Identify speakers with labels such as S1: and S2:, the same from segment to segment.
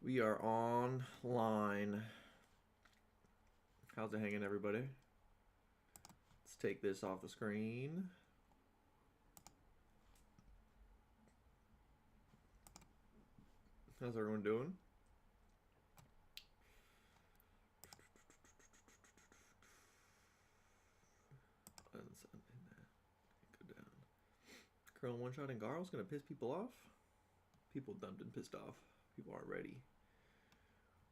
S1: We are online. How's it hanging, everybody? Let's take this off the screen. How's everyone doing? Go down. Curl one shot and Garl's gonna piss people off. People dumped and pissed off. People aren't ready.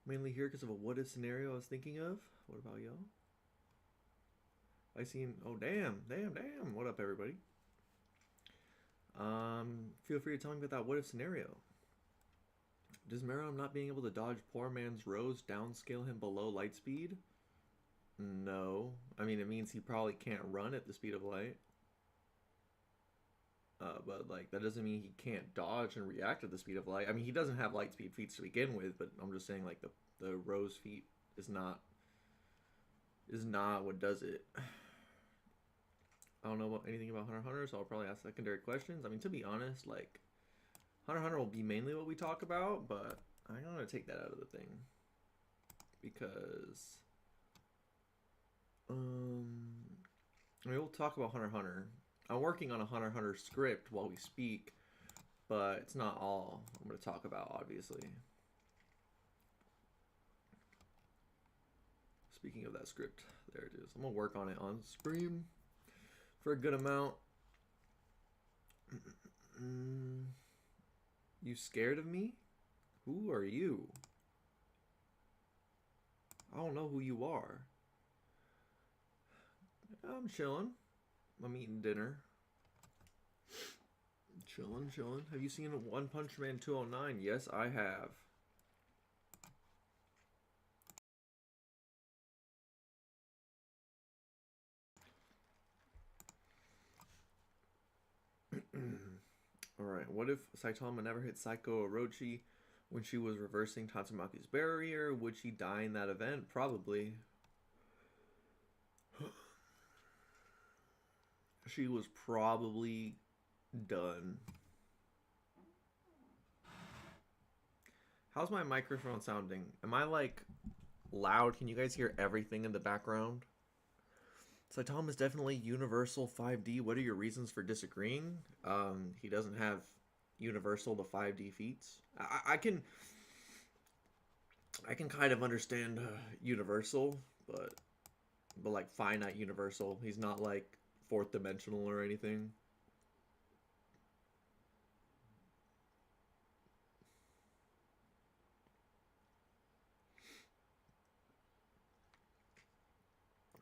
S1: Mainly here because of a what if scenario I was thinking of. What about y'all? I seen. Oh damn! What up, everybody? Feel free to tell me about that what if scenario. Does Meron not being able to dodge poor man's rose downscale him below light speed? No. I mean, it means he probably can't run at the speed of light. But like that doesn't mean he can't dodge and react at the speed of light. I mean, he doesn't have light speed feats to begin with, but I'm just saying like the rose feat is not what does it. I don't know anything about Hunter x Hunter, so I'll probably ask secondary questions. I mean, to be honest, like Hunter x Hunter will be mainly what we talk about, but I'm gonna take that out of the thing because I mean, we'll talk about Hunter x Hunter. I'm working on a Hunter x Hunter script while we speak, but it's not all I'm going to talk about, obviously. Speaking of that script, there it is. I'm going to work on it on stream for a good amount. You scared of me? Who are you? I don't know who you are. I'm chilling. I'm eating dinner. Chilling. Have you seen One Punch Man 209? Yes, I have. Alright, what if Saitama never hit Psycho Orochi when she was reversing Tatsumaki's barrier? Would she die in that event? Probably. She was probably done. How's my microphone sounding? Am I like loud? Can you guys hear everything in the background? Saitama is definitely universal 5D. What are your reasons for disagreeing? He doesn't have universal to 5D feats. I can kind of understand universal, but like finite universal. He's not like fourth dimensional or anything.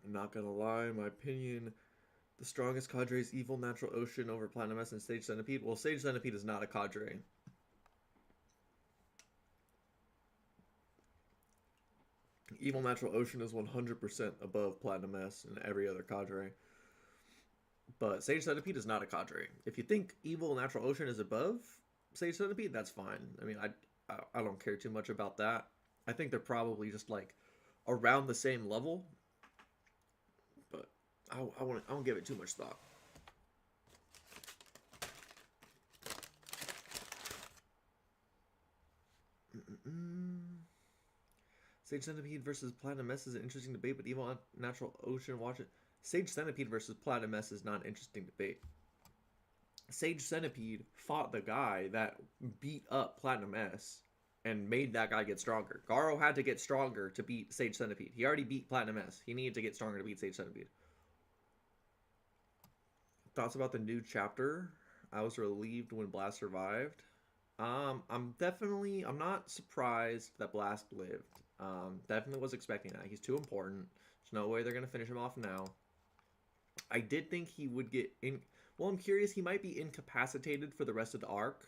S1: I'm not gonna lie, in my opinion, the strongest cadre is Evil Natural Ocean over Platinum S and Sage Centipede. Well, Sage Centipede is not a cadre. Evil Natural Ocean is 100% above Platinum S and every other cadre. But Sage Centipede is not a cadre. If you think Evil Natural Ocean is above Sage Centipede, that's fine. I mean, I don't care too much about that. I think they're probably just like around the same level. But I won't give it too much thought. Sage Centipede versus Platinum S is an interesting debate, but Evil Natural Ocean, watch it. Sage Centipede versus Platinum S is not an interesting debate. Sage Centipede fought the guy that beat up Platinum S and made that guy get stronger. Garo had to get stronger to beat Sage Centipede. He already beat Platinum S. He needed to get stronger to beat Sage Centipede. Thoughts about the new chapter? I was relieved when Blast survived. I'm not surprised that Blast lived. Definitely was expecting that. He's too important. There's no way they're gonna finish him off now. I did think he would get in. Well, I'm curious. He might be incapacitated for the rest of the arc,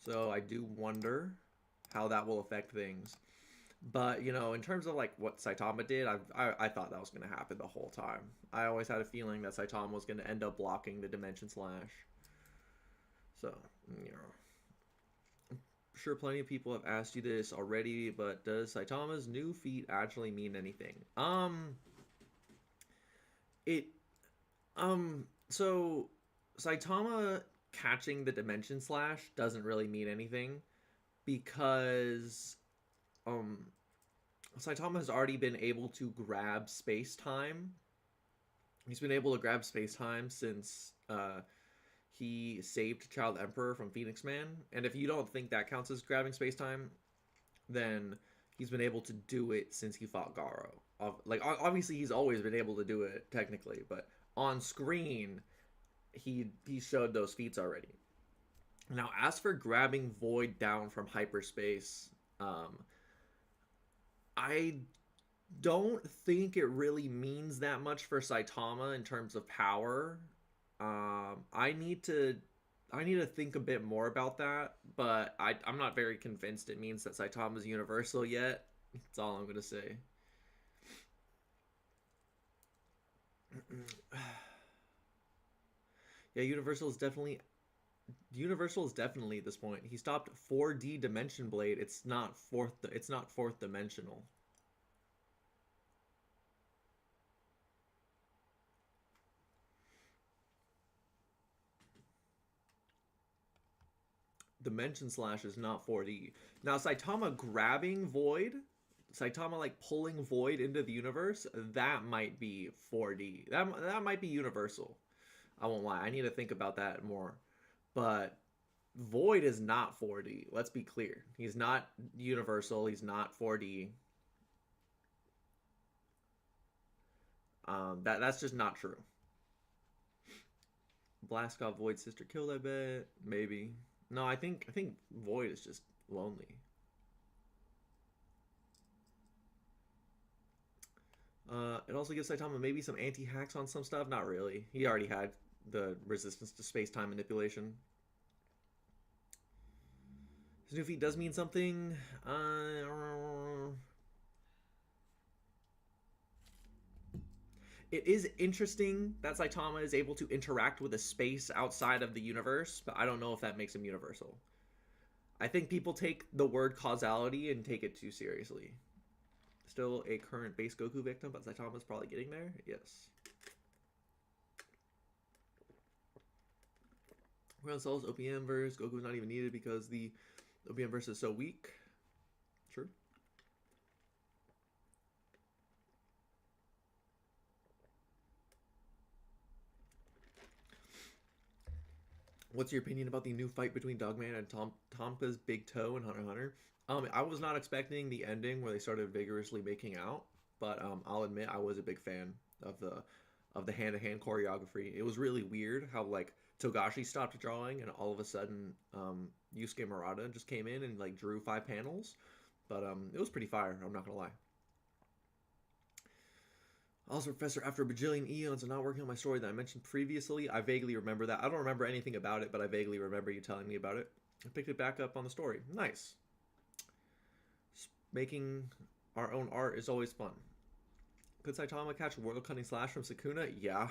S1: so I do wonder how that will affect things. But you know, in terms of like what Saitama did, I thought that was gonna happen the whole time. I always had a feeling that Saitama was gonna end up blocking the Dimension Slash. So you know. Sure, plenty of people have asked you this already, but does Saitama's new feat actually mean anything? It, so Saitama catching the Dimension Slash doesn't really mean anything because Saitama has already been able to grab space time. He's been able to grab space time since he saved Child Emperor from Phoenix Man. And if you don't think that counts as grabbing space time, then he's been able to do it since he fought Garo. Like obviously he's always been able to do it technically, but on screen he showed those feats already. Now, as for grabbing Void down from hyperspace, I don't think it really means that much for Saitama in terms of power. I need to think a bit more about that, but I'm not very convinced it means that Saitama's universal yet. That's all I'm gonna say. Yeah, Universal is definitely at this point. He stopped 4D Dimension Blade. It's not fourth dimensional. Dimension Slash is not 4D. Now Saitama grabbing Void, Saitama like pulling Void into the universe, that might be 4D. That might be universal. I won't lie. I need to think about that more. But Void is not 4D. Let's be clear. He's not universal. He's not 4D. That's just not true. Blast got Void's sister killed, I bet. Maybe. No, I think Void is just lonely. It also gives Saitama maybe some anti-hacks on some stuff. Not really. He already had the resistance to space-time manipulation. His new feat does mean something. It is interesting that Saitama is able to interact with a space outside of the universe, but I don't know if that makes him universal. I think people take the word causality and take it too seriously. Still a current base Goku victim, but Saitama's probably getting there? Yes. Ground Cell's OPM verse. Goku's not even needed because the OPM verse is so weak. True. What's your opinion about the new fight between Dogman and Tompa's Big Toe and Hunter x Hunter? I was not expecting the ending where they started vigorously making out, but I'll admit I was a big fan of the hand-to-hand choreography. It was really weird how like Togashi stopped drawing and all of a sudden Yusuke Murata just came in and like drew 5 panels, but it was pretty fire. I'm not gonna lie. Also, Professor, after a bajillion eons of not working on my story that I mentioned previously, I vaguely remember that. I don't remember anything about it, but I vaguely remember you telling me about it. I picked it back up on the story. Nice. Making our own art is always fun. Could Saitama catch a World Cutting Slash from Sukuna? Yeah.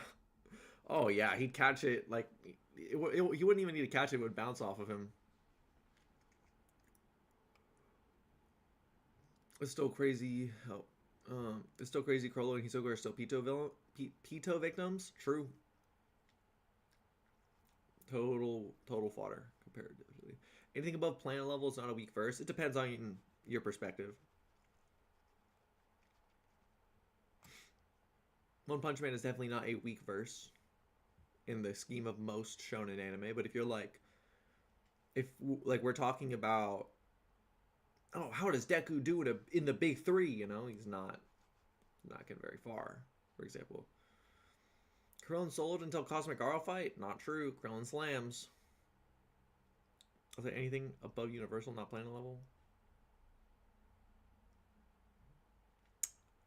S1: Oh, yeah. He'd catch it. Like, he wouldn't even need to catch it. It would bounce off of him. It's still crazy. Oh. It's still crazy. Crollo and Hisoka are still Pito victims. True. Total fodder comparatively. Anything above planet level is not a weak verse. It depends on your perspective. One Punch Man is definitely not a weak verse in the scheme of most shonen anime. But if you're like, if like we're talking about, oh, how does Deku do it in the big 3? You know, he's not getting very far. For example, Krillin soloed until Cosmic Garo fight. Not true. Krillin slams. Is there anything above Universal not planet level?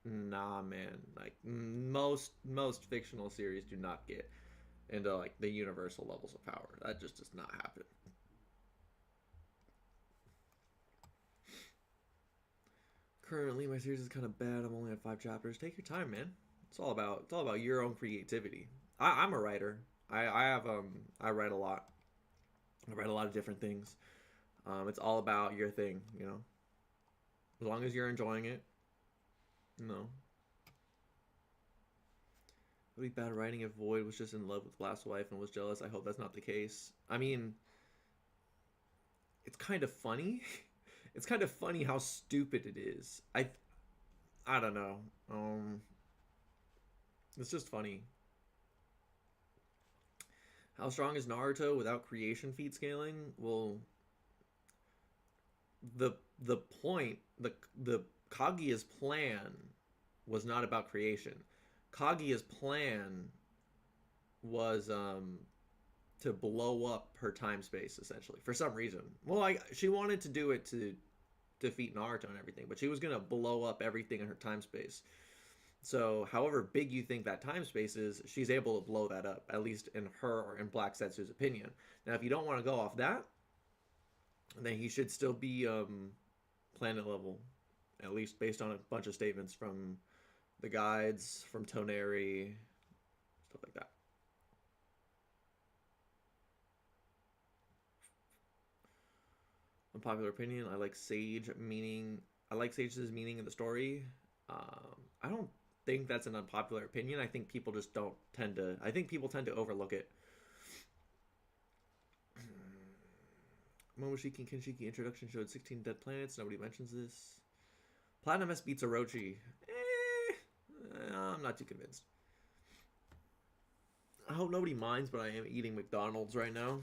S1: Nah, man. Like most fictional series do not get into like the universal levels of power. That just does not happen. Currently, my series is kind of bad. I'm only at 5 chapters. Take your time, man. It's all about your own creativity. I'm a writer. I write a lot. I write a lot of different things. It's all about your thing, you know. As long as you're enjoying it. No. It would be bad writing if Void was just in love with Last Wife and was jealous. I hope that's not the case. I mean, it's kind of funny. it's kind of funny how stupid it is. I don't know. It's just funny. How strong is Naruto without creation feat scaling? Well, the point the Kaguya's plan was not about creation. Kaguya's plan was to blow up her time space essentially for some reason. Well, like she wanted to do it to defeat Naruto and everything, but she was gonna blow up everything in her time space. So, however big you think that time space is, she's able to blow that up, at least in her or in Black Setsu's opinion. Now, if you don't want to go off that, then he should still be planet level, at least based on a bunch of statements from the guides, from Toneri, stuff like that. Unpopular opinion: I like Sage meaning. I like Sage's meaning in the story. I don't think that's an unpopular opinion. I think people just don't tend to. I think people tend to overlook it. Momoshiki and Kinshiki introduction showed 16 dead planets. Nobody mentions this. Platinum S beats Orochi. I'm not too convinced. I hope nobody minds, but I am eating McDonald's right now.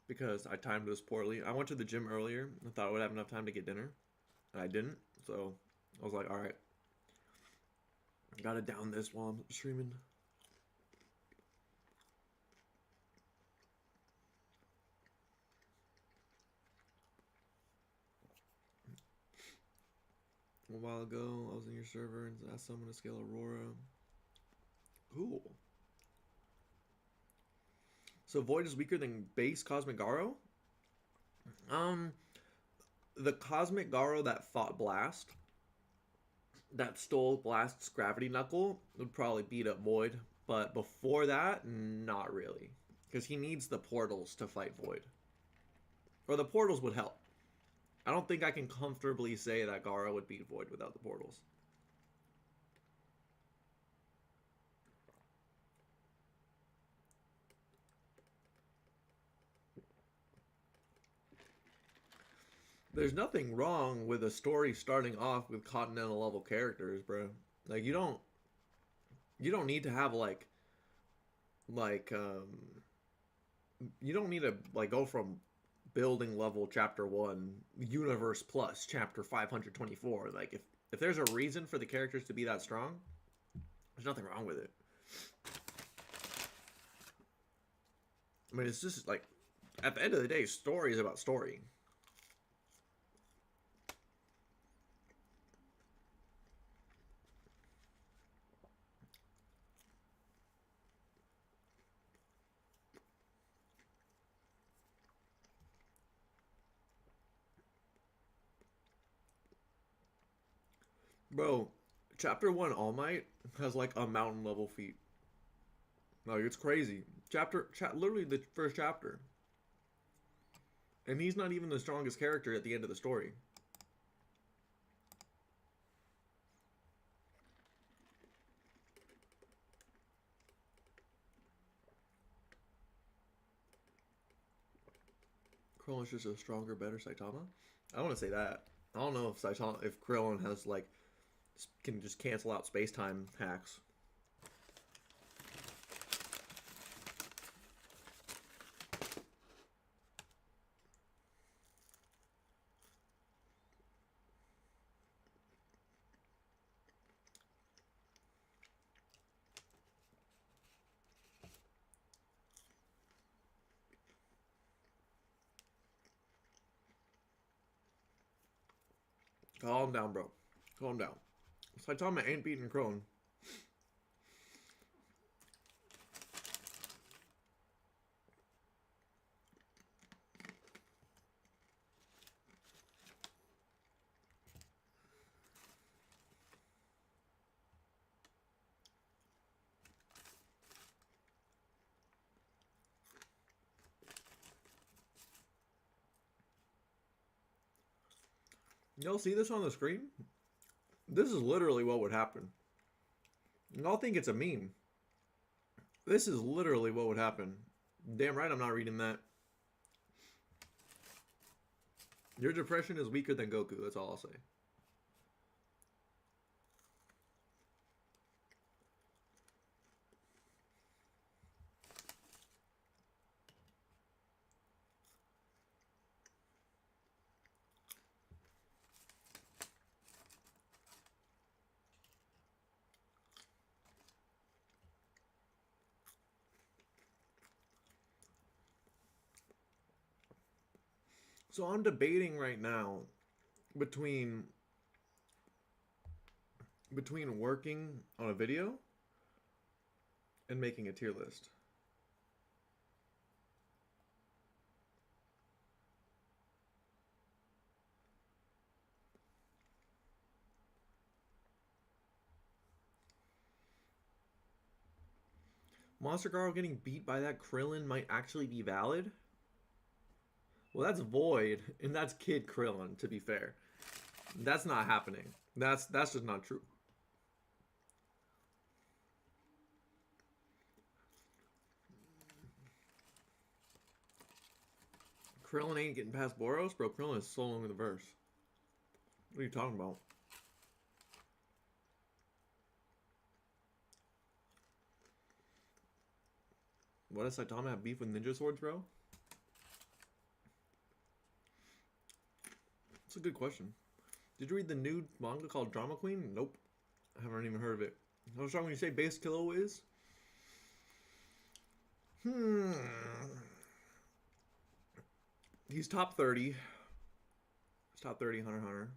S1: Because I timed this poorly. I went to the gym earlier. I thought I would have enough time to get dinner. And I didn't. So I was like, alright. I gotta down this while I'm streaming. A while ago, I was in your server and asked someone to scale Aurora. Cool. So Void is weaker than base Cosmic Garo? The Cosmic Garo that fought Blast, that stole Blast's Gravity Knuckle, would probably beat up Void. But before that, not really. Because he needs the portals to fight Void. Or the portals would help. I don't think I can comfortably say that Garo would beat Void without the portals. There's nothing wrong with a story starting off with continental level characters, bro. Like you don't need to have like you don't need to like go from building level chapter 1 universe plus chapter 524. Like if there's a reason for the characters to be that strong, there's nothing wrong with it. I mean, it's just like at the end of the day, story is about story. Bro, chapter 1 All Might has like a mountain level feat. Like it's crazy. Literally the first chapter. And he's not even the strongest character at the end of the story. Krillin's just a stronger, better Saitama? I want to say that. I don't know if Krillin has like can just cancel out space-time hacks. Calm down, bro. Calm down. Saitama ain't beating Krillin. Y'all see this on the screen? This is literally what would happen. And I'll think it's a meme. This is literally what would happen. Damn right I'm not reading that. Your depression is weaker than Goku, that's all I'll say. So I'm debating right now between working on a video and making a tier list. Monster Girl getting beat by that Krillin might actually be valid. Well, that's Void, and that's Kid Krillin, to be fair. That's not happening. That's just not true. Krillin ain't getting past Boros? Bro, Krillin is soloing the verse. What are you talking about? What does Saitama have beef with ninja swords, bro? That's a good question. Did you read the new manga called Drama Queen? Nope. I haven't even heard of it. How strong when you say base kilo is? He's top 30. He's top 30 Hunter x Hunter.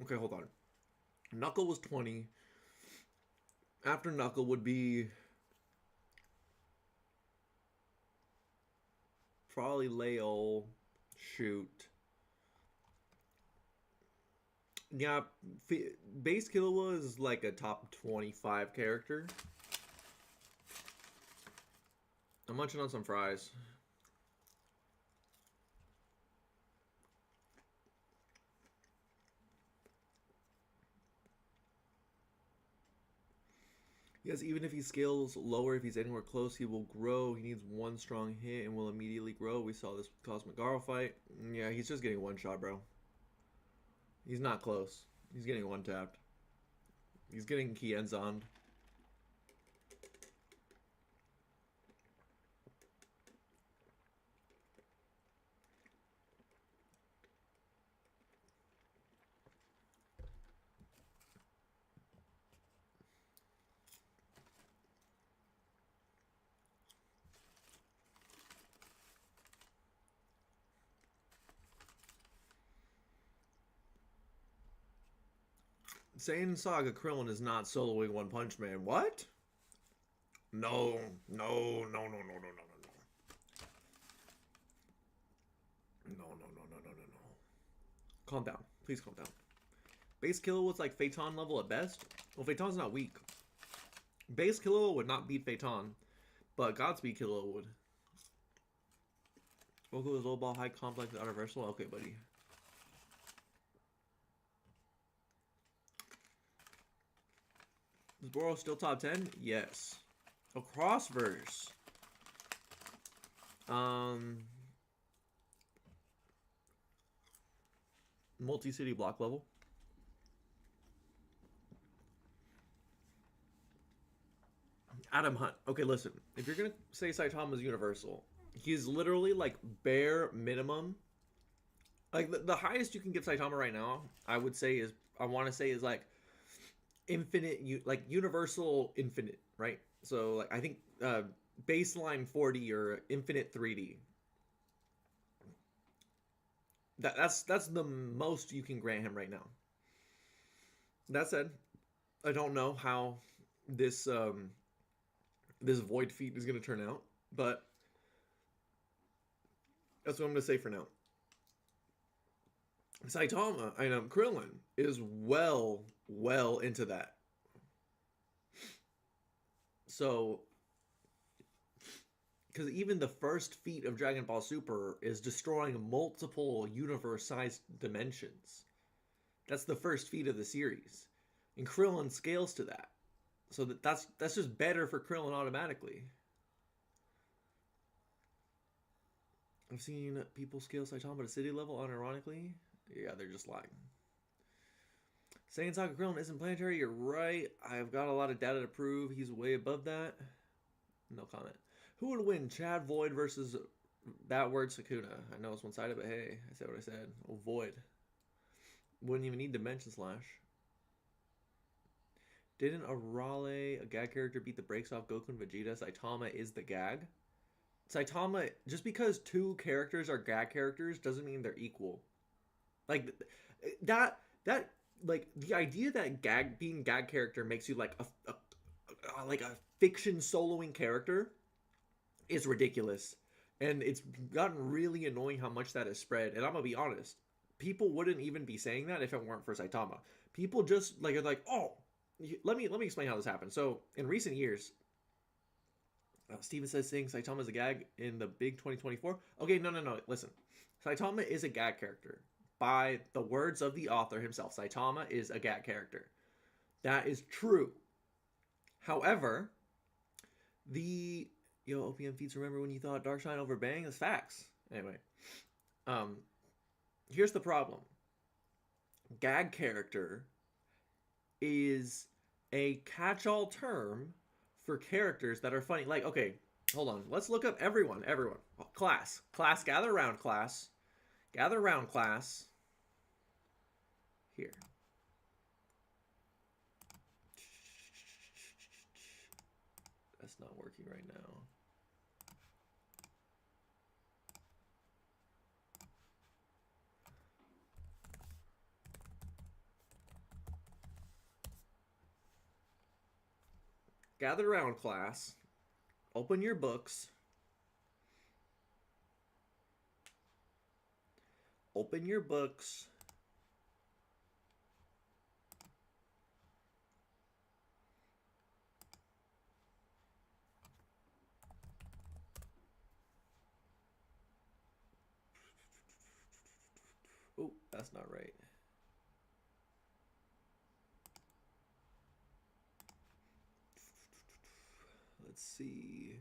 S1: Okay, hold on. Knuckle was 20. After Knuckle would be probably Laol. Shoot. Yeah, base Killua is like a top 25 character. I'm munching on some fries. Yes, even if he scales lower, if he's anywhere close, he will grow. He needs one strong hit and will immediately grow. We saw this with Cosmic Garo fight. Yeah, he's just getting one shot, bro. He's not close. He's getting one tapped. He's getting Kienzoned. Saiyan Saga Krillin is not soloing One Punch Man. What? No, no, no, no, no, no, no, no, no. No, no, no, no, no, no, no. Calm down. Please calm down. Base Killua was like Phaeton level at best. Well, Phaeton's not weak. Base Killua would not beat Phaeton, but Godspeed Killua would. Goku is low ball, high complex, universal. Okay, buddy. Is Boros still top 10? Yes. A crossverse. Multi-city block level. Adam Hunt. Okay, listen. If you're gonna say Saitama's universal, he's literally like bare minimum. Like the highest you can give Saitama right now, I would say is like infinite, like universal infinite, right? So like I think baseline 40 or infinite 3D. That's the most you can grant him right now. That said, I don't know how this this void feat is going to turn out, but that's what I'm going to say for now. Saitama, I know Krillin is well into that. So, because even the first feat of Dragon Ball Super is destroying multiple universe-sized dimensions. That's the first feat of the series, and Krillin scales to that. So that's just better for Krillin automatically. I've seen people scale Saitama to city level unironically. Yeah, they're just lying. Saying Sokka Krillin isn't planetary, you're right. I've got a lot of data to prove he's way above that. No comment. Who would win, Chad Void versus that word Sukuna? I know it's one-sided, but hey, I said what I said. Oh, Void. Wouldn't even need Dimension Slash. Didn't Arale, a gag character, beat the brakes off Goku and Vegeta? Saitama is the gag? Saitama, just because two characters are gag characters doesn't mean they're equal. Like, that like, the idea that being gag character makes you like a fiction soloing character is ridiculous. And it's gotten really annoying how much that has spread. And I'm gonna be honest, people wouldn't even be saying that if it weren't for Saitama. People just like are like, oh, let me explain how this happened. So in recent years, Steven says saying Saitama is a gag in the big 2024. Okay, no. Listen, Saitama is a gag character. By the words of the author himself, Saitama is a gag character. That is true. However, OPM feeds, remember when you thought Darkshine over Bang? That's facts. Anyway, here's the problem. Gag character is a catch-all term for characters that are funny. Like, okay, hold on. Let's look up everyone. Class, gather around, class. Gather around, class. Here. That's not working right now. Gather around, class. Open your books. Open your books. Oh, that's not right. Let's see.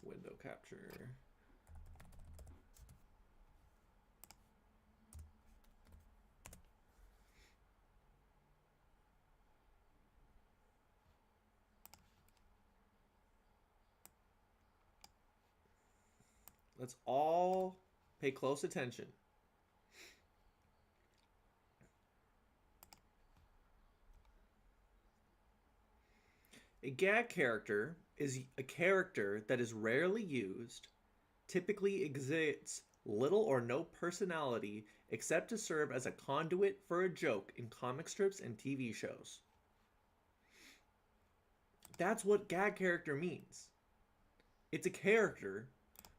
S1: Window capture. Let's all pay close attention. A gag character is a character that is rarely used, typically exhibits little or no personality except to serve as a conduit for a joke in comic strips and TV shows. That's what gag character means. It's a character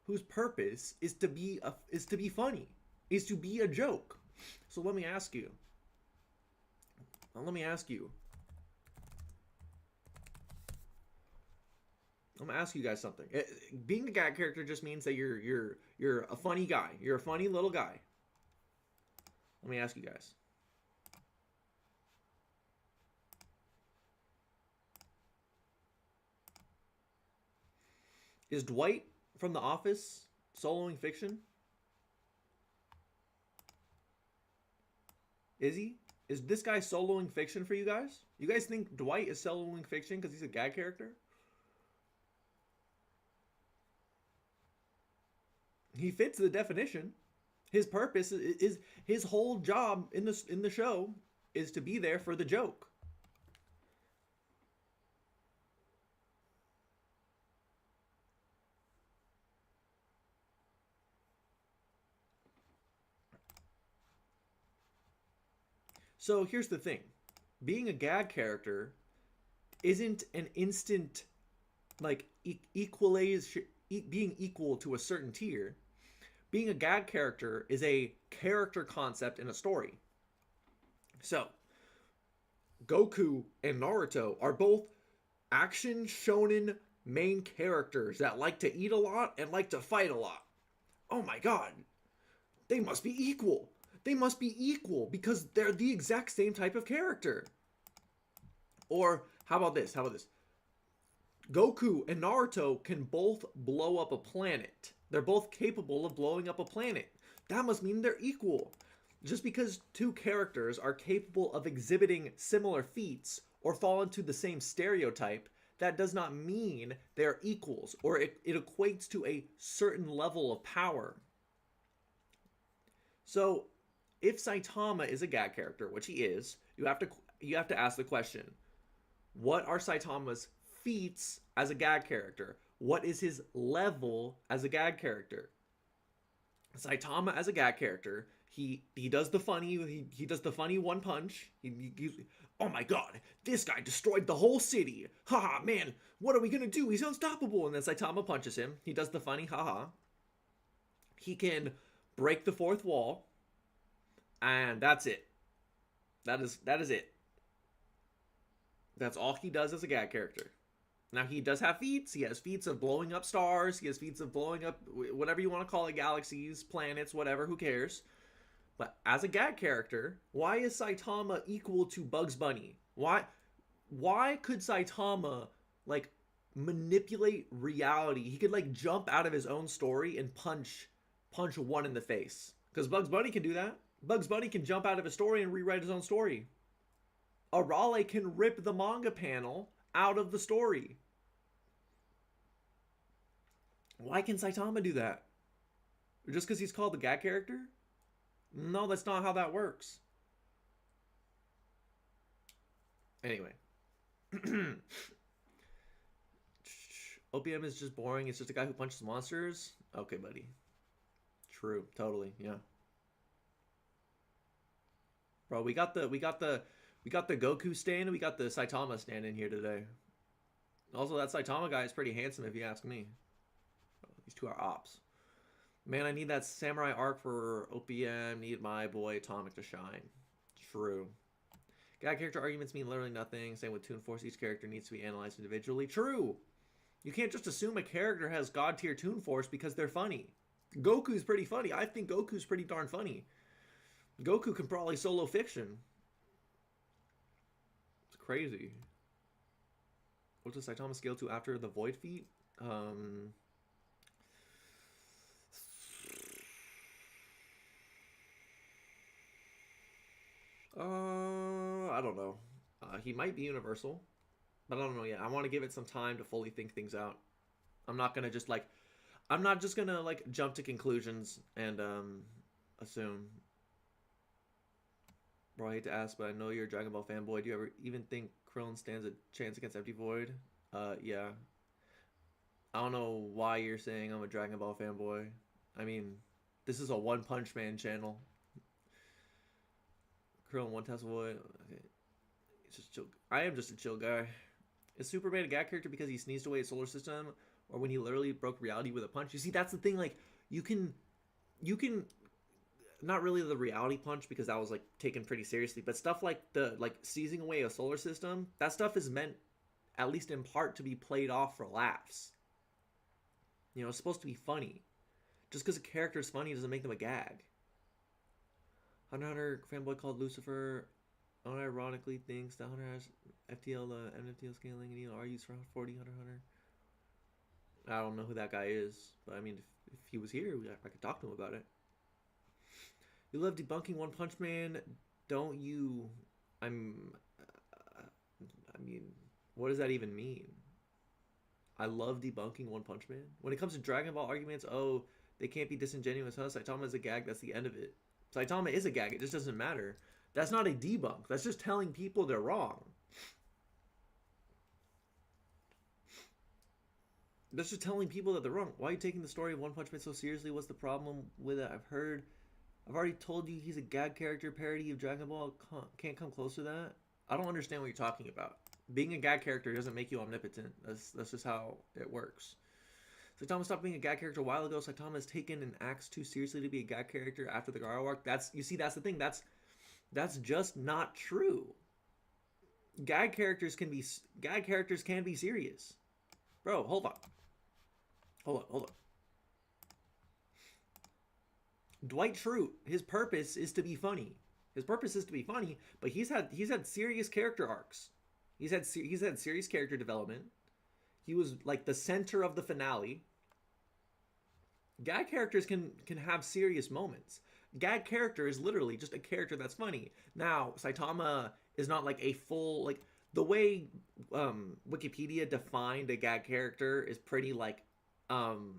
S1: whose purpose is to be funny, is to be a joke. So let me ask you. I'm gonna ask you guys something. Being a gag character just means that you're a funny guy. You're a funny little guy. Let me ask you guys. Is Dwight from The Office soloing fiction? Is he? Is this guy soloing fiction for you guys? You guys think Dwight is soloing fiction because he's a gag character? He fits the definition. His purpose is his whole job in the show is to be there for the joke. So here's the thing. Being a gag character isn't an instant like being equal to a certain tier. Being a gag character is a character concept in a story. So, Goku and Naruto are both action shonen main characters that like to eat a lot and like to fight a lot. Oh my god, they must be equal. They must be equal because they're the exact same type of character. Or how about this? How about this? Goku and Naruto can both blow up a planet. They're both capable of blowing up a planet. That must mean they're equal. Just because two characters are capable of exhibiting similar feats or fall into the same stereotype, that does not mean they're equals, or it equates to a certain level of power. So, if Saitama is a gag character, which he is, you have to ask the question: what are Saitama's feats as a gag character? What is his level as a gag character? Saitama as a gag character, he does the funny he does the funny one punch. Oh my god, this guy destroyed the whole city. Haha, man, what are we gonna do? He's unstoppable. And then Saitama punches him. He does the funny haha. He can break the fourth wall, and that's it. That is it. That's all he does as a gag character. Now, he does have feats. He has feats of blowing up stars. He has feats of blowing up whatever you want to call it, galaxies, planets, whatever, who cares? But as a gag character, why is Saitama equal to Bugs Bunny? Why could Saitama, like, manipulate reality? He could, like, jump out of his own story and punch one in the face. Because Bugs Bunny can do that. Bugs Bunny can jump out of his story and rewrite his own story. Arale can rip the manga panel out of the story. Why can Saitama do that? Just because he's called the gag character? No, that's not how that works. Anyway. OPM is just boring. It's just a guy who punches monsters. Okay, buddy. True. Totally. Yeah. Bro, we got the Goku stand and we got the Saitama stand in here today. Also, that Saitama guy is pretty handsome if you ask me. These two are ops. Man, I need that samurai arc for OPM. Need my boy Atomic to shine. True. Gag character arguments mean literally nothing. Same with Toon Force. Each character needs to be analyzed individually. True. You can't just assume a character has god tier Toon Force because they're funny. Goku's pretty funny. I think Goku's pretty darn funny. Goku can probably solo fiction. It's crazy. What does Saitama scale to after the Void feat? I don't know. He might be universal, but I don't know yet. I want to give it some time to fully think things out. I'm not gonna just like, I'm not just gonna like jump to conclusions and assume. Bro, I hate to ask, but I know you're a Dragon Ball fanboy. Do you ever even think Krillin stands a chance against Empty Void? Yeah. I don't know why you're saying I'm a Dragon Ball fanboy. I mean, this is a One Punch Man channel. Krillin one Tesla Void. Okay. It's just chill. I am just a chill guy. Is Superman a gag character because he sneezed away his solar system, or when he literally broke reality with a punch? You see, that's the thing. Like, you can, not really the reality punch because that was like taken pretty seriously, but stuff like the seizing away a solar system. That stuff is meant, at least in part, to be played off for laughs. You know, it's supposed to be funny. Just because a character is funny doesn't make them a gag. Hunter Hunter fanboy called Lucifer unironically thinks that Hunter has FTL, NFTL scaling, and are used for 40 Hunter Hunter. I don't know who that guy is, but I mean, if he was here, I could talk to him about it. You love debunking One Punch Man, don't you? I mean, what does that even mean? I love debunking One Punch Man. When it comes to Dragon Ball arguments, oh, they can't be disingenuous, huh? Saitama is a gag, that's the end of it. Saitama is a gag, it just doesn't matter. That's not a debunk, that's just telling people they're wrong. That's just telling people that they're wrong. Why are you taking the story of One Punch Man so seriously? What's the problem with it? I've already told you he's a gag character parody of Dragon Ball. Can't come close to that. I don't understand what you're talking about. Being a gag character doesn't make you omnipotent. That's just how it works. Saitama stopped being a gag character a while ago. Saitama has taken and acts too seriously to be a gag character after the Garou arc. That's the thing. That's just not true. Gag characters can be serious. Bro, hold on. Hold on. Dwight Schrute, his purpose is to be funny. His purpose is to be funny, but he's had serious character arcs. He's had serious character development. He was like the center of the finale. Gag characters can have serious moments. Gag character is literally just a character that's funny. Now, Saitama is not like a full like the way Wikipedia defined a gag character is pretty like um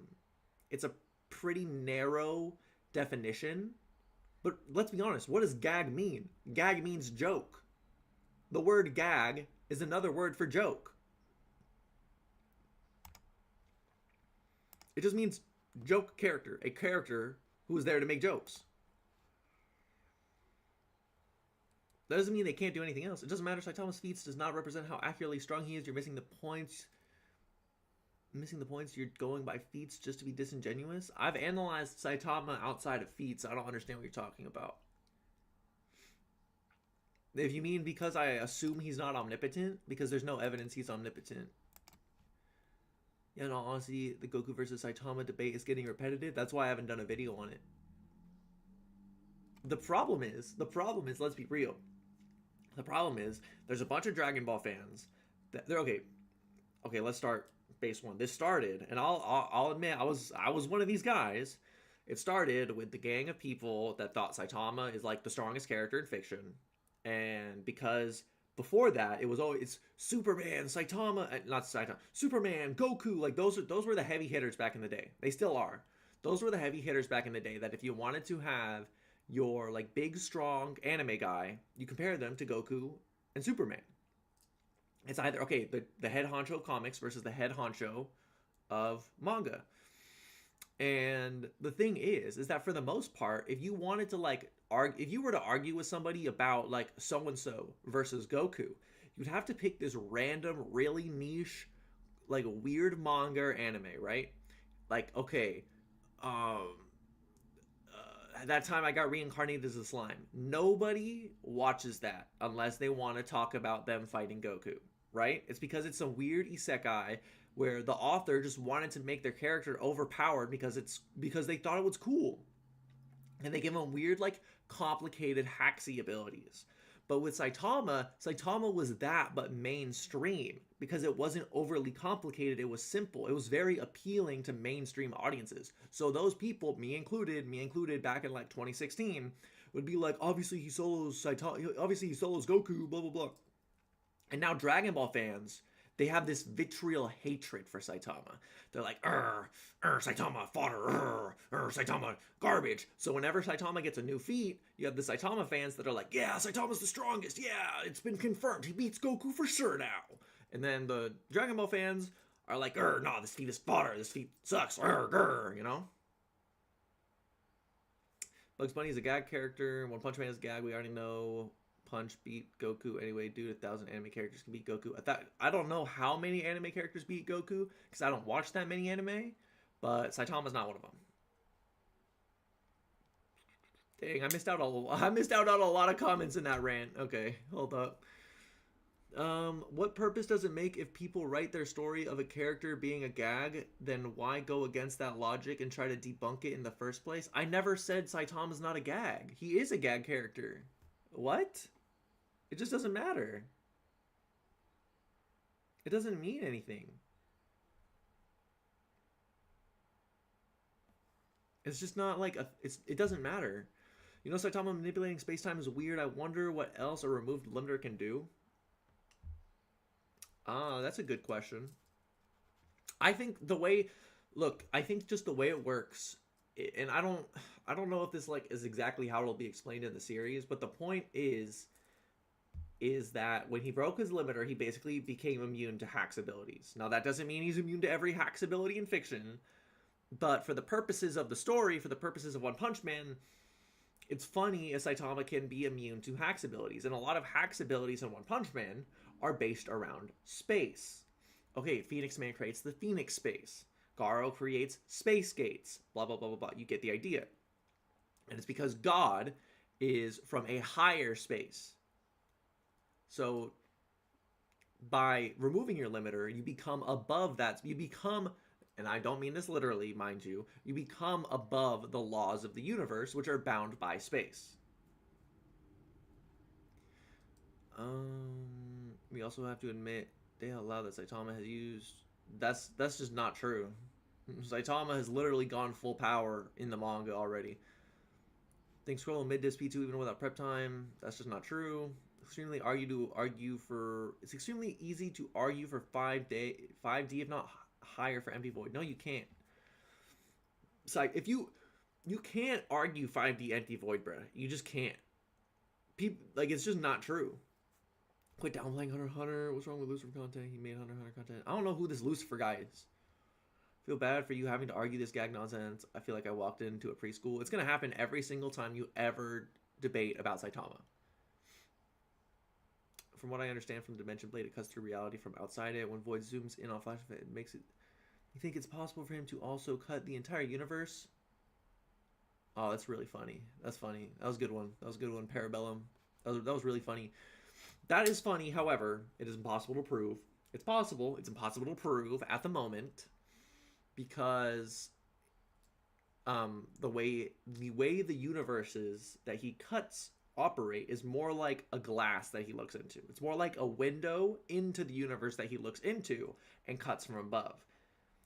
S1: it's a pretty narrow definition. But let's be honest, what does gag mean? Gag means joke. The word gag is another word for joke. It just means joke character, a character who is there to make jokes. That doesn't mean they can't do anything else. It doesn't matter. Saitama's feats does not represent how accurately strong he is. You're missing the points. Missing the points. You're going by feats just to be disingenuous. I've analyzed Saitama outside of feats. I don't understand what you're talking about. If you mean because I assume he's not omnipotent, because there's no evidence he's omnipotent. Yeah, in all honesty, the Goku versus Saitama debate is getting repetitive. That's why I haven't done a video on it. The problem is, let's be real. The problem is, there's a bunch of Dragon Ball fans that they're okay. Okay, let's start base one. This started, and I'll admit I was one of these guys. It started with the gang of people that thought Saitama is like the strongest character in fiction, and because before that it was always Superman, Saitama, not Saitama, Superman, Goku. Like those were the heavy hitters back in the day. They still are. Those were the heavy hitters back in the day. That if you wanted to have your like big strong anime guy, you compare them to Goku and Superman. It's either okay, the head honcho of comics versus the head honcho of manga. And the thing is that for the most part, if you wanted to like if you were to argue with somebody about like so and so versus Goku, you'd have to pick this random, really niche, like weird manga or anime, right? Like okay, that time I got reincarnated as a slime. Nobody watches that unless they want to talk about them fighting Goku, right? It's because it's a weird isekai where the author just wanted to make their character overpowered because they thought it was cool. And they give him weird, like, complicated hacksy abilities. But with Saitama was that, but mainstream. Because it wasn't overly complicated, it was simple. It was very appealing to mainstream audiences. So those people, me included back in, like, 2016, would be like, obviously he solos Goku, blah, blah, blah. And now Dragon Ball fans, they have this vitriol hatred for Saitama. They're like, Saitama fodder, Saitama garbage. So whenever Saitama gets a new feat, you have the Saitama fans that are like, yeah, Saitama's the strongest. Yeah, it's been confirmed. He beats Goku for sure now. And then the Dragon Ball fans are like, no, this feat is fodder. This feat sucks. You know? Bugs Bunny is a gag character. One Punch Man is a gag. We already know. Punch beat Goku anyway. Dude, 1,000 anime characters can beat Goku. I don't know how many anime characters beat Goku because I don't watch that many anime, but Saitama's not one of them. Dang, I missed out on a lot of comments in that rant. Okay, hold up. What purpose does it make if people write their story of a character being a gag? Then why go against that logic and try to debunk it in the first place? I never said Saitama's not a gag. He is a gag character. What? It just doesn't matter. It doesn't mean anything. It's just not like it doesn't matter. You know, Saitama manipulating space-time is weird. I wonder what else a removed limiter can do. That's a good question. I think just the way it works, and I don't know if this like is exactly how it'll be explained in the series, but the point is that when he broke his limiter, he basically became immune to Hack's abilities. Now that doesn't mean he's immune to every Hack's ability in fiction, but for the purposes of the story, for the purposes of One Punch Man, it's funny as Saitama can be immune to Hack's abilities, and a lot of Hack's abilities in One Punch Man are based around space. Okay, Phoenix Man creates the Phoenix space. Garo creates space gates. Blah, blah, blah, blah, blah. You get the idea. And it's because God is from a higher space. So by removing your limiter, you become above that. You become, and I don't mean this literally, mind you, you become above the laws of the universe, which are bound by space. We also have to admit they allow that Saitama has used. That's just not true. Saitama has literally gone full power in the manga already. Think scroll mid disc P2 even without prep time. That's just not true. It's extremely easy to argue for 5D if not higher for empty void. No, you can't. It's like if you can't argue 5D empty void, bruh. You just can't. People like it's just not true. Quit downplaying Hunter x Hunter. What's wrong with Lucifer content? He made Hunter x Hunter content. I don't know who this Lucifer guy is. Feel bad for you having to argue this gag nonsense. I feel like I walked into a preschool. It's gonna happen every single time you ever debate about Saitama. From what I understand from Dimension Blade, it cuts through reality from outside it. When Void zooms in on Flash, it makes it. You think it's possible for him to also cut the entire universe? Oh, that's really funny. That's funny. That was a good one. That was a good one. Parabellum. That was really funny. That is funny. However, it is impossible to prove. It's possible. It's impossible to prove at the moment because the way the universes that he cuts operate is more like a glass that he looks into. It's more like a window into the universe that he looks into and cuts from above.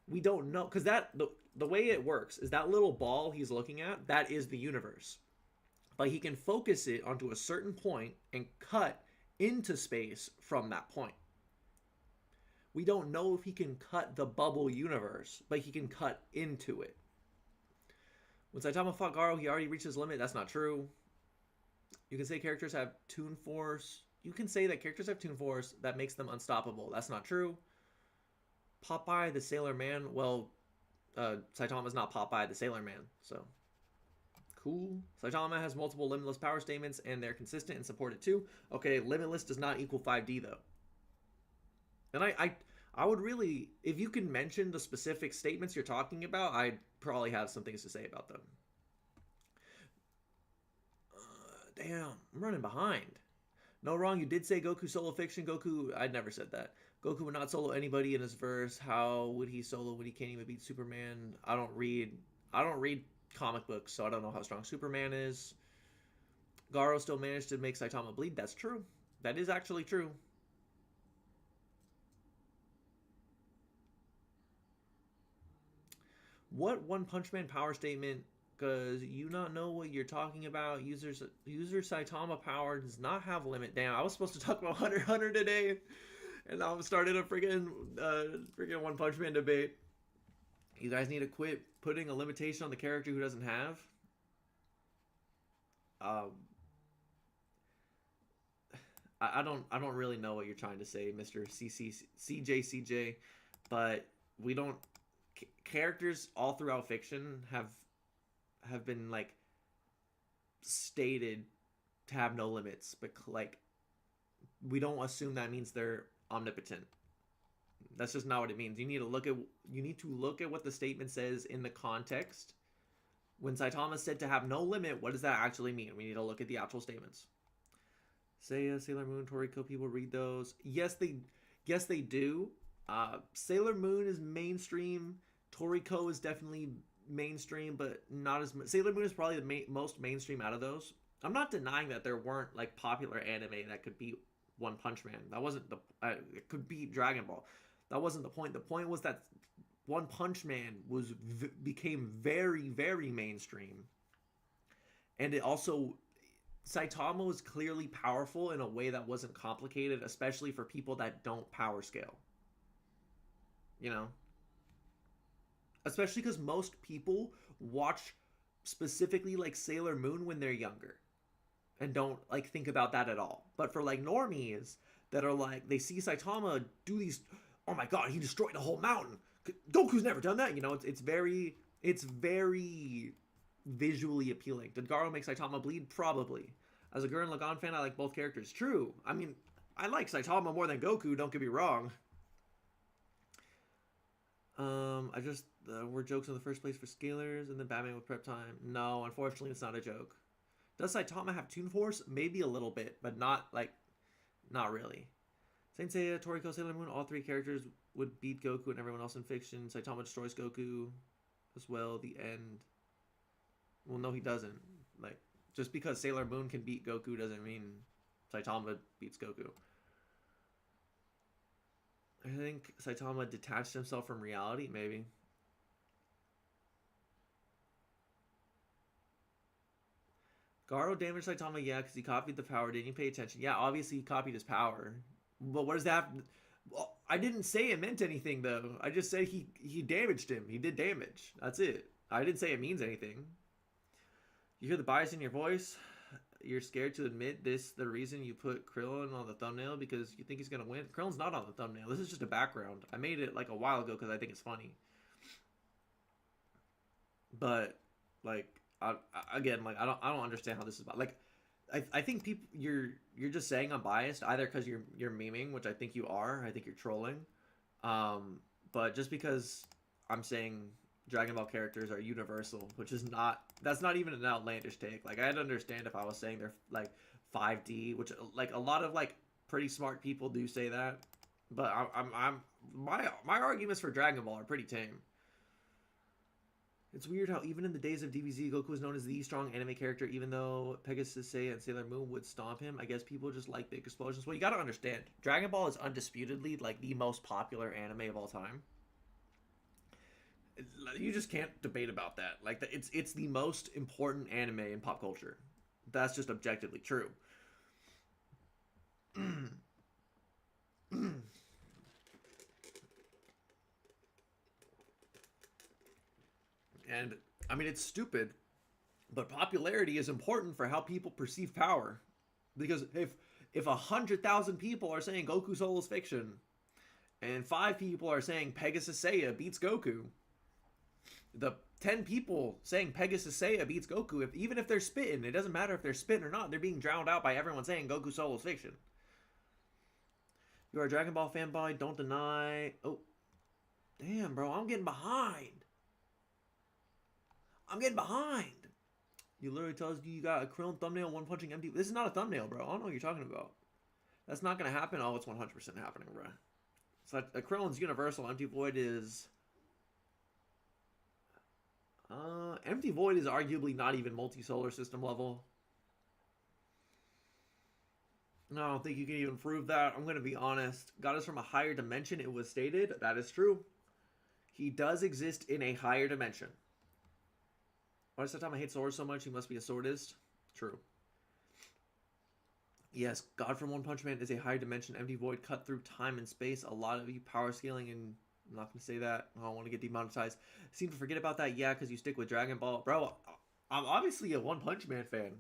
S1: We don't know because the way it works is that little ball he's looking at, that is the universe. But he can focus it onto a certain point and cut into space from that point. We don't know if he can cut the bubble universe, but he can cut into it. When Saitama fought Garo, he already reached his limit. That's not true. You can say characters have Toon Force. You can say that characters have Toon Force that makes them unstoppable. That's not true. Popeye the Sailor Man. Well, Saitama's not Popeye the Sailor Man, so cool. Saitama has multiple limitless power statements, and they're consistent and supported too. Okay, limitless does not equal 5D though. And I would really, if you can mention the specific statements you're talking about, I'd probably have some things to say about them. Damn, I'm running behind. No wrong, you did say Goku solo fiction. Goku, I'd never said that. Goku would not solo anybody in his verse. How would he solo when he can't even beat Superman? I don't read comic books, so I don't know how strong Superman is. Garo still managed to make Saitama bleed. That's true. That is actually true. What One Punch Man power statement? Because you not know what you're talking about. User Saitama power does not have a limit. Damn, I was supposed to talk about Hunter x Hunter today, and I'm started a freaking One Punch Man debate. You guys need to quit putting a limitation on the character who doesn't have. I don't really know what you're trying to say, Mr. CJCJ, but we don't. Characters all throughout fiction have been like stated to have no limits, but like we don't assume that means they're omnipotent. That's just not what it means. You need to look at what the statement says in the context. When Saitama said to have no limit, what does that actually mean? We need to look at the actual statements. Seiya, Sailor Moon, Toriko, people read those. Yes, they do. Sailor Moon is mainstream. Toriko is definitely mainstream, but not as much. Sailor Moon is probably the most mainstream out of those. I'm not denying that there weren't like popular anime that could beat One Punch Man. That wasn't the. It could beat Dragon Ball. That wasn't the point. The point was that One Punch Man became very, very mainstream, and it also Saitama was clearly powerful in a way that wasn't complicated, especially for people that don't power scale. You know. Especially because most people watch specifically like Sailor Moon when they're younger and don't like think about that at all. But for like normies that are like, they see Saitama do these, oh my god, he destroyed a whole mountain. Goku's never done that. You know, it's very visually appealing. Did Garo make Saitama bleed? Probably. As a Gurren Lagann fan, I like both characters. True. I mean, I like Saitama more than Goku, don't get me wrong. Were jokes in the first place for scalers and then Batman with prep time? No, unfortunately, it's not a joke. Does Saitama have Toon Force? Maybe a little bit, but not like, not really. Saint Seiya, Toriko, Sailor Moon, all three characters would beat Goku and everyone else in fiction. Saitama destroys Goku as well. The end. Well, no, he doesn't. Like, just because Sailor Moon can beat Goku doesn't mean Saitama beats Goku. I think Saitama detached himself from reality, maybe. Garo damaged Saitama, yeah, because he copied the power. Didn't you pay attention? Yeah, obviously he copied his power. But what does that have... Well, I didn't say it meant anything, though. I just said he damaged him. He did damage. That's it. I didn't say it means anything. You hear the bias in your voice? You're scared to admit this, the reason you put Krillin on the thumbnail because you think he's going to win? Krillin's not on the thumbnail. This is just a background. I made it like a while ago because I think it's funny. But, like, again, like, I don't understand how this is about. Like, I think people, you're just saying I'm biased either because you're memeing, which I think you are. I think you're trolling. But just because I'm saying Dragon Ball characters are universal, which is not, that's not even an outlandish take. Like, I'd understand if I was saying they're like 5D, which like a lot of like pretty smart people do say that. But my arguments for Dragon Ball are pretty tame. It's weird how even in the days of DBZ, Goku was known as the strong anime character, even though Pegasus Seiya and Sailor Moon would stomp him. I guess people just like big explosions. Well, you gotta understand, Dragon Ball is undisputedly like the most popular anime of all time. You just can't debate about that. Like, it's the most important anime in pop culture. That's just objectively true. And, I mean, it's stupid, but popularity is important for how people perceive power. Because if 100,000 people are saying Goku Soul is fiction, and 5 people are saying Pegasus Seiya beats Goku, the 10 people saying Pegasus Seiya beats Goku, even if they're spitting, it doesn't matter if they're spitting or not, they're being drowned out by everyone saying Goku Soul is fiction. You are a Dragon Ball fanboy, don't deny... Oh, damn, bro, I'm getting behind. You literally tell us you got a Krillin thumbnail, one punching empty. This is not a thumbnail, bro. I don't know what you're talking about. That's not going to happen. Oh, it's 100% happening, bro. It's like a Krillin's universal. Empty Void is... Empty Void is arguably not even multi-solar system level. No, I don't think you can even prove that. I'm going to be honest. Got us from a higher dimension, it was stated. That is true. He does exist in a higher dimension. Why does Saitama hate swords so much? He must be a swordist. True. Yes, God from One Punch Man is a higher dimension. Empty Void cut through time and space. A lot of you power scaling, and I'm not going to say that. I don't want to get demonetized. Seem to forget about that. Yeah, because you stick with Dragon Ball. Bro, I'm obviously a One Punch Man fan.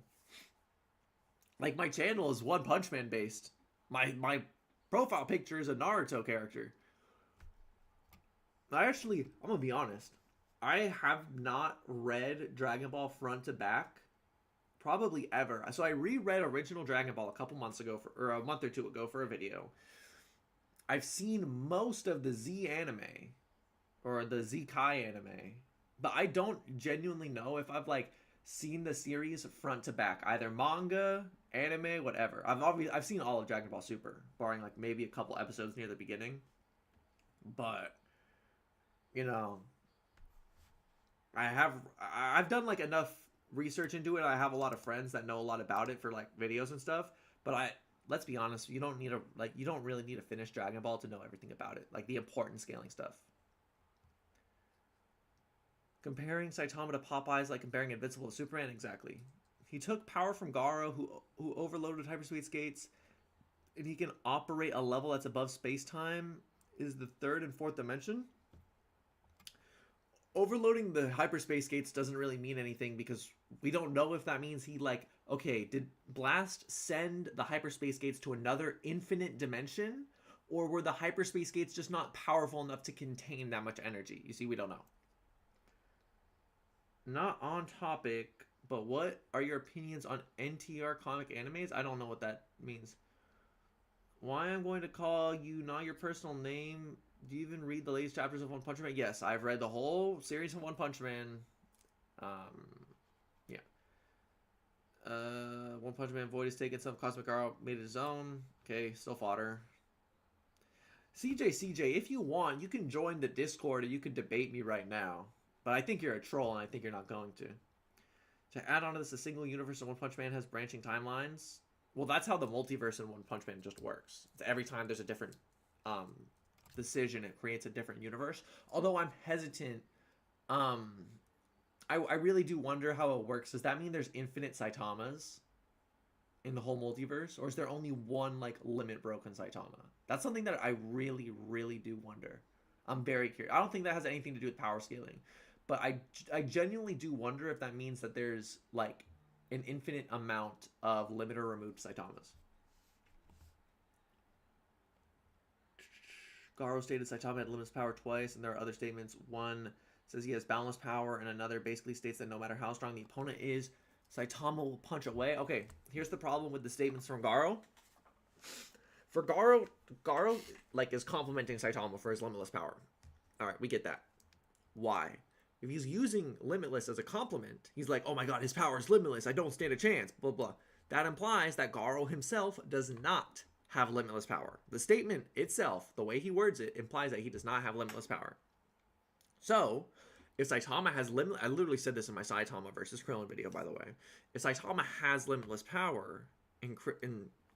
S1: Like, my channel is One Punch Man based. My profile picture is a Naruto character. I'm going to be honest. I have not read Dragon Ball front to back probably ever. So I reread original Dragon Ball a couple months ago, or a month or two ago for a video. I've seen most of the Z anime, or the Z Kai anime, but I don't genuinely know if I've like seen the series front to back, either manga, anime, whatever. I've seen all of Dragon Ball Super, barring like maybe a couple episodes near the beginning. But, you know, I've done like enough research into it. I have a lot of friends that know a lot about it for like videos and stuff. But let's be honest, you don't really need to finish Dragon Ball to know everything about it, like the important scaling stuff. Comparing Saitama to Popeye is like comparing Invincible to Superman. Exactly. He took power from Garo, who overloaded hyperspace gates, and he can operate a level that's above space-time. Is the third and fourth dimension. Overloading the hyperspace gates doesn't really mean anything because we don't know if that means he like, okay, did Blast send the hyperspace gates to another infinite dimension, or were the hyperspace gates just not powerful enough to contain that much energy? You see, we don't know. Not on topic, but what are your opinions on NTR comic animes? I don't know what that means. Why I'm going to call you not your personal name. Do you even read the latest chapters of One Punch Man? Yes, I've read the whole series of One Punch Man. Yeah. One Punch Man Void is taken. Some Cosmic Arrow made it his own. Okay, still fodder. CJ, if you want, you can join the Discord and you can debate me right now. But I think you're a troll, and I think you're not going to. To add on to this, a single universe in One Punch Man has branching timelines. Well, that's how the multiverse in One Punch Man just works. Every time there's a different decision, it creates a different universe. Although I'm hesitant, I really do wonder how it works. Does that mean there's infinite Saitamas in the whole multiverse, or is there only one like limit broken Saitama? That's something that I really, really do wonder. I'm very curious. I don't think that has anything to do with power scaling, but I genuinely do wonder if that means that there's like an infinite amount of limiter removed Saitamas. Garo stated Saitama had limitless power twice, and there are other statements. One says he has boundless power, and another basically states that no matter how strong the opponent is, Saitama will punch away. Okay, here's the problem with the statements from Garo. For Garo like is complimenting Saitama for his limitless power. All right, we get that. Why? If he's using limitless as a compliment, he's like, oh my god, his power is limitless. I don't stand a chance. Blah, blah. That implies that Garo himself does not have limitless power. The statement itself, the way he words it, implies that he does not have limitless power. So, if Saitama has limitless... I literally said this in my Saitama versus Krillin video, by the way. If Saitama has limitless power and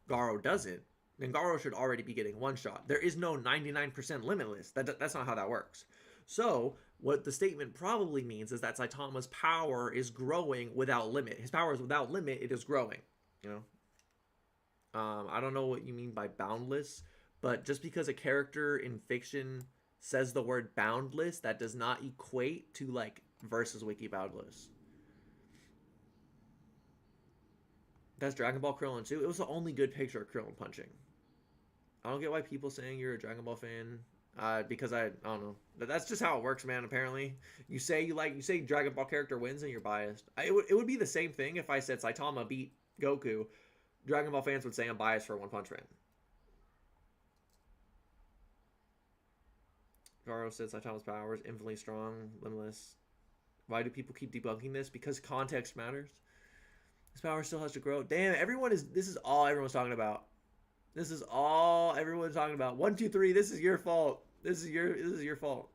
S1: Garo doesn't, then Garo should already be getting one shot. There is no 99% limitless. That's not how that works. So, what the statement probably means is that Saitama's power is growing without limit. His power is without limit. It is growing. You know? I don't know what you mean by boundless, but just because a character in fiction says the word boundless, that does not equate to, like, versus wiki boundless. That's Dragon Ball Krillin too. It was the only good picture of Krillin punching. I don't get why people saying you're a Dragon Ball fan. Because I don't know. That's just how it works, man. Apparently, you say Dragon Ball character wins and you're biased. It would be the same thing if I said Saitama beat Goku. Dragon Ball fans would say I'm biased for One Punch Man. Garo said Saitama's power is infinitely strong, limitless. Why do people keep debunking this? Because context matters. His power still has to grow. Damn, this is all everyone's talking about. This is all everyone's talking about. 1, 2, 3, this is your fault. This is your fault.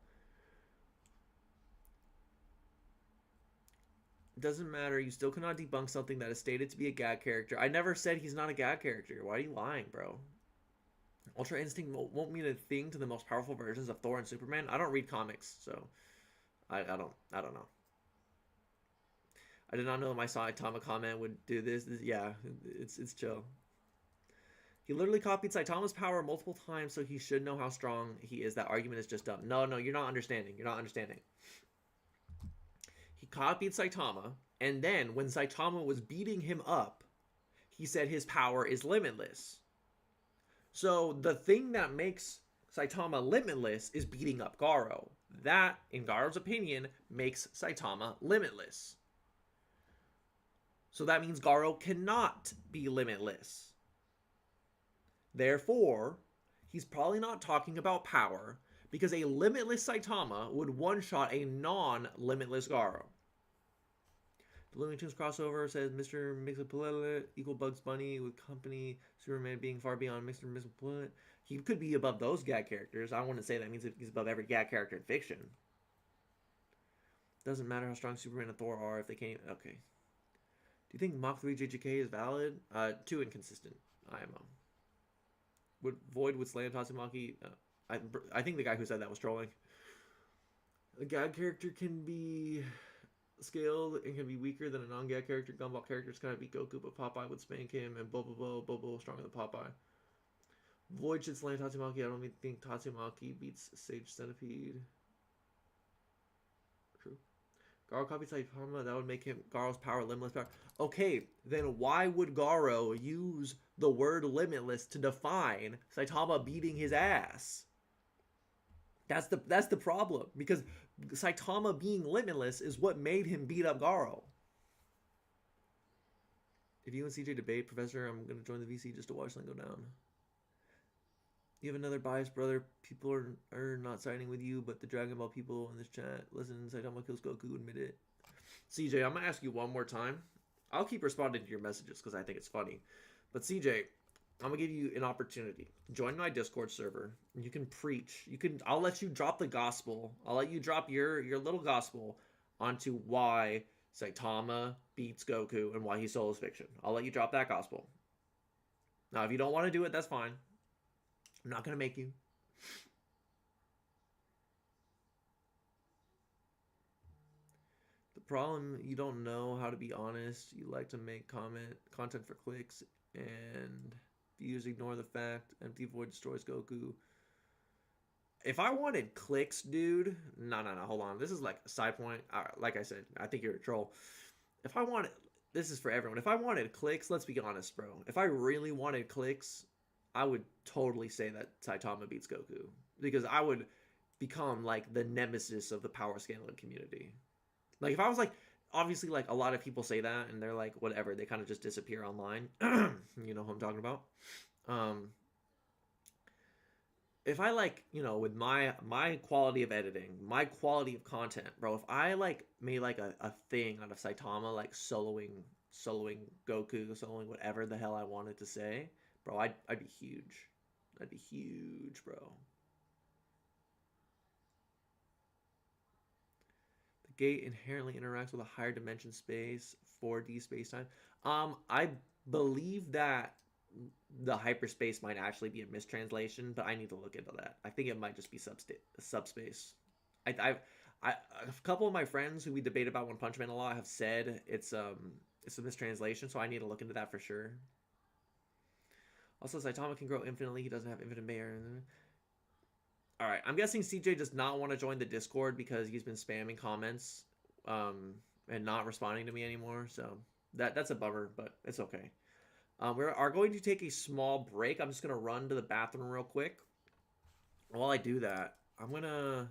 S1: It doesn't matter. You still cannot debunk something that is stated to be a gag character. I never said he's not a gag character. Why are you lying, bro? Ultra Instinct won't mean a thing to the most powerful versions of Thor and Superman. I don't read comics, so I don't know. I did not know my Saitama comment would do this. Yeah, it's chill. He literally copied Saitama's power multiple times, so he should know how strong he is. That argument is just dumb. No, you're not understanding. You're not understanding. He copied Saitama, and then when Saitama was beating him up, he said his power is limitless. So the thing that makes Saitama limitless is beating up Garo. That, in Garo's opinion, makes Saitama limitless. So that means Garo cannot be limitless. Therefore, he's probably not talking about power, because a limitless Saitama would one-shot a non-limitless Garo. The Looney Tunes crossover says Mr. Mixapullet equal Bugs Bunny with company, Superman being far beyond Mr. Mixapullet. He could be above those gag characters. I wouldn't say that means he's above every gag character in fiction. Doesn't matter how strong Superman and Thor are if they can't... Okay. Do you think Mach 3 JJK is valid? Too inconsistent. IMO. Would Void would slam Tatsumaki? I think the guy who said that was trolling. A gag character can be scaled and can be weaker than a non-gag character. Gumball characters kind of beat Goku, but Popeye would spank him, and Bobo stronger than Popeye. Void should slam Tatsumaki. I don't even think Tatsumaki beats Sage Centipede. True. Garo copied Saitama. That would make him Garo's power limitless power. Okay, then why would Garo use the word limitless to define Saitama beating his ass? That's the problem, because Saitama being limitless is what made him beat up Garo. If you and CJ debate, Professor, I'm gonna join the VC just to watch them go down. You have another biased brother. People are not siding with you, but the Dragon Ball people in this chat, listen, Saitama kills Goku, admit it. CJ, I'm gonna ask you one more time. I'll keep responding to your messages because I think it's funny. But CJ, I'm gonna give you an opportunity. Join my Discord server. You can preach. You can. I'll let you drop the gospel. I'll let you drop your little gospel onto why Saitama beats Goku and why he solos fiction. I'll let you drop that gospel. Now, if you don't want to do it, that's fine. I'm not gonna make you. The problem, you don't know how to be honest. You like to make content for clicks, and views ignore the fact empty void destroys Goku. If I wanted clicks, dude, no, hold on. This is like a side point. Like I said, I think you're a troll. If I wanted, this is for everyone. If I wanted clicks, let's be honest, bro. If I really wanted clicks, I would totally say that Saitama beats Goku because I would become like the nemesis of the power scaling community. Like if I was like, obviously, like a lot of people say that and they're like, whatever, they kind of just disappear online. You know who I'm talking about. Um, if I like, with my quality of editing, my quality of content, bro, if I like made like a thing out of Saitama, like soloing Goku, soloing whatever the hell I wanted to say, bro, I'd be huge. I'd be huge, bro. The gate inherently interacts with a higher dimension space, 4D spacetime. I believe that the hyperspace might actually be a mistranslation, but I need to look into that. I think it might just be subspace. I, I a couple of my friends who we debate about One Punch Man a lot have said it's a mistranslation, so I need to look into that for sure. Also, Saitama can grow infinitely. He doesn't have infinite mayor. All right, I'm guessing CJ does not want to join the Discord because he's been spamming comments and not responding to me anymore. So that's a bummer, but it's okay. We are going to take a small break. I'm just going to run to the bathroom real quick. While I do that, I'm going to...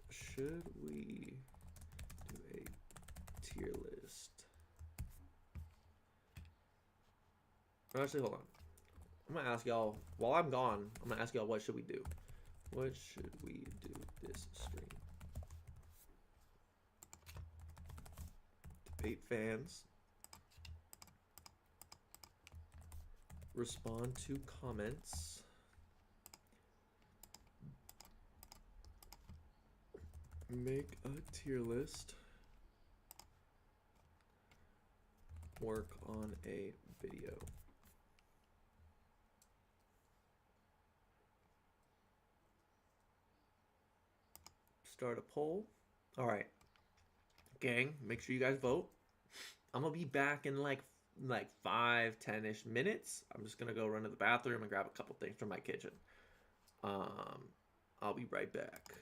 S1: should we do a tier list? Actually, hold on. I'm going to ask y'all, while I'm gone, I'm going to ask y'all, what should we do? What should we do this stream? Debate fans. Respond to comments. Make a tier list. Work on a video. Start a poll. All right, gang, make sure you guys vote. I'm gonna be back in like 5-10ish minutes. I'm just gonna go run to the bathroom and grab a couple things from my kitchen. I'll be right back.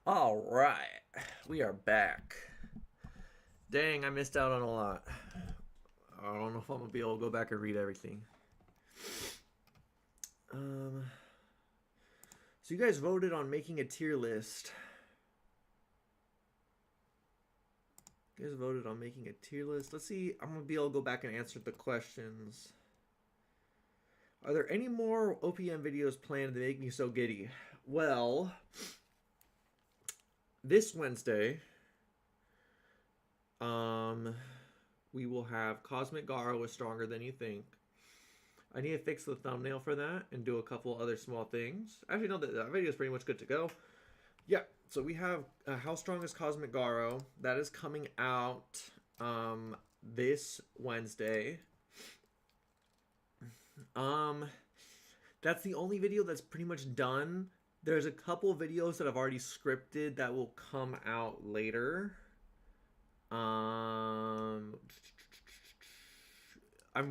S1: All right, we are back. Dang, I missed out on a lot. I don't know if I'm gonna be able to go back and read everything. Um, so you guys voted on making a tier list. You guys voted on making a tier list. Let's see. I'm gonna be able to go back and answer the questions. Are there any more OPM videos planned that make me so giddy? Well, this Wednesday, we will have Cosmic Garo is Stronger Than You Think. I need to fix the thumbnail for that and do a couple other small things. Actually, no, that video is pretty much good to go. Yeah, so we have How Strong is Cosmic Garo? That is coming out this Wednesday. That's the only video that's pretty much done. There's a couple videos that I've already scripted that will come out later. I'm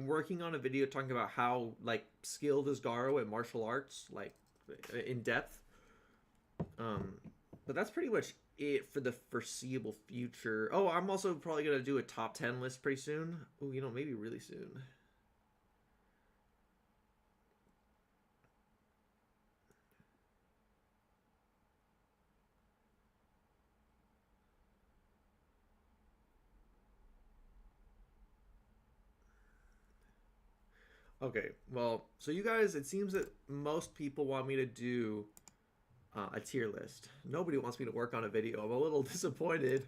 S1: working on a video talking about how like skilled is Garo at martial arts, like in depth. But that's pretty much it for the foreseeable future. Oh, I'm also probably gonna do a top 10 list pretty soon. Oh, you know, maybe really soon. Okay, well, so you guys, it seems that most people want me to do a tier list. Nobody wants me to work on a video. I'm a little disappointed.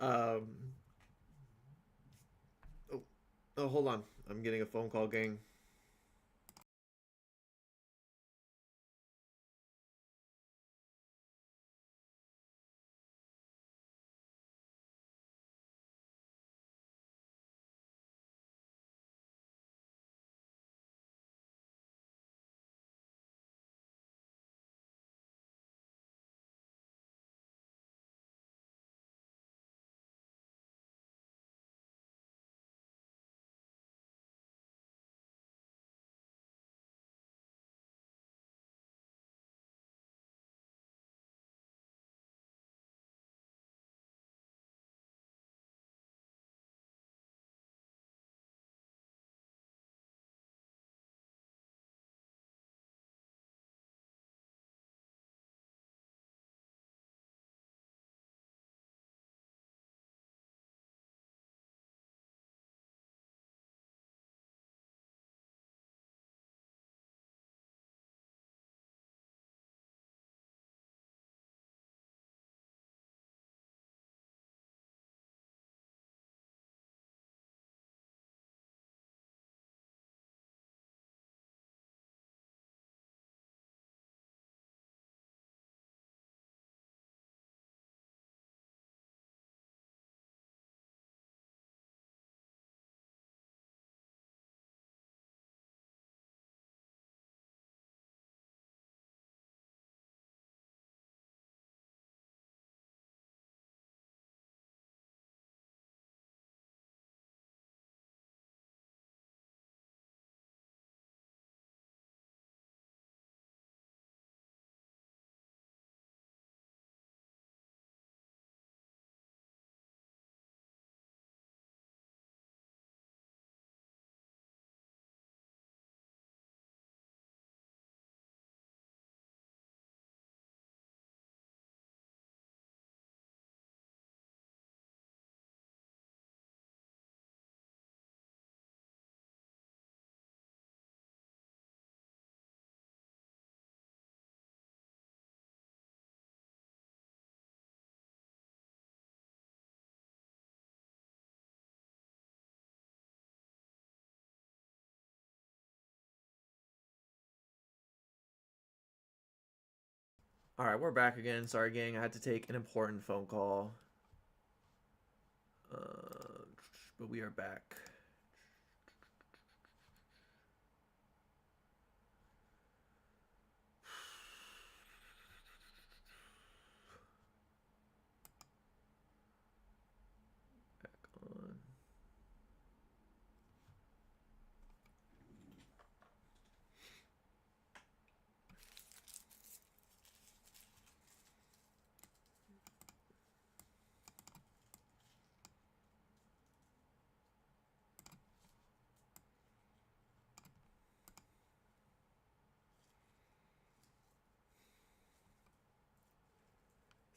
S1: Oh, hold on. I'm getting a phone call, gang. All right, we're back again. Sorry, gang. I had to take an important phone call. But we are back. Back on.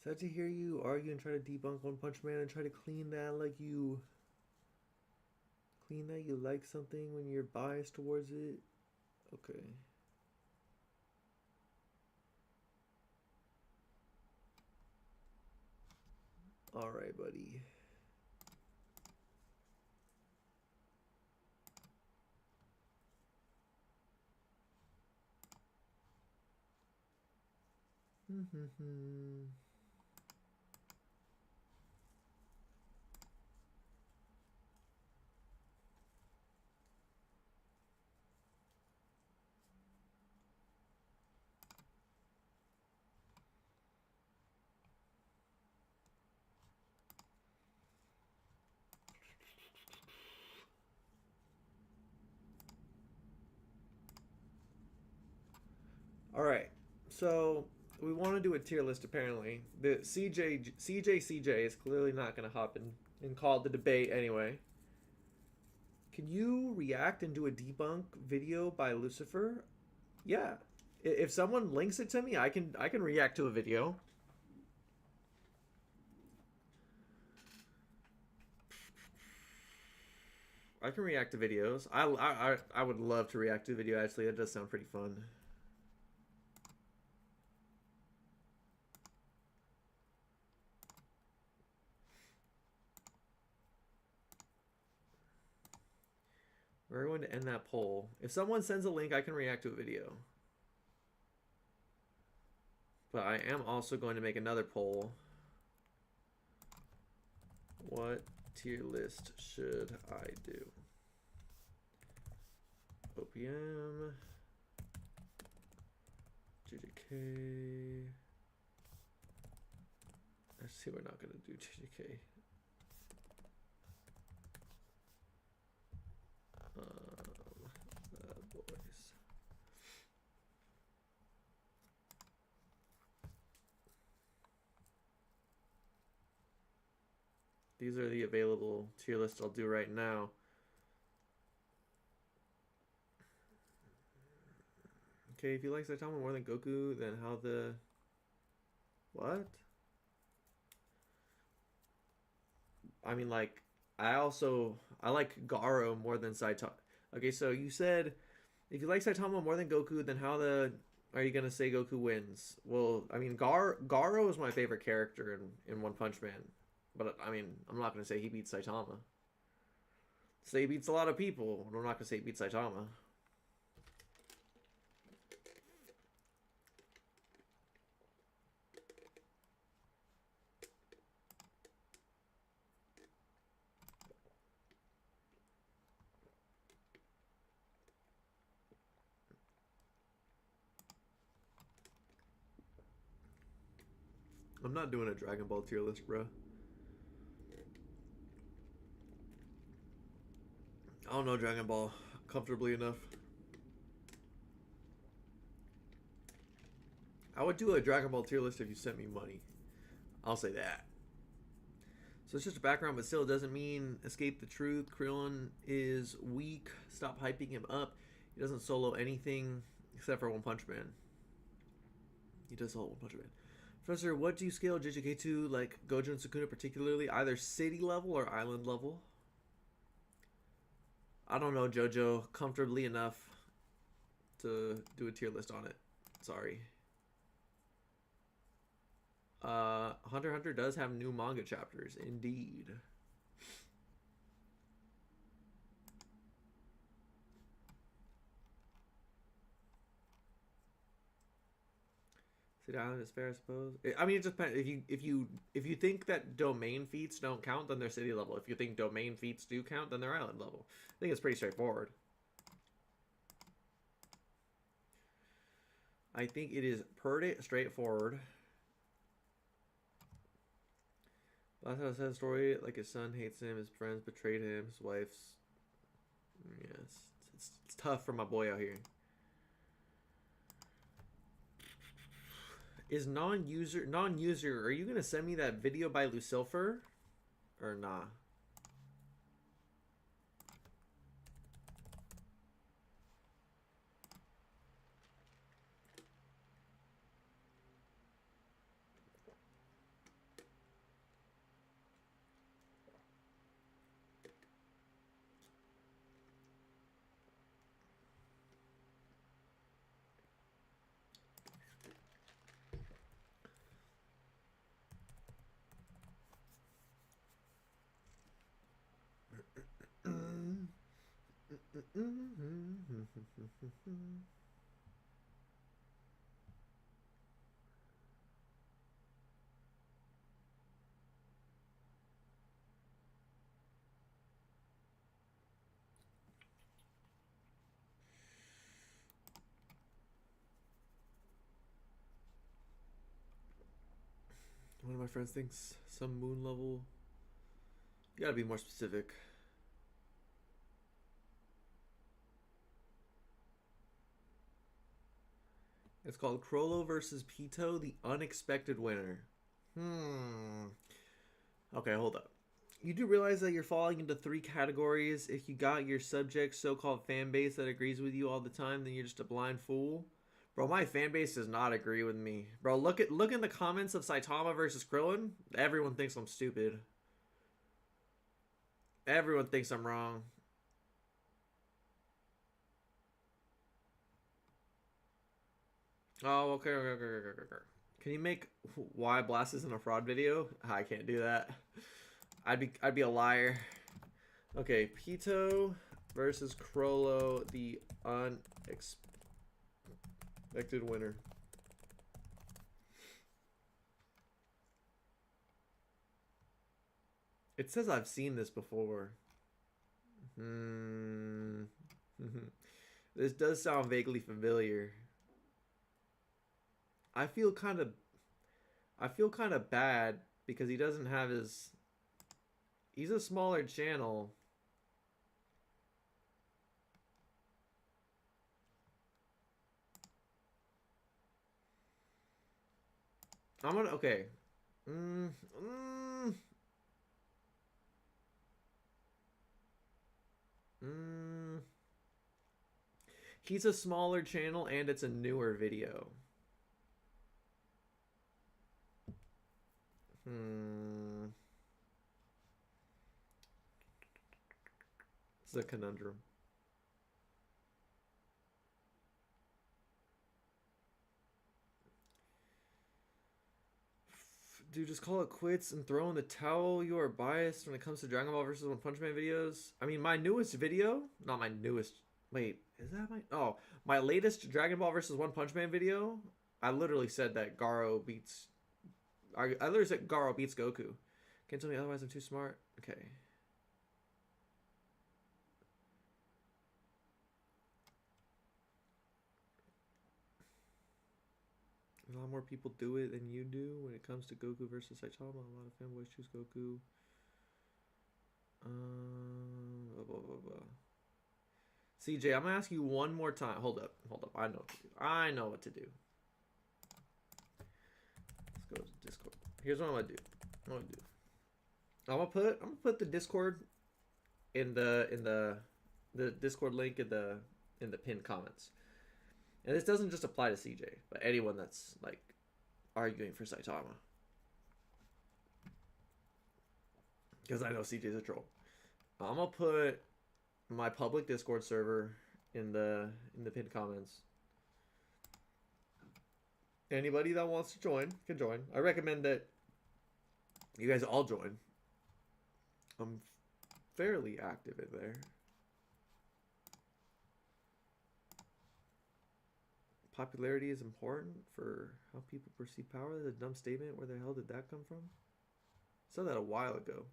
S1: Sad to hear you argue and try to debunk One Punch Man and try to clean that you like something when you're biased towards it. Okay. Alright, buddy. Alright, so we want to do a tier list apparently. The CJ is clearly not going to hop in and call the debate anyway. Can you react and do a debunk video by Lucifer? Yeah. If someone links it to me, I can react to a video. I can react to videos. I would love to react to a video actually. That does sound pretty fun. We're going to end that poll. If someone sends a link, I can react to a video. But I am also going to make another poll. What tier list should I do? OPM, JJK. Actually, we're not going to do JJK. Boys. These are the available tier lists I'll do right now. Okay, if you like Saitama more than Goku, then how the... What? I mean, like, I like Garo more than Saitama. Okay, so you said, if you like Saitama more than Goku, then how the... Are you going to say Goku wins? Well, I mean, Garo is my favorite character in One Punch Man. But, I mean, I'm not going to say he beats Saitama. Say he beats a lot of people, but I'm not going to say he beats Saitama. I'm not doing a Dragon Ball tier list, bro. I don't know Dragon Ball comfortably enough. I would do a Dragon Ball tier list if you sent me money. I'll say that. So it's just a background, but still doesn't mean escape the truth. Krillin is weak. Stop hyping him up. He doesn't solo anything except for One Punch Man. He does solo One Punch Man. Professor, what do you scale JJK to, like Gojo and Sukuna particularly? Either city level or island level? I don't know JoJo comfortably enough to do a tier list on it. Sorry. Hunter x Hunter does have new manga chapters, indeed. City Island is fair, I suppose. I mean, it just depends. If you think that domain feats don't count, then they're city level. If you think domain feats do count, then they're island level. I think it's pretty straightforward. I think it is pretty straightforward. Last time I said a story, like his son hates him, his friends betrayed him, his wife's... Yes, it's tough for my boy out here. Is non-user, are you going to send me that video by Lucifer? Or nah? One of my friends thinks some moon level. You gotta be more specific. It's called Crollo versus Pito, the unexpected winner. Okay, hold up. You do realize that you're falling into three categories. If you got your subject so-called fan base that agrees with you all the time, then you're just a blind fool. Bro, my fan base does not agree with me. Bro, look in the comments of Saitama versus Krillin. Everyone thinks I'm stupid. Everyone thinks I'm wrong. Oh, okay. Can you make why Blast isn't a fraud video? I can't do that. I'd be a liar. Okay, Pito versus Crollo, the unexpected winner. It says I've seen this before. This does sound vaguely familiar. I feel kind of bad because he doesn't have his. He's a smaller channel. I'm gonna okay. He's a smaller channel and it's a newer video. It's a conundrum. Dude, just call it quits and throw in the towel. You are biased when it comes to Dragon Ball versus One Punch Man videos. I mean, my newest video, not my newest. Wait, is that my? Oh, my latest Dragon Ball versus One Punch Man video. I literally said that Garo beats. I literally said Garo beats Goku. Can't tell me otherwise. I'm too smart. Okay. A lot more people do it than you do when it comes to Goku versus Saitama. A lot of fanboys choose Goku. Blah, blah, blah, blah. CJ, I'm gonna ask you one more time. Hold up. I know what to do. Let's go to Discord. Here's what I'm gonna do. I'm gonna put the Discord in the Discord link in the pinned comments. And this doesn't just apply to CJ, but anyone that's like arguing for Saitama. Because I know CJ's a troll. I'm gonna put my public Discord server in the pinned comments. Anybody that wants to join can join. I recommend that you guys all join. I'm fairly active in there. Popularity is important for how people perceive power. That's a dumb statement. Where the hell did that come from? I said that a while ago.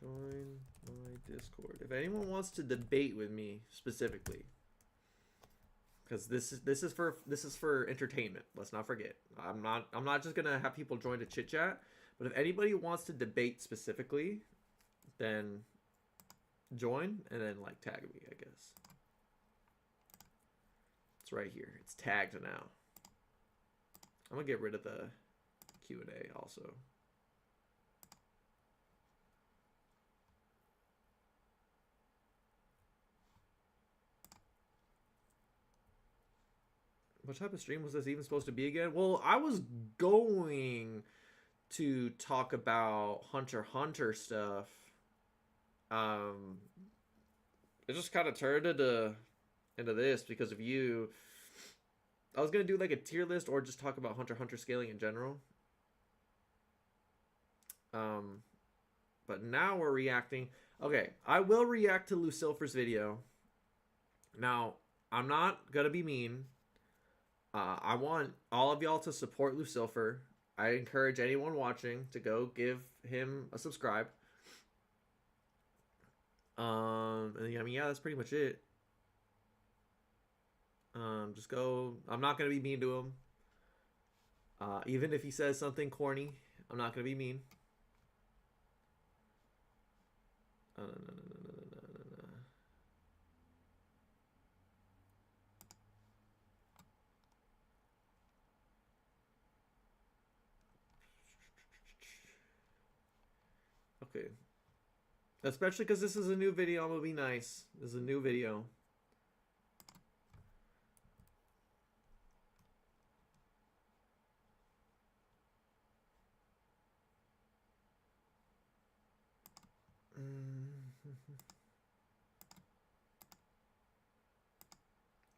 S1: Join my Discord. If anyone wants to debate with me specifically, because this is for entertainment. Let's not forget. I'm not just gonna have people join to chit chat. But if anybody wants to debate specifically, then join and then like tag me, I guess. It's right here. It's tagged now. I'm gonna get rid of the Q&A also. What type of stream was this even supposed to be again? Well, I was going to talk about Hunter x Hunter stuff. It just kind of turned into this because of you. I was gonna do like a tier list or just talk about Hunter x Hunter scaling in general. But now we're reacting. Okay, I will react to Lucifer's video. Now, I'm not gonna be mean. I want all of y'all to support Lucifer. I encourage anyone watching to go give him a subscribe. And I mean, yeah, that's pretty much it. Just go. I'm not gonna be mean to him. Even if he says something corny, I'm not gonna be mean. No. Okay. Especially because this is a new video, I'm gonna be nice. This is a new video.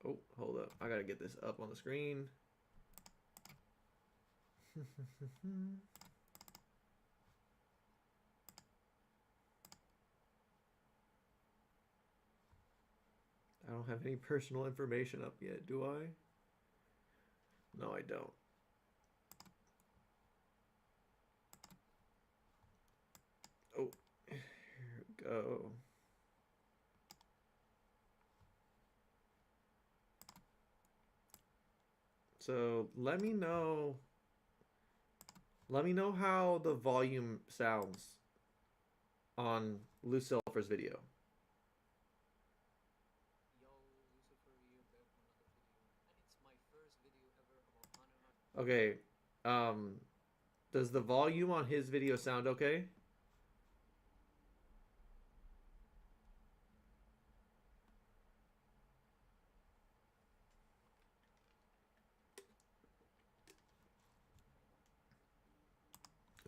S1: Oh, hold up. I gotta get this up on the screen. I don't have any personal information up yet, do I? No, I don't. Oh, here we go. So let me know how the volume sounds on Lucifer's video. Okay, does the volume on his video sound okay?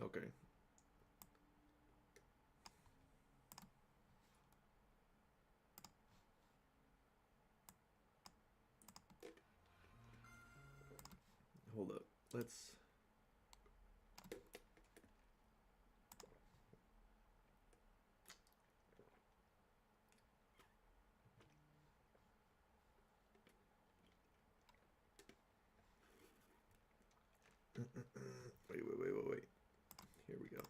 S1: Okay. Hold up. Let's... Wait. Here we go.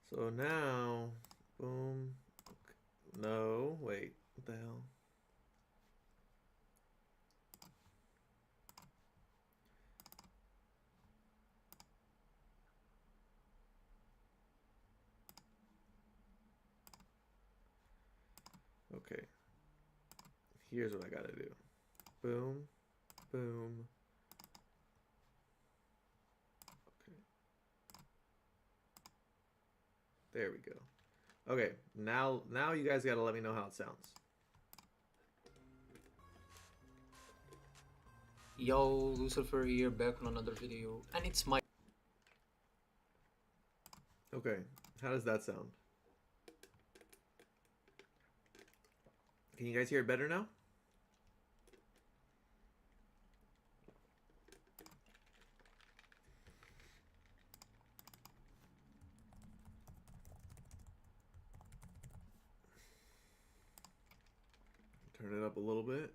S1: So now, boom. No, wait. What the hell? Okay. Here's what I gotta do. Boom. Boom. Okay. There we go. Okay, now you guys gotta let me know how it sounds.
S2: Yo, Lucifer here, back on another video, and it's my...
S1: Okay, how does that sound? Can you guys hear it better now? Turn it up a little bit.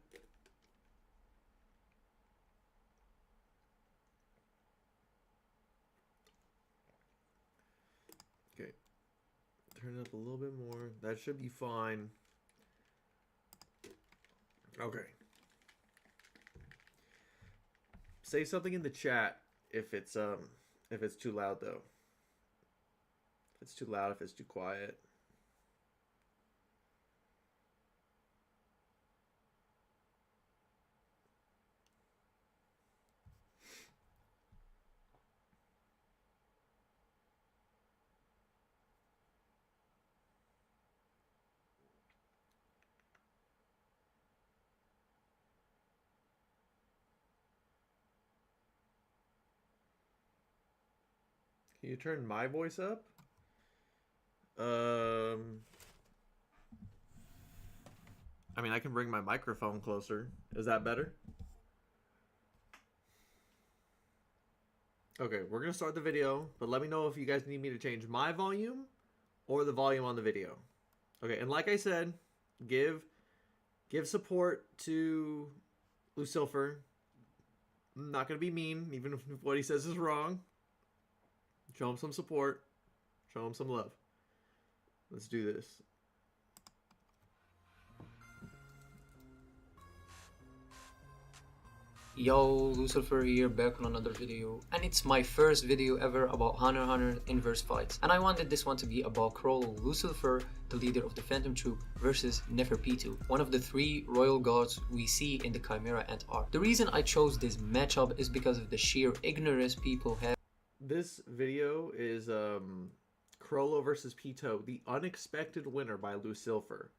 S1: Okay. Turn it up a little bit more. That should be fine. Okay. Say something in the chat if it's too loud though. If it's too loud, if it's too quiet. Can you turn my voice up? I mean, I can bring my microphone closer. Is that better? Okay, we're gonna start the video, but let me know if you guys need me to change my volume or the volume on the video. Okay, and like I said, give support to Lucifer. I'm not gonna be mean, even if what he says is wrong. Show him some support. Show him some love. Let's do this.
S2: Yo, Lucifer here, back on another video, and it's my first video ever about Hunter x Hunter inverse fights, and I wanted this one to be about Kroll Lucifer, the leader of the Phantom Troop, versus Neferpitou, one of the 3 royal gods we see in the Chimera Ant arc. The reason I chose this matchup is because of the sheer ignorance people have.
S1: This video is Crollo versus Pito, the unexpected winner by Lucifer.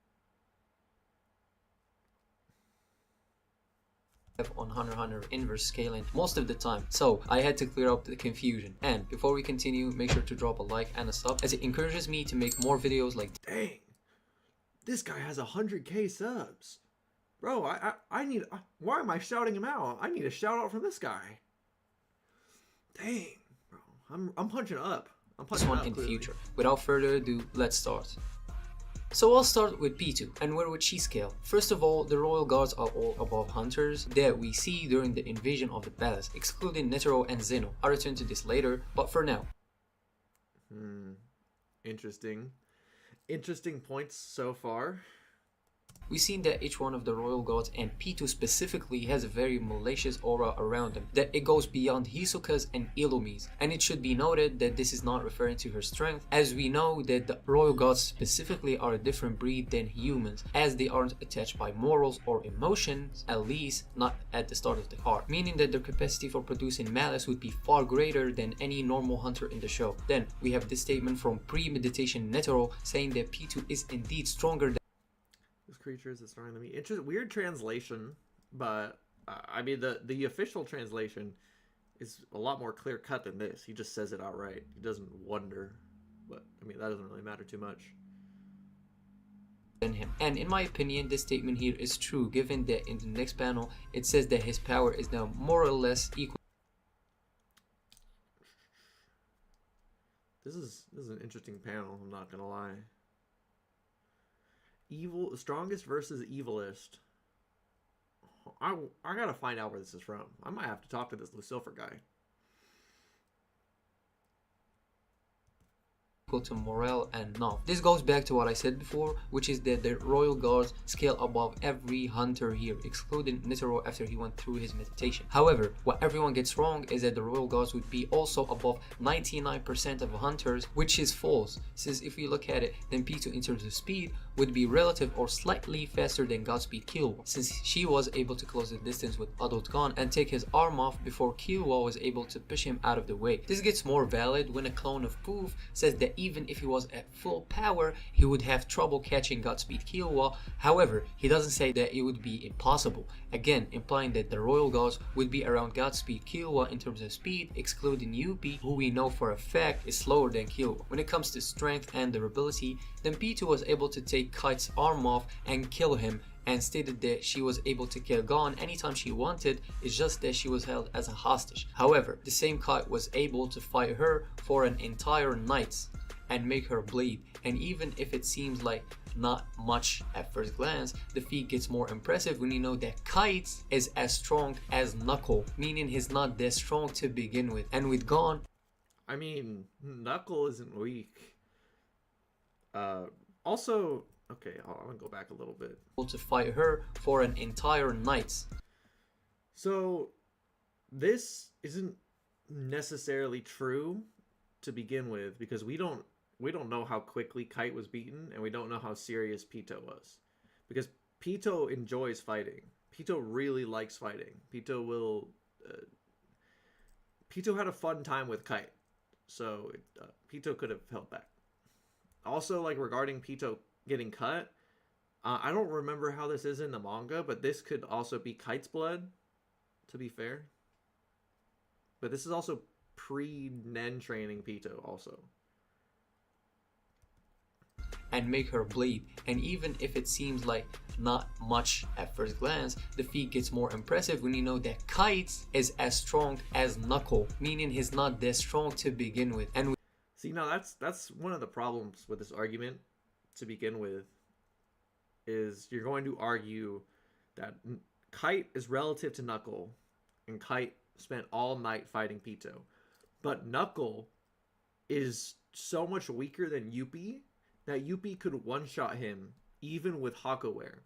S2: On Hunter x Hunter inverse scaling most of the time, so I had to clear up the confusion. And before we continue, make sure to drop a like and a sub, as it encourages me to make more videos like
S1: Dang, this guy has 100k subs, bro. I need. Why am I shouting him out? I need a shout out from this guy. Dang, bro, I'm punching up. I'm punching
S2: this one
S1: up
S2: in the
S1: clearly.
S2: future. Without further ado, let's start. So I'll start with Pitou, and where would she scale? First of all, the royal guards are all above hunters that we see during the invasion of the palace, excluding Netero and Zeno. I'll return to this later, but for now.
S1: Interesting. Interesting points so far.
S2: We've seen that each one of the royal gods, and Pitou specifically, has a very malicious aura around them, that it goes beyond Hisoka's and Illumi's. And it should be noted that this is not referring to her strength, as we know that the royal gods specifically are a different breed than humans, as they aren't attached by morals or emotions, at least not at the start of the arc, meaning that their capacity for producing malice would be far greater than any normal hunter in the show. Then we have this statement from Premeditation Netero saying that Pitou is indeed stronger than
S1: Creatures is starting to be weird translation, but I mean the official translation is a lot more clear cut than this. He just says it outright. He doesn't wonder, but I mean that doesn't really matter too much.
S2: him. And in my opinion, this statement here is true, given that in the next panel it says that his power is now more or less equal.
S1: This is an interesting panel, I'm not gonna lie. Evil, strongest versus evilest. I gotta find out where this is from. I might have to talk to this Lucifer guy.
S2: To morale and Nav. This goes back to what I said before, which is that the royal guards scale above every hunter here, excluding Netero after he went through his meditation. However, what everyone gets wrong is that the royal guards would be also above 99% of hunters, which is false, since if we look at it, then Pitou in terms of speed would be relative or slightly faster than Godspeed Killua, since she was able to close the distance with adult Gon and take his arm off before Killua was able to push him out of the way. This gets more valid when a clone of Poof says that even if he was at full power, he would have trouble catching Godspeed Killua. However, he doesn't say that it would be impossible, again implying that the royal gods would be around Godspeed Killua in terms of speed, excluding Yuppie, who we know for a fact is slower than Killua. When it comes to strength and durability, then Pitou was able to take Kite's arm off and kill him, and stated that she was able to kill Gon anytime she wanted, it's just that she was held as a hostage. However, the same Kite was able to fight her for an entire night and make her bleed, and even if it seems like not much at first glance, the feat gets more impressive when you know that Kite is as strong as Knuckle, meaning he's not that strong to begin with. And with Gon,
S1: I mean, Knuckle isn't weak. Also, okay, I'm gonna go back a little bit.
S2: To fight her for an entire night.
S1: So, this isn't necessarily true to begin with, because we don't know how quickly Kite was beaten, and we don't know how serious Pitou was, because Pitou enjoys fighting. Pitou really likes fighting. Pitou had a fun time with Kite, so Pitou could have held back. Also, like regarding Pitou getting cut, I don't remember how this is in the manga, but this could also be Kite's blood, to be fair. But this is also pre-Nen training Pitou also.
S2: and make her bleed. And even if it seems like not much at first glance, the feat gets more impressive when you know that Kite is as strong as Knuckle, meaning he's not that strong to begin with. And
S1: See, now that's one of the problems with this argument to begin with, is you're going to argue that Kite is relative to Knuckle, and Kite spent all night fighting Pito. But Knuckle is so much weaker than Yuppie that Yuppie could one-shot him even with Hakaware.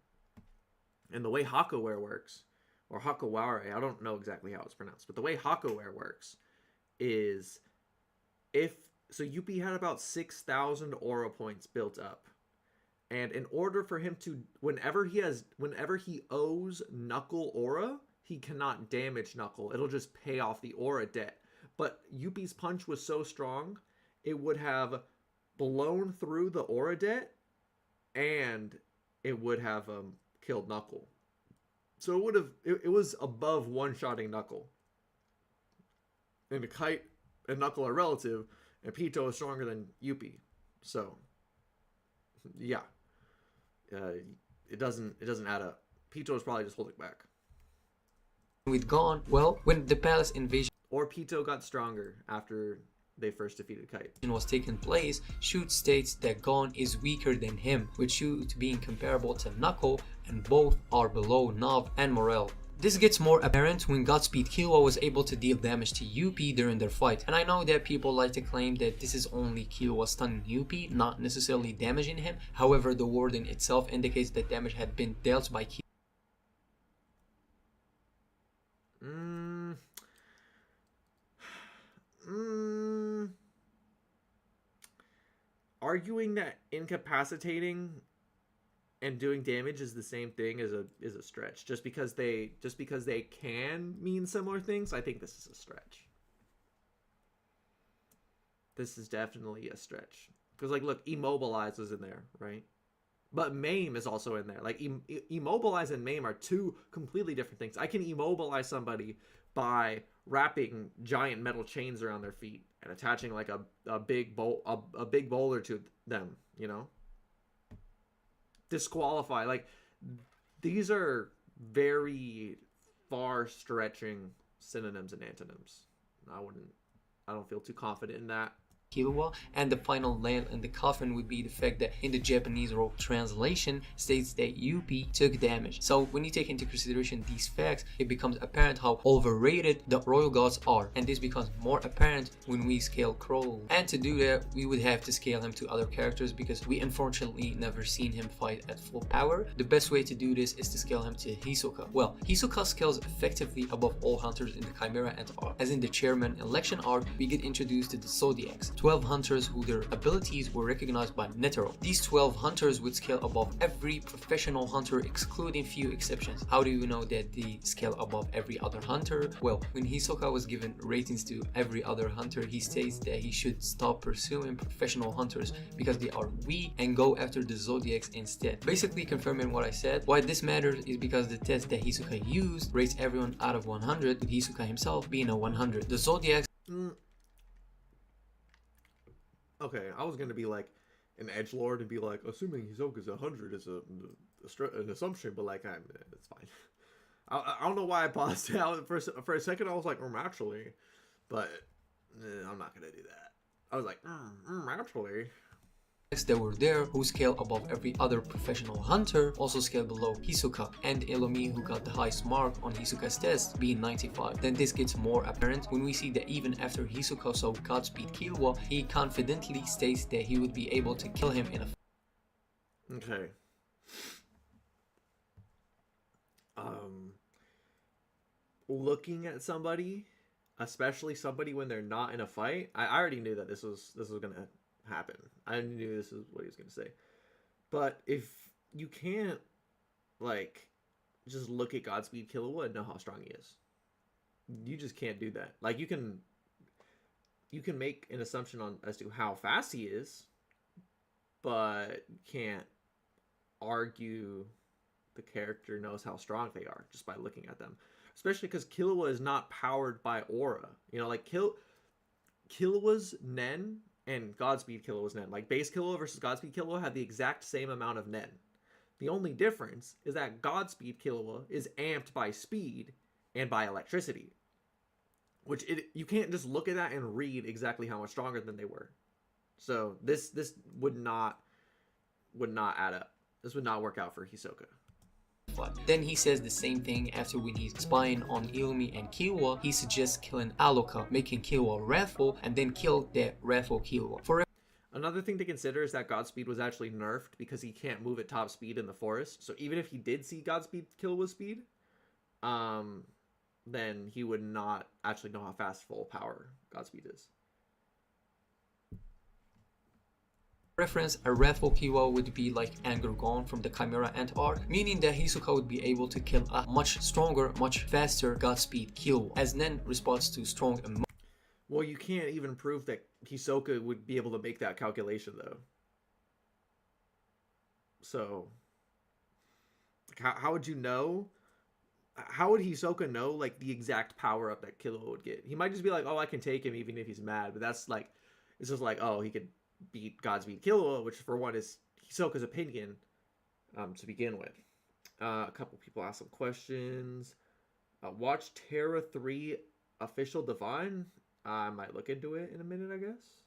S1: And the way Hakaware works, or Hakaware, I don't know exactly how it's pronounced, but the way Hakaware works is so Yuppie had about 6,000 aura points built up. And in order for him to, whenever he owes Knuckle aura, he cannot damage Knuckle. It'll just pay off the aura debt. But Yuppie's punch was so strong, it would have blown through the aura debt, and it would have killed Knuckle. So it was above one-shotting Knuckle. And the Kite and Knuckle are relative, and Pito is stronger than Yuppie. So, yeah. It doesn't add up. Pito is probably just holding back.
S2: with Gon, well, when the palace invasion
S1: Or Pito got stronger after they first defeated Kite.
S2: was taking place, Shoot states that Gon is weaker than him, with Shoot being comparable to Knuckle, and both are below Nav and Morel. This gets more apparent when Godspeed Killua was able to deal damage to Yuppie during their fight, and I know that people like to claim that this is only Killua stunning Yuppie, not necessarily damaging him. However, the wording itself indicates that damage had been dealt by Killua.
S1: Arguing that incapacitating and doing damage is the same thing is a stretch. Just because they can mean similar things, I think this is a stretch. This is definitely a stretch. Because, like, look, immobilize was in there, right? But maim is also in there. Like, immobilize and maim are two completely different things. I can immobilize somebody by wrapping giant metal chains around their feet and attaching like a big boulder to them, you know? Disqualify. Like, these are very far stretching synonyms and antonyms. I don't feel too confident in that.
S2: Killua, and the final nail in the coffin would be the fact that in the Japanese rote translation states that Yuppie took damage. So when you take into consideration these facts, it becomes apparent how overrated the royal gods are, and this becomes more apparent when we scale Crow. And to do that, we would have to scale him to other characters because we unfortunately never seen him fight at full power. The best way to do this is to scale him to Hisoka. Well, Hisoka scales effectively above all hunters in the Chimera Ant arc. As in the chairman election arc, we get introduced to the Zodiacs, 12 hunters who their abilities were recognized by Netero. These 12 hunters would scale above every professional hunter excluding few exceptions. How do you know that they scale above every other hunter? Well, when Hisoka was given ratings to every other hunter, he states that he should stop pursuing professional hunters because they are weak and go after the Zodiacs instead. Basically confirming what I said. Why this matters is because the test that Hisoka used rates everyone out of 100, with Hisoka himself being a 100. The Zodiacs
S1: Okay, I was gonna be like an edgelord and be like, assuming Hisoka's 100 is an assumption, but like, it's fine. I don't know why I paused out for a second. I was like, actually, but I'm not gonna do that. I was like, actually.
S2: that were there who scale above every other professional hunter also scale below Hisoka, and Elomi, who got the highest mark on Hisoka's test, being 95. Then this gets more apparent when we see that even after Hisoka saw Godspeed Killua, he confidently states that he would be able to kill him in a
S1: Okay. Looking at somebody, especially somebody when they're not in a fight, I already knew that this was gonna happen. I knew this is what he was gonna say. But if you can't, like, just look at Godspeed Killua and know how strong he is, you just can't do that. Like, you can make an assumption on as to how fast he is, but you can't argue the character knows how strong they are just by looking at them. Especially because Killua is not powered by aura. You know, like Killua's Nen and Godspeed Killua Nen. Like base Killua versus Godspeed Killua had the exact same amount of Nen. The only difference is that Godspeed Killua is amped by speed and by electricity, which you can't just look at that and read exactly how much stronger than they were. So this would not add up. This would not work out for Hisoka.
S2: Then he says the same thing after when he's spying on Illumi and Killua. He suggests killing Aloka, making Killua wrathful, and then kill that wrathful Killua.
S1: Another thing to consider is that Godspeed was actually nerfed because he can't move at top speed in the forest. So even if he did see Godspeed Killua's speed, then he would not actually know how fast full power Godspeed is.
S2: Reference, a wrathful Killua would be like Anger Gone from the Chimera Ant arc, meaning that Hisoka would be able to kill a much stronger, much faster Godspeed Killua, as Nen responds to strong emotion.
S1: Well, you can't even prove that Hisoka would be able to make that calculation, though. So, how would you know? How would Hisoka know, like, the exact power-up that Killua would get? He might just be like, oh, I can take him even if he's mad, but that's, like, it's just like, oh, he could beat Godspeed Killua, which for one is Hisoka's opinion to begin with. A couple people asked some questions. Watch Terra 3 Official Divine. I might look into it in a minute, I guess.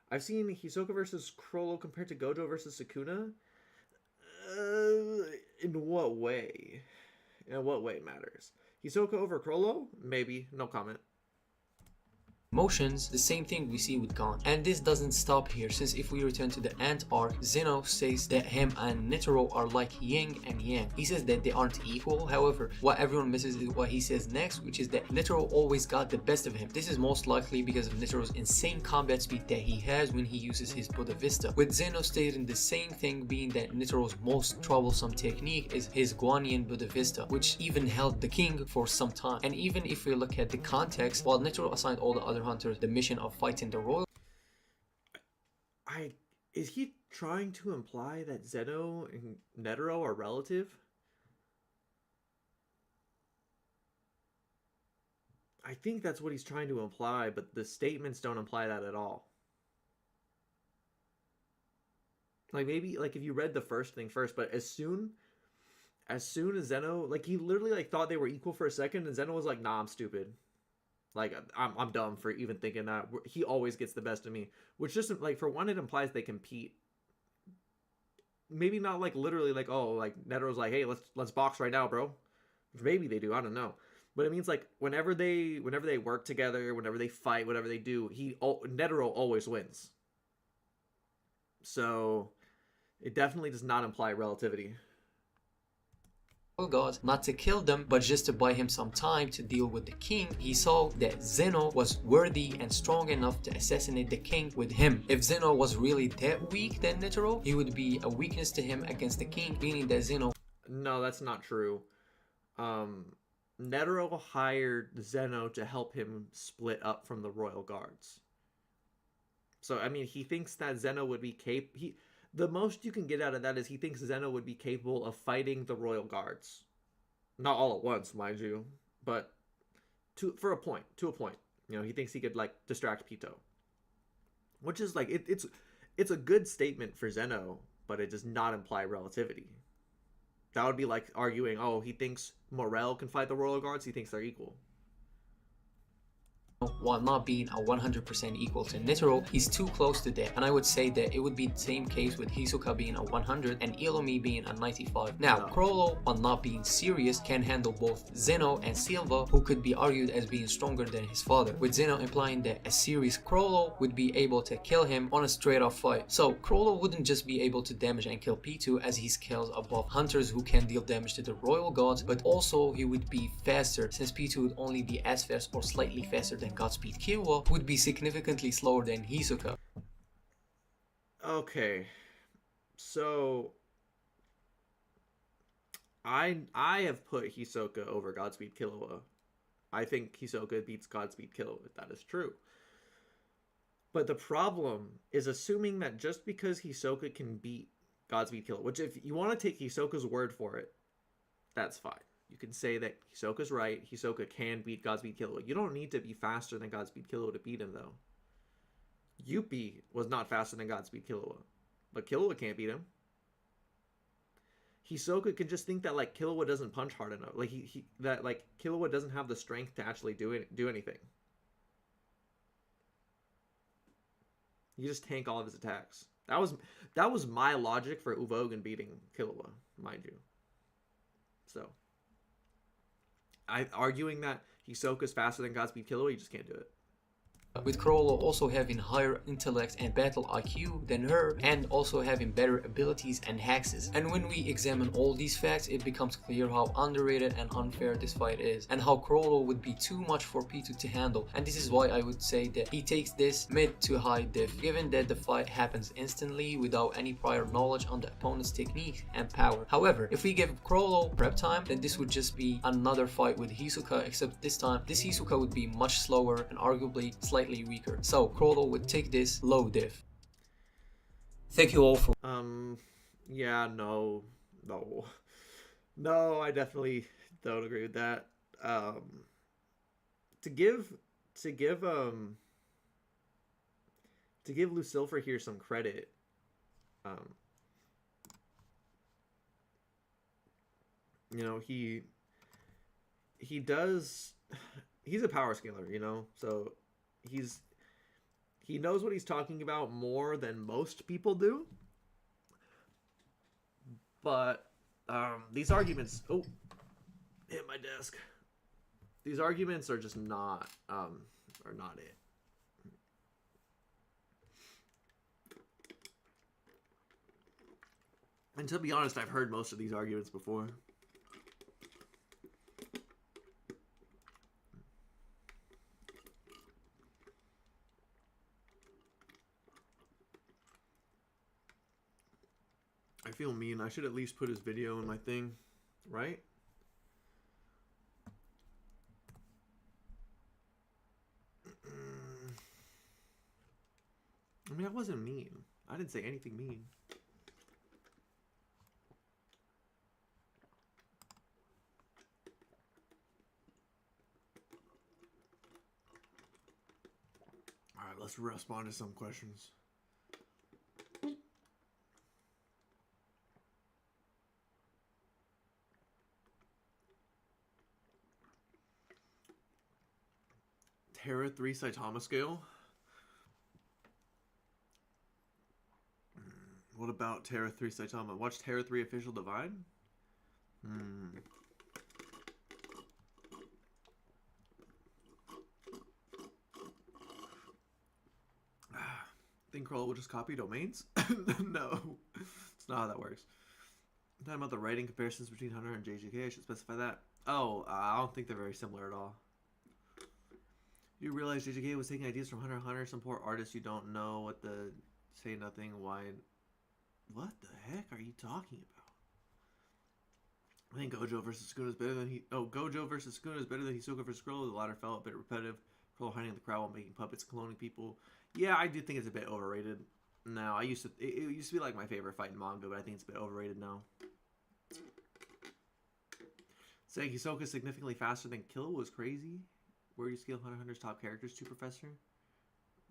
S1: I've seen Hisoka versus Crollo compared to Gojo versus Sukuna. In what way? In what way it matters? Hisoka over Crollo? Maybe. No comment.
S2: Emotions, the same thing we see with Gon. And this doesn't stop here, since if we return to the Ant arc, Zeno says that him and Netero are like yin and yang. He says that they aren't equal. However, what everyone misses is what he says next, which is that Netero always got the best of him. This is most likely because of Netero's insane combat speed that he has when he uses his Buddha Vista, with Zeno stating the same thing, being that Netero's most troublesome technique is his Guanyin Buddha Vista, which even held the king for some time. And even if we look at the context, while Netero assigned all the other hunters the mission of fighting the royal,
S1: is he trying to imply that Zeno and Netero are relative? I think that's what he's trying to imply, but the statements don't imply that at all. Like, maybe, like, if you read the first thing first, but as soon as Zeno, like, he literally, like, thought they were equal for a second, and Zeno was like, nah, I'm stupid. Like, I'm dumb for even thinking that. He always gets the best of me. Which just, like, for one, it implies they compete. Maybe not, like, literally, like, oh, like, Netero's like, hey, let's box right now, bro. Maybe they do, I don't know. But it means, like, whenever they work together, whenever they fight, whatever they do, Netero always wins. So, it definitely does not imply relativity.
S2: gods, not to kill them, but just to buy him some time to deal with the king. He saw that Zeno was worthy and strong enough to assassinate the king with him. If Zeno was really that weak than Netero, he would be a weakness to him against the king, meaning that Zeno...
S1: No, that's not true. Netero hired Zeno to help him split up from the royal guards. So, I mean, he thinks that Zeno would be capable... The most you can get out of that is he thinks Zeno would be capable of fighting the royal guards. Not all at once, mind you, but to a point. You know, he thinks he could, like, distract Pito. Which is, like, it's a good statement for Zeno, but it does not imply relativity. That would be like arguing, oh, he thinks Morel can fight the royal guards, he thinks they're equal.
S2: While not being a 100% equal to Netero, he's too close to that, and I would say that it would be the same case with Hisoka being a 100 and Illumi being a 95. Now, no. Crollo, while not being serious, can handle both Zeno and Silva, who could be argued as being stronger than his father, with Zeno implying that a serious Crollo would be able to kill him on a straight up fight. So Crollo wouldn't just be able to damage and kill P2 as he scales above hunters who can deal damage to the royal gods, but also he would be faster, since P2 would only be as fast or slightly faster than Godspeed Killua, would be significantly slower than Hisoka.
S1: Okay, so I have put Hisoka over Godspeed Killua. I think Hisoka beats Godspeed Killua. That is true. But the problem is assuming that just because Hisoka can beat Godspeed Killua, which if you want to take Hisoka's word for it, that's fine. You can say that Hisoka's right. Hisoka can beat Godspeed Killua. You don't need to be faster than Godspeed Killua to beat him, though. Yuppie was not faster than Godspeed Killua, but Killua can't beat him. Hisoka can just think that like Killua doesn't punch hard enough. Like he that like Killua doesn't have the strength to actually do anything. You just tank all of his attacks. That was my logic for Uvogan beating Killua, mind you. So, arguing that Hisoka's faster than Godspeed Killua, you just can't do it.
S2: With Chrollo also having higher intellect and battle IQ than her, and also having better abilities and hexes. And when we examine all these facts, it becomes clear how underrated and unfair this fight is, and how Chrollo would be too much for P2 to handle. And this is why I would say that he takes this mid to high diff, given that the fight happens instantly without any prior knowledge on the opponent's technique and power. However, if we give Chrollo prep time, then this would just be another fight with Hisoka, except this time this Hisoka would be much slower and arguably slightly weaker. So Chrollo would take this low diff. Thank you all for
S1: yeah, no, I definitely don't agree with that. To give Lucifer here some credit, you know, he does, he's a power scaler, you know, so he knows what he's talking about more than most people do. But these arguments, oh, hit my desk. These arguments are just not it. And to be honest, I've heard most of these arguments before. I feel mean. I should at least put his video in my thing, right? I mean, I wasn't mean. I didn't say anything mean. All right, let's respond to some questions. Terra 3 Saitama scale. What about Terra 3 Saitama? Watch Terra 3 Official Divide? Think Chrollo will just copy domains? No. It's not how that works. I'm talking about the writing comparisons between Hunter and JJK. I should specify that. Oh, I don't think they're very similar at all. You realize JJK was taking ideas from Hunter x Hunter, some poor artist you don't know what the say nothing why. What the heck are you talking about? I think Gojo versus Sukuna is better than Gojo versus Sukuna is better than Hisoka versus Chrollo. The latter felt a bit repetitive. Chrollo hiding in the crowd while making puppets, cloning people. Yeah, I do think it's a bit overrated. Now, it used to be like my favorite fight in manga, but I think it's a bit overrated now. Saying Hisoka is significantly faster than Killua was crazy. Where do you scale Hunter x Hunter's top characters to, Professor?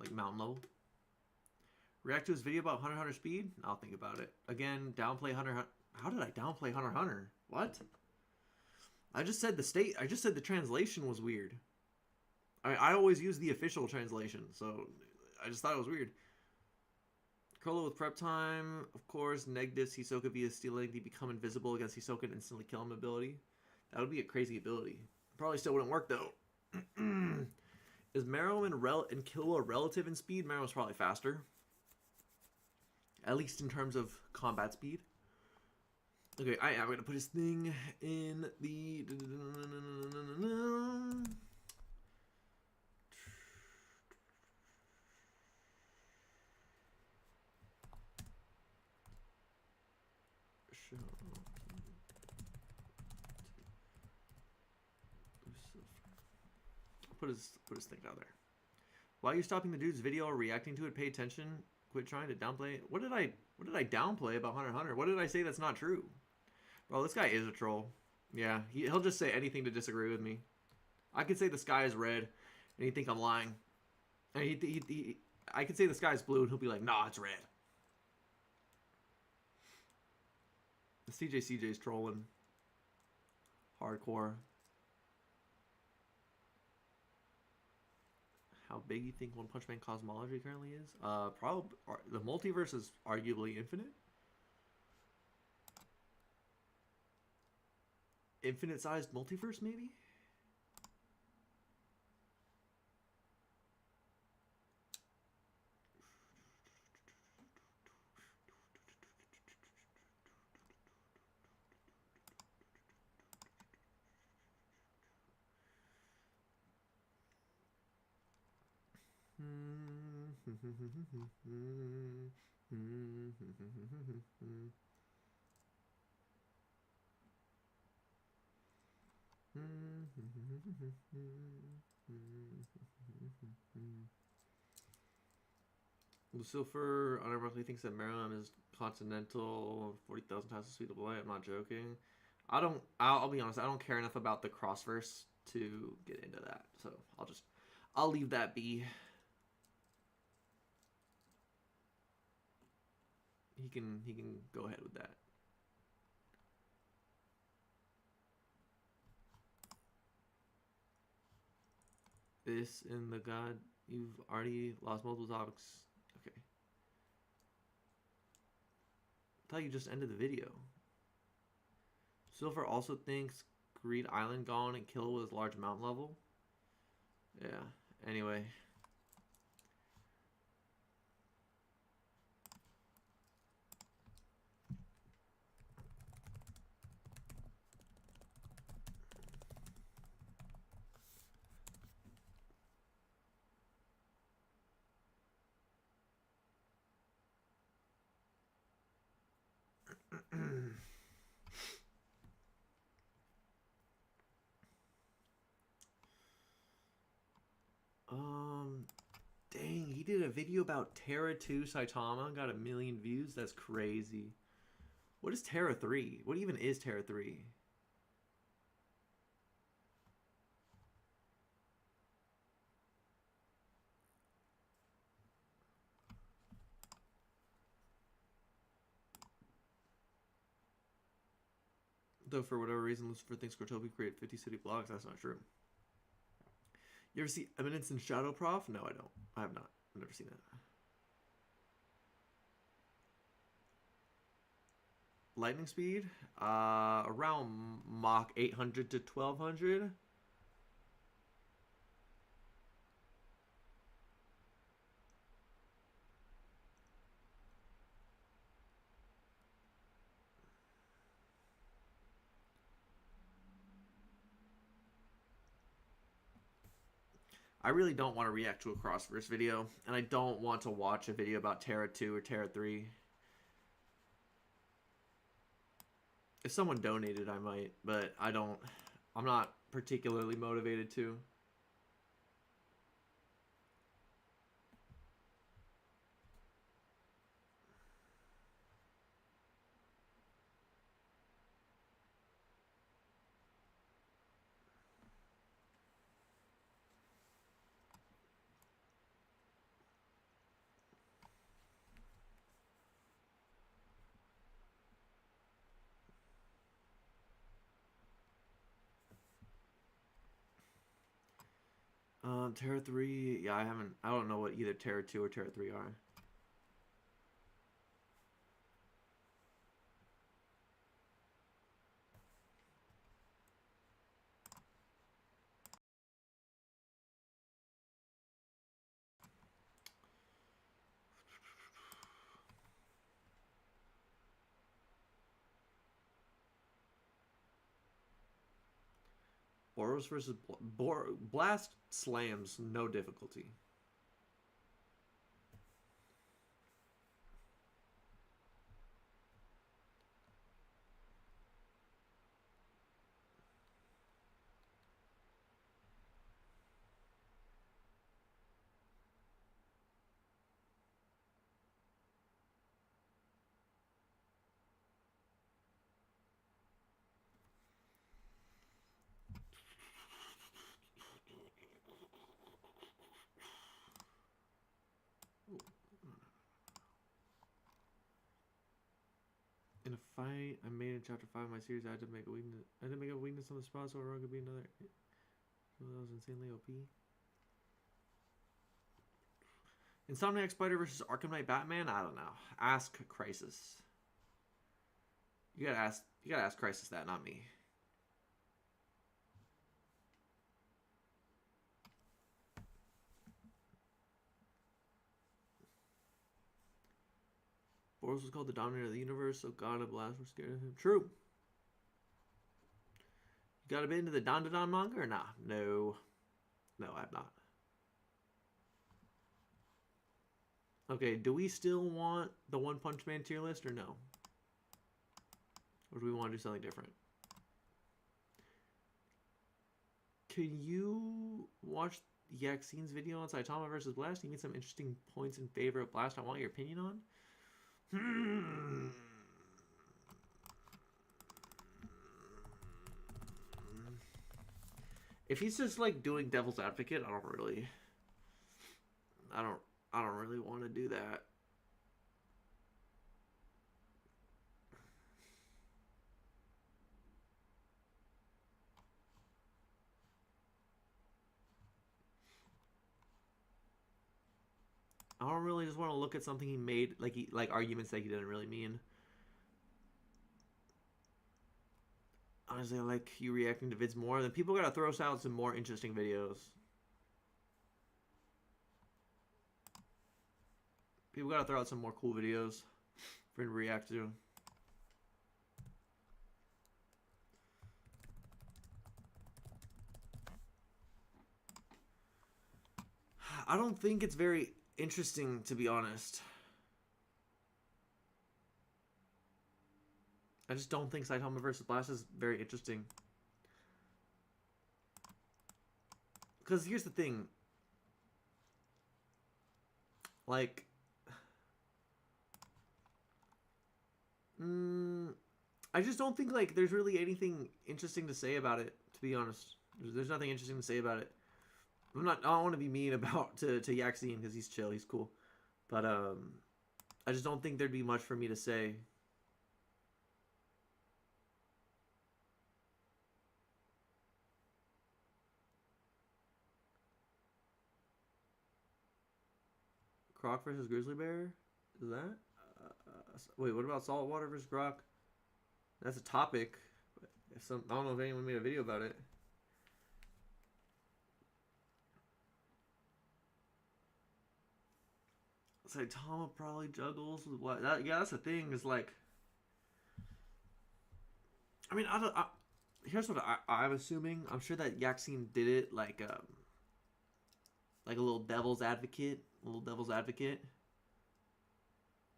S1: Like mountain level? React to his video about Hunter x Hunter speed? I'll think about it. Again, downplay Hunter x Hunter. How did I downplay Hunter x Hunter? What? I just said the translation was weird. I always use the official translation, so I just thought it was weird. Chrollo with prep time, of course. Negatives, Hisoka via stealing the become invisible against Hisoka and instantly kill him ability. That would be a crazy ability. Probably still wouldn't work though. Is Meruem and Killua relative in speed? Meruem's probably faster. At least in terms of combat speed. Okay, I am going to put his thing in the... Put his thing down there. Why are you stopping the dude's video or reacting to it? Pay attention. Quit trying to downplay. What did I downplay about Hunter x Hunter? What did I say that's not true? Bro, this guy is a troll. Yeah, he'll just say anything to disagree with me. I could say the sky is red, and he'd think I'm lying. And I could say the sky's blue, and he'll be like, "Nah, it's red." The CJ's trolling hardcore. How big you think One Punch Man cosmology currently is? Probably the multiverse is arguably infinite. Infinite-sized multiverse, maybe. Lucifer unironically thinks that Maryland is continental, 40,000 times the speed of light. I'm not joking. I'll be honest. I don't care enough about the crossverse to get into that. So I'll leave that be. He can go ahead with that. This in the God, you've already lost multiple topics. Okay. I thought you just ended the video. Silver also thinks Greed Island gone and kill with large mountain level. Yeah. Anyway. Dang, he did a video about Terra 2 Saitama, got 1 million views. That's crazy. What is Terra 3? What even is Terra 3? Though for whatever reason, Lucifer thinks Cortobi created 50 city blocks. That's not true. You ever see Eminence and Shadow Prof? No, I don't. I have not. I've never seen that. Lightning speed? Around Mach 800 to 1200. I really don't want to react to a Crossverse video, and I don't want to watch a video about Terra 2 or Terra 3. If someone donated, I might, but I'm not particularly motivated to. Terra 3, yeah, I don't know what either Terra 2 or Terra 3 are. Boros versus Blast slams, no difficulty. fight I made in chapter 5 of my series, I had to make a weakness. I had to make a weakness on the spot, so Aurora could be another. That was insanely OP. Insomniac Spider versus Arkham Knight Batman. I don't know. Ask Crisis. You gotta ask Crisis that, not me. Boros was called the dominator of the universe, so God and Blast were scared of him. True. You got a bit into the Don manga or nah? No. No, I have not. Okay, do we still want the One Punch Man tier list or no? Or do we want to do something different? Can you watch Yaxine's video on Saitama versus Blast? He made some interesting points in favor of Blast I want your opinion on. If he's just like doing devil's advocate, I don't really want to do that. I don't really just want to look at something he made, like arguments that he didn't really mean. Honestly, I like you reacting to vids more. Then people gotta throw us out some more interesting videos. People gotta throw out some more cool videos for him to react to. I don't think it's very interesting, to be honest. I just don't think Saitama versus Blast is very interesting. Because here's the thing. Like... I just don't think, like, there's really anything interesting to say about it, to be honest. There's nothing interesting to say about it. I don't want to be mean about to Yaxine, because he's chill, he's cool. But, I just don't think there'd be much for me to say. Croc versus Grizzly Bear? Is that? Wait, what about Saltwater versus Croc? That's a topic. I don't know if anyone made a video about it. Saitama probably juggles with what? Yeah, that's the thing. Is like, I mean, here's what I'm assuming. I'm sure that Yaxine did it like a little devil's advocate.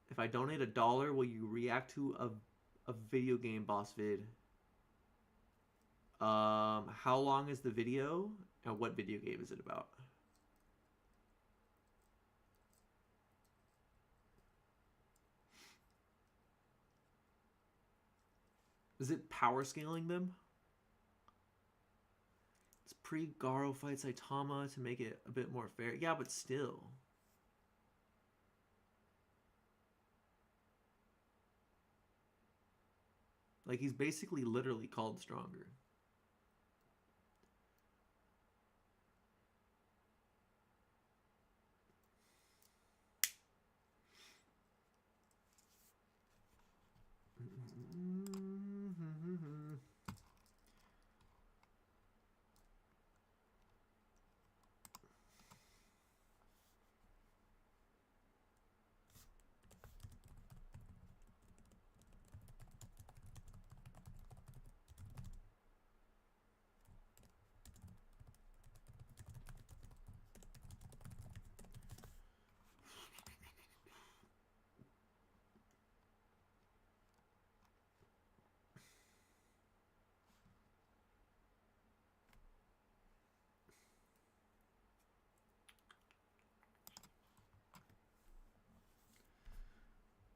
S1: If I donate $1, will you react to a video game boss vid? How long is the video? And what video game is it about? Is it power scaling them? It's pre-Garo fight Saitama to make it a bit more fair. Yeah, but still. Like, he's basically literally called stronger.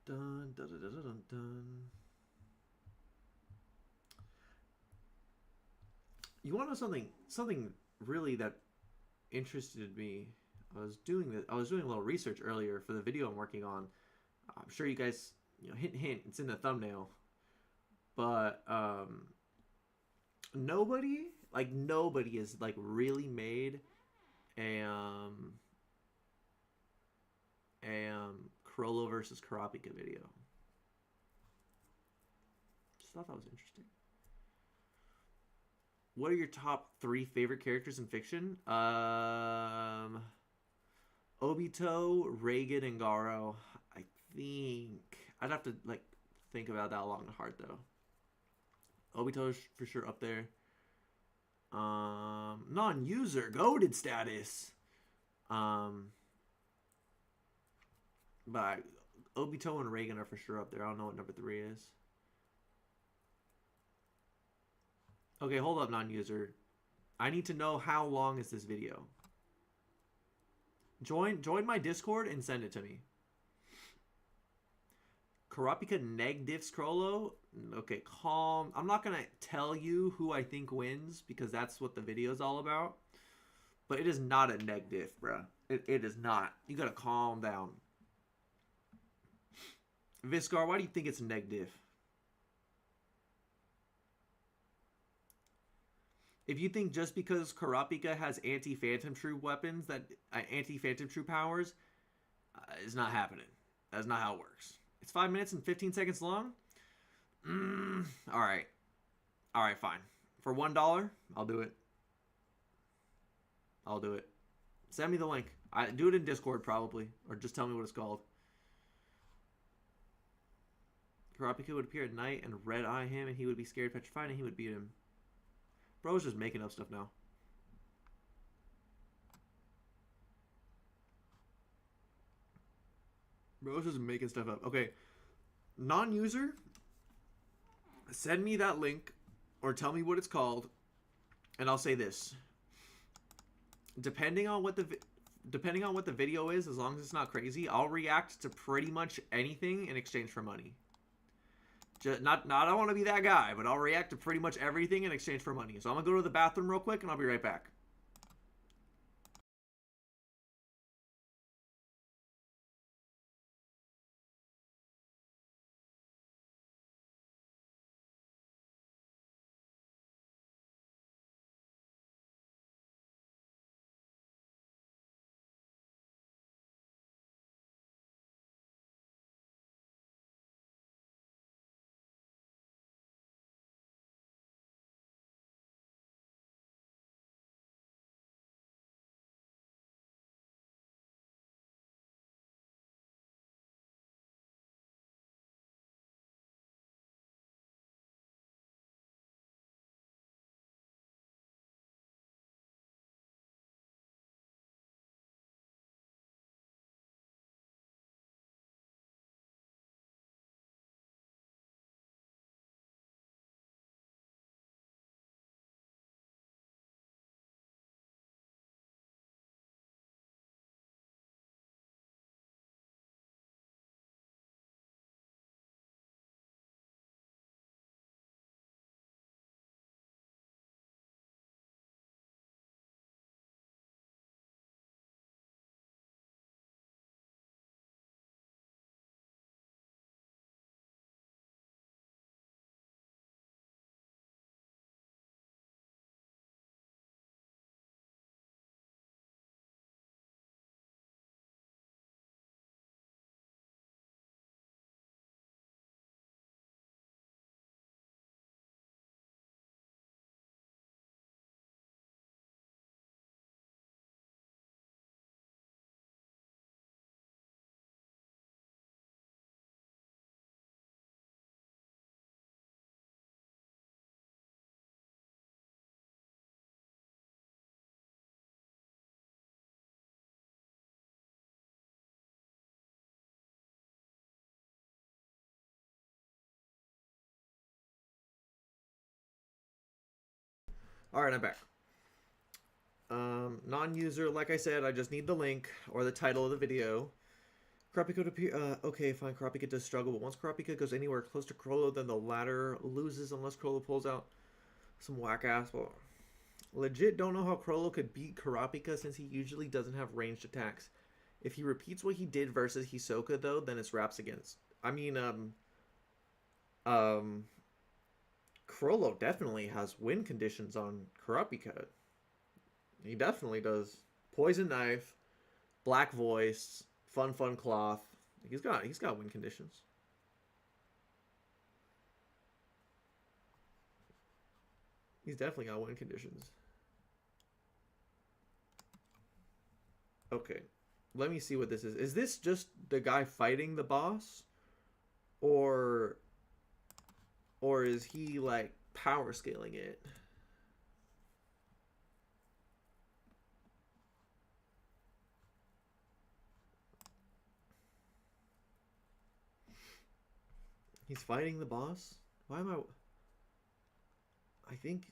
S1: Dun, dun, dun, dun, dun, dun. You want to know something really that interested me? I was doing a little research earlier for the video I'm working on. I'm sure you guys, hint, hint, it's in the thumbnail. But nobody is like really made Chrollo versus Karapika video. Just thought that was interesting. What are your top 3 favorite characters in fiction? Obito, Reagan, and Garo. I think I'd have to like think about that long and hard though. Obito's for sure up there. Non-user goated status. But Obito and Reagan are for sure up there. I don't know what number 3 is. Okay, hold up, non-user. I need to know how long is this video. Join my Discord and send it to me. Karapika neg diffs Chrollo. Okay, calm. I'm not gonna tell you who I think wins because that's what the video is all about. But it is not a neg diff, bruh. It is not. You gotta calm down. Viscar, why do you think it's a neg diff? If you think just because Karapika has anti-Phantom Troop weapons, that anti-Phantom Troop powers, it's not happening. That's not how it works. It's 5 minutes and 15 seconds long? Alright. Alright, fine. For $1, I'll do it. I'll do it. Send me the link. Do it in Discord, probably. Or just tell me what it's called. Karapika would appear at night and red-eye him, and he would be scared, petrified, and he would beat him. Bro's just making up stuff now. Bro's just making stuff up. Okay. Non-user, send me that link or tell me what it's called, and I'll say this. Depending on what the video is, as long as it's not crazy, I'll react to pretty much anything in exchange for money. Not I don't want to be that guy, but I'll react to pretty much everything in exchange for money. So I'm going to go to the bathroom real quick, and I'll be right back. All right, I'm back. Non-user, like I said, I just need the link or the title of the video. Karapika would appear. Okay, fine. Karapika does struggle, but once Karapika goes anywhere close to Chrollo, then the latter loses unless Chrollo pulls out some whack ass. Well, legit don't know how Chrollo could beat Karapika since he usually doesn't have ranged attacks. If he repeats what he did versus Hisoka, though, then it's wraps against. I mean, Chrollo definitely has win conditions on Kurapika. He definitely does. Poison Knife, Black Voice, Fun Cloth. He's got win conditions. He's definitely got win conditions. Okay. Let me see what this is. Is this just the guy fighting the boss? Or is he like power scaling it? He's fighting the boss? Why am I think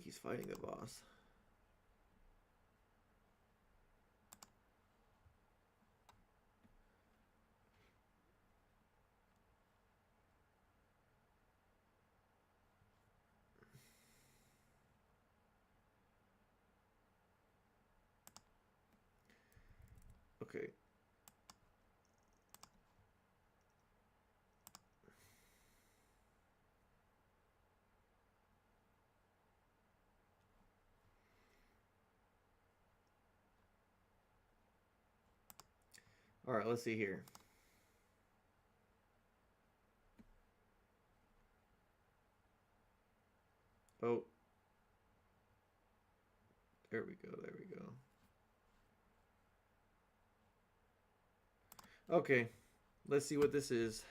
S1: he's fighting the boss. Okay. All right, let's see here. Oh. There we go. There we go. Okay. Let's see what this is.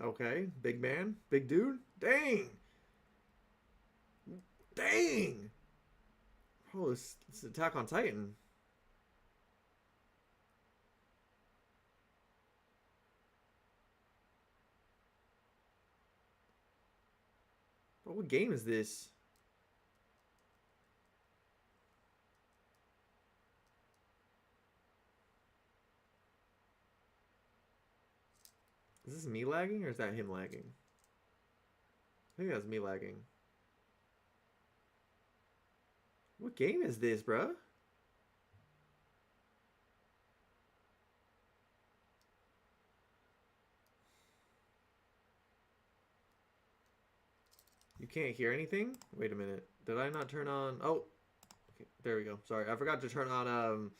S1: Okay, big man, big dude. Dang. Dang. Oh, it's Attack on Titan. But what game is this? Is this me lagging or is that him lagging? I think that's me lagging. What game is this, bruh? You can't hear anything? Wait a minute. Did I not turn on? Oh, okay, there we go. Sorry, I forgot to turn on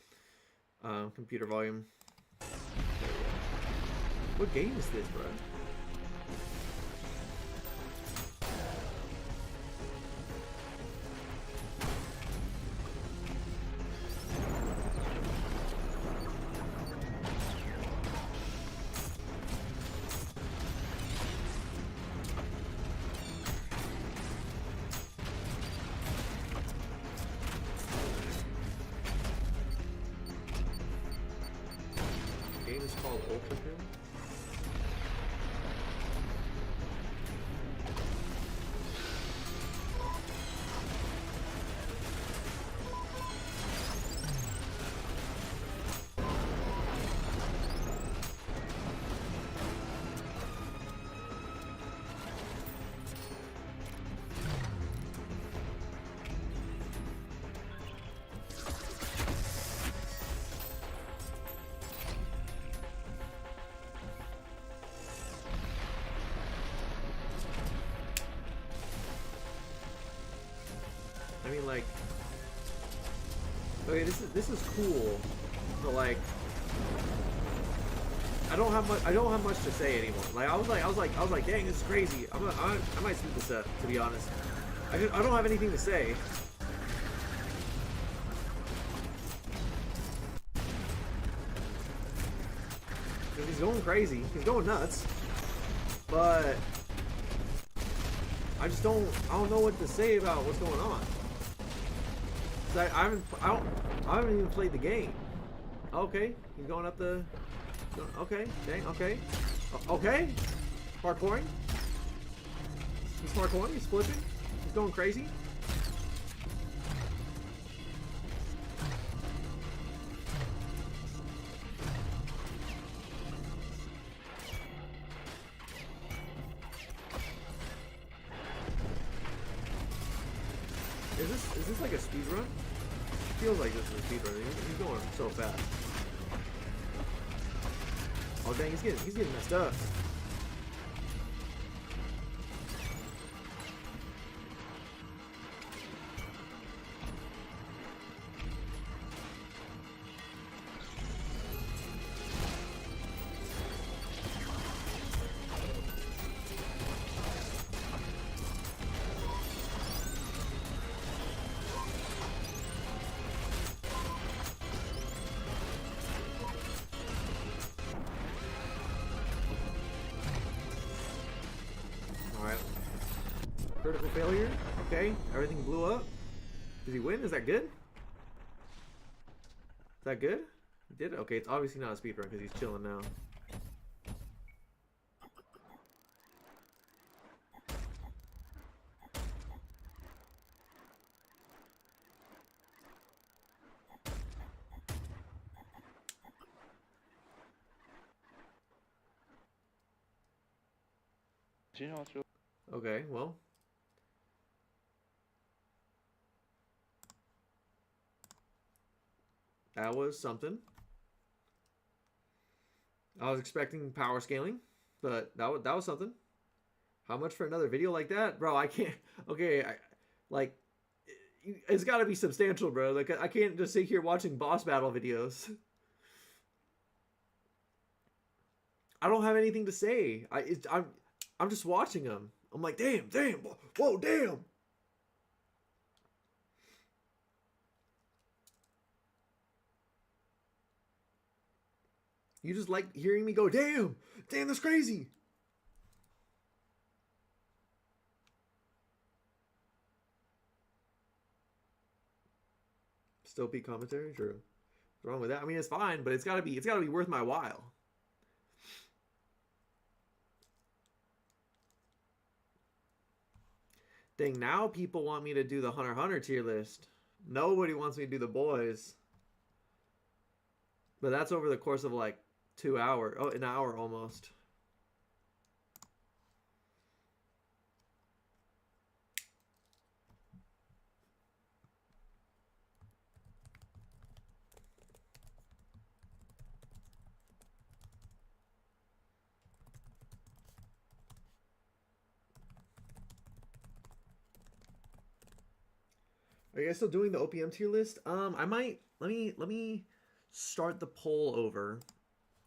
S1: computer volume. What game is this, bro? The game is called Ultra Kill. I mean, like, okay, this is cool, but like, I don't have much to say anymore. Like, I was like, dang, this is crazy. I might speed this up, to be honest. I don't have anything to say. He's going crazy. He's going nuts. But I don't know what to say about what's going on. I haven't even played the game. Okay, he's going up the. Okay, dang. Okay, okay. Parkouring. He's parkouring. He's flipping. He's going crazy. Is this like a speed run? It feels like this is a speed run. He's going so fast. Oh dang, he's getting messed up. Alright. Critical failure. Okay. Everything blew up. Did he win? Is that good? Is that good? He did it? Okay, it's obviously not a speedrun because he's chilling now. Okay, well. That was something. I was expecting power scaling, but that was something. How much for another video like that? Bro, I can't. Okay, like, it's got to be substantial, bro. Like, I can't just sit here watching boss battle videos. I don't have anything to say. I'm just watching them. I'm like, damn, whoa, damn. You just like hearing me go, damn, that's crazy. Still peak commentary, true. What's wrong with that? I mean, it's fine, but it's gotta be worth my while. Dang, now people want me to do the Hunter x Hunter tier list. Nobody wants me to do the boys. But that's over the course of like 2 hours. Oh, an hour almost. Are you guys still doing the OPM tier list? I might let me start the poll over,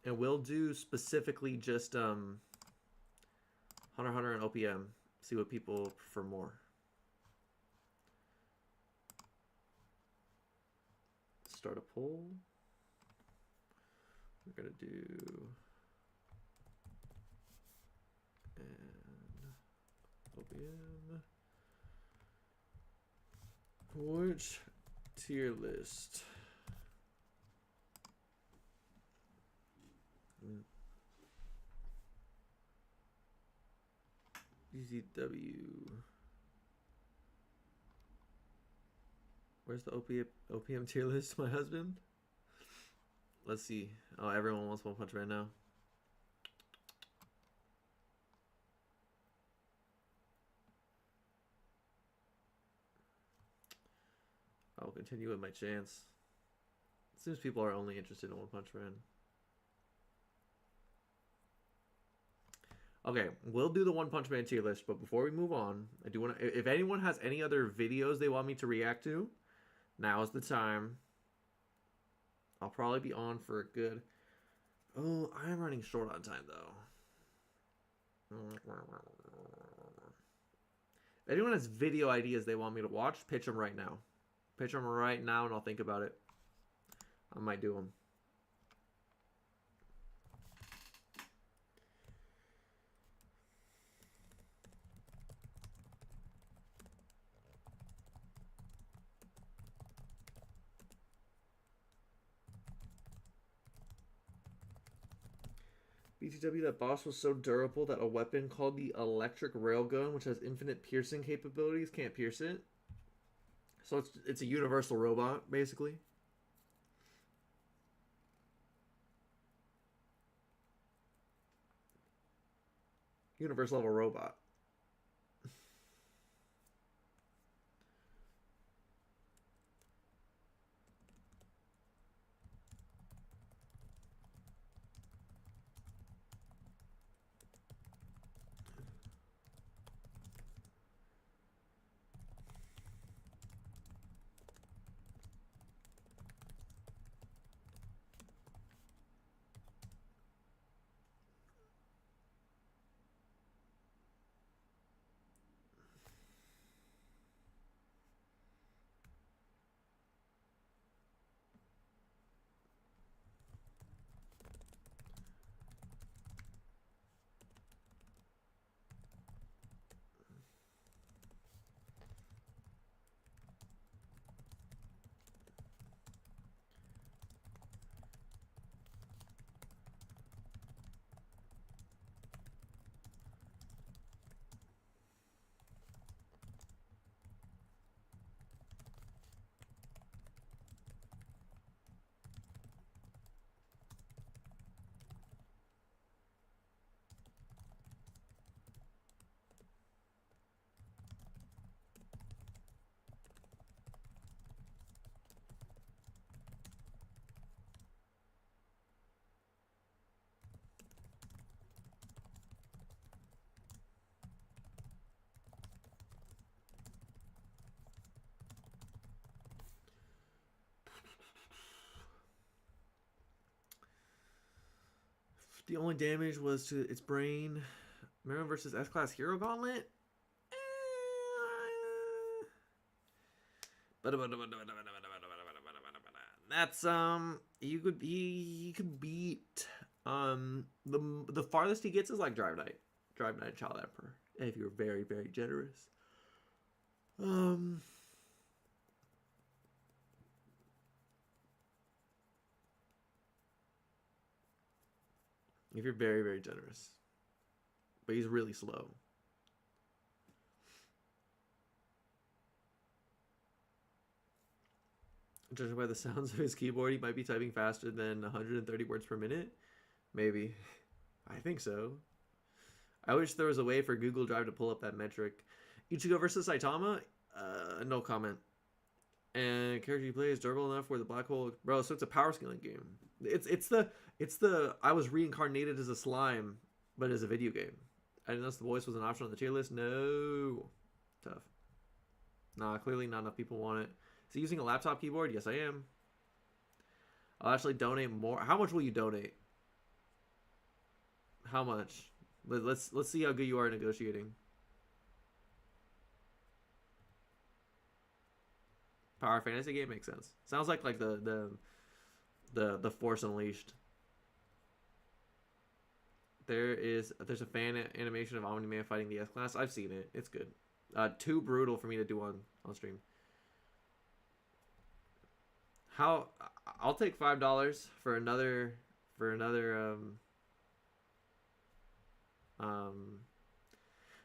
S1: and we'll do specifically just Hunter x Hunter and OPM. See what people prefer more. Start a poll. We're gonna do and OPM. Which tier list? EZW. Where's the OPM tier list, my husband? Let's see. Oh, everyone wants One Punch right now. I'll continue with my chance. It seems people are only interested in One Punch Man. Okay, we'll do the One Punch Man tier list, but before we move on, I do want to... If anyone has any other videos they want me to react to, now is the time. I'll probably be on for a good... Oh, I am running short on time, though. If anyone has video ideas they want me to watch, pitch them right now. Pitch them right now, and I'll think about it. I might do them. BTW, that boss was so durable that a weapon called the electric railgun, which has infinite piercing capabilities, can't pierce it. So it's a universal robot, basically. Universe level robot. The only damage was to its brain. Marin versus S-Class Hero Gauntlet? That's you could beat the farthest he gets is like Drive Knight. Drive Knight Child Emperor. If you're very, very generous. If you're very, very generous. But he's really slow. Judging by the sounds of his keyboard, he might be typing faster than 130 words per minute. Maybe. I think so. I wish there was a way for Google Drive to pull up that metric. Ichigo versus Saitama? No comment. And character you play is durable enough where the black hole... Bro, so it's a power scaling game. It's the I was reincarnated as a slime, but as a video game. I didn't know the voice was an option on the tier list. No. Tough. Nah, clearly not enough people want it. Is he using a laptop keyboard? Yes, I am. I'll actually donate more. How much will you donate? How much? Let's see how good you are at negotiating. Power fantasy game makes sense. Sounds like the Force Unleashed. There's a fan animation of Omni-Man fighting the S-Class. I've seen it. It's good. Too brutal for me to do on stream. I'll take $5 for another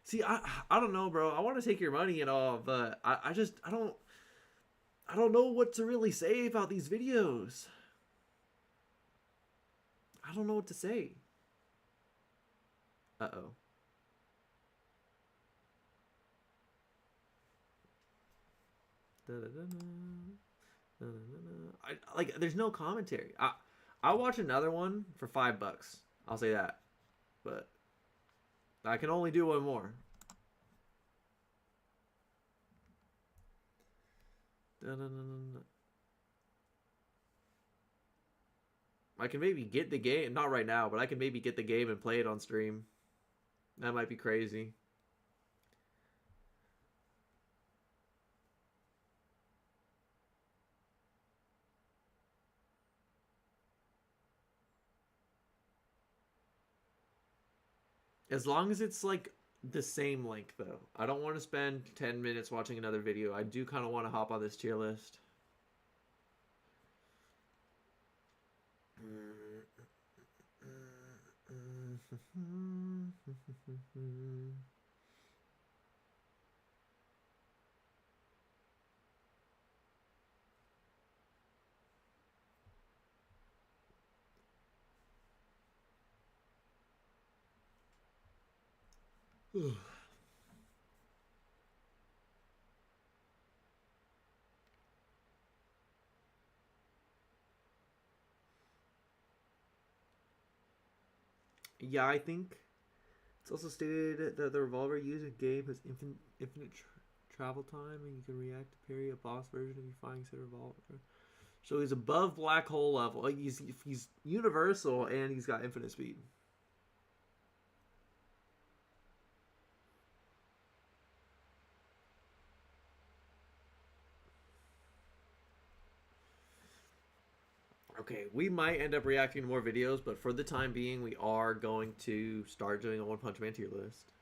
S1: see, I don't know, bro. I want to take your money and all, but I don't know what to really say about these videos. I don't know what to say. Uh-oh. Like, there's no commentary. I'll watch another one for $5. I'll say that. But I can only do one more. I can maybe get the game, not right now, but I can maybe get the game and play it on stream. That might be crazy. As long as it's like the same length, though. I don't want to spend 10 minutes watching another video. I do kind of want to hop on this tier list. Yeah, I think it's also stated that the revolver used in game has infinite travel time, and you can react to parry a boss version if you find said revolver. So he's above black hole level. Like he's universal, and he's got infinite speed. Okay, we might end up reacting to more videos, but for the time being, we are going to start doing a One Punch Man tier list.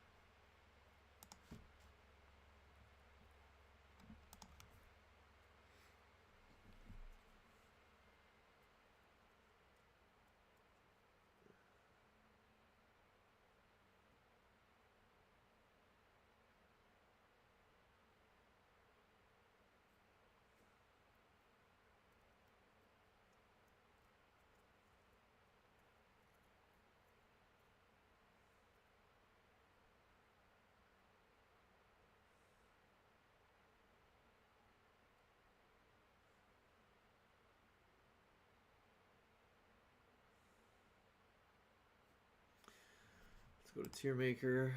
S1: Let's go to tier maker.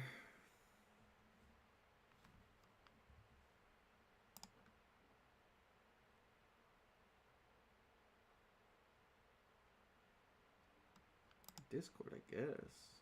S1: Discord, I guess.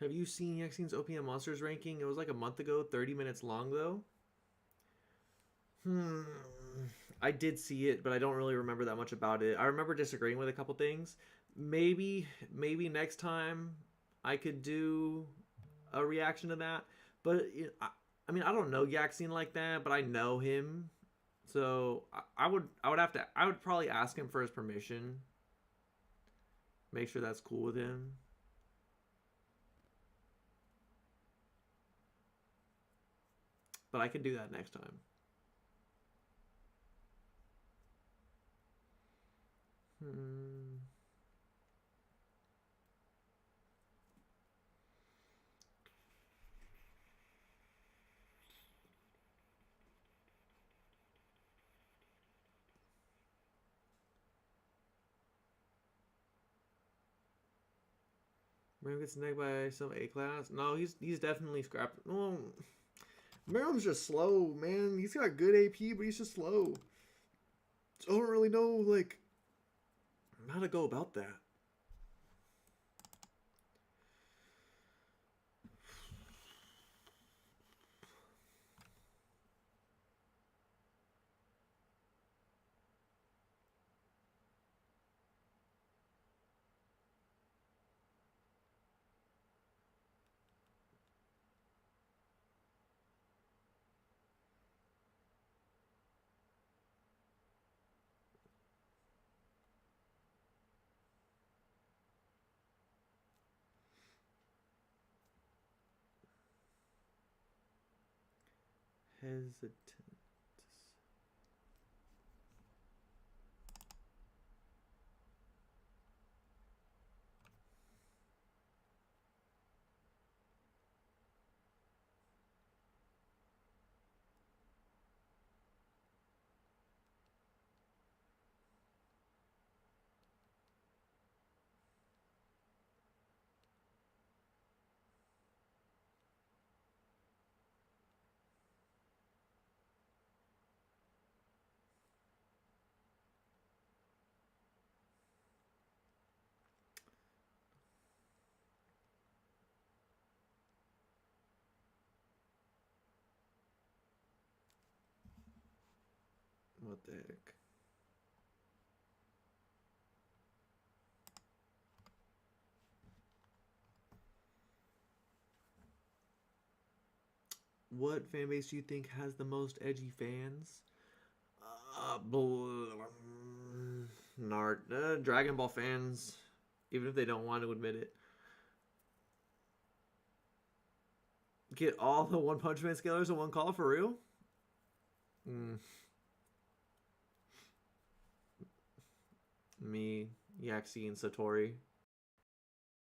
S1: Have you seen Yaxine's OPM Monsters ranking? It was like a month ago, 30 minutes long though. I did see it, but I don't really remember that much about it. I remember disagreeing with a couple things. Maybe next time I could do a reaction to that. But I mean, I don't know Yaxine like that, but I know him, so I would probably ask him for his permission. Make sure that's cool with him. But I can do that next time. Miriam gets snagged by some A class. No, he's definitely scrapped. Well, Miriam's just slow, man. He's got good AP, but he's just slow. So I don't really know like how to go about that. Hesitant. What the heck? What fan base do you think has the most edgy fans? Dragon Ball fans, even if they don't want to admit it. Get all the One Punch Man scalers in one call for real? Me, Yaxie, and Satori.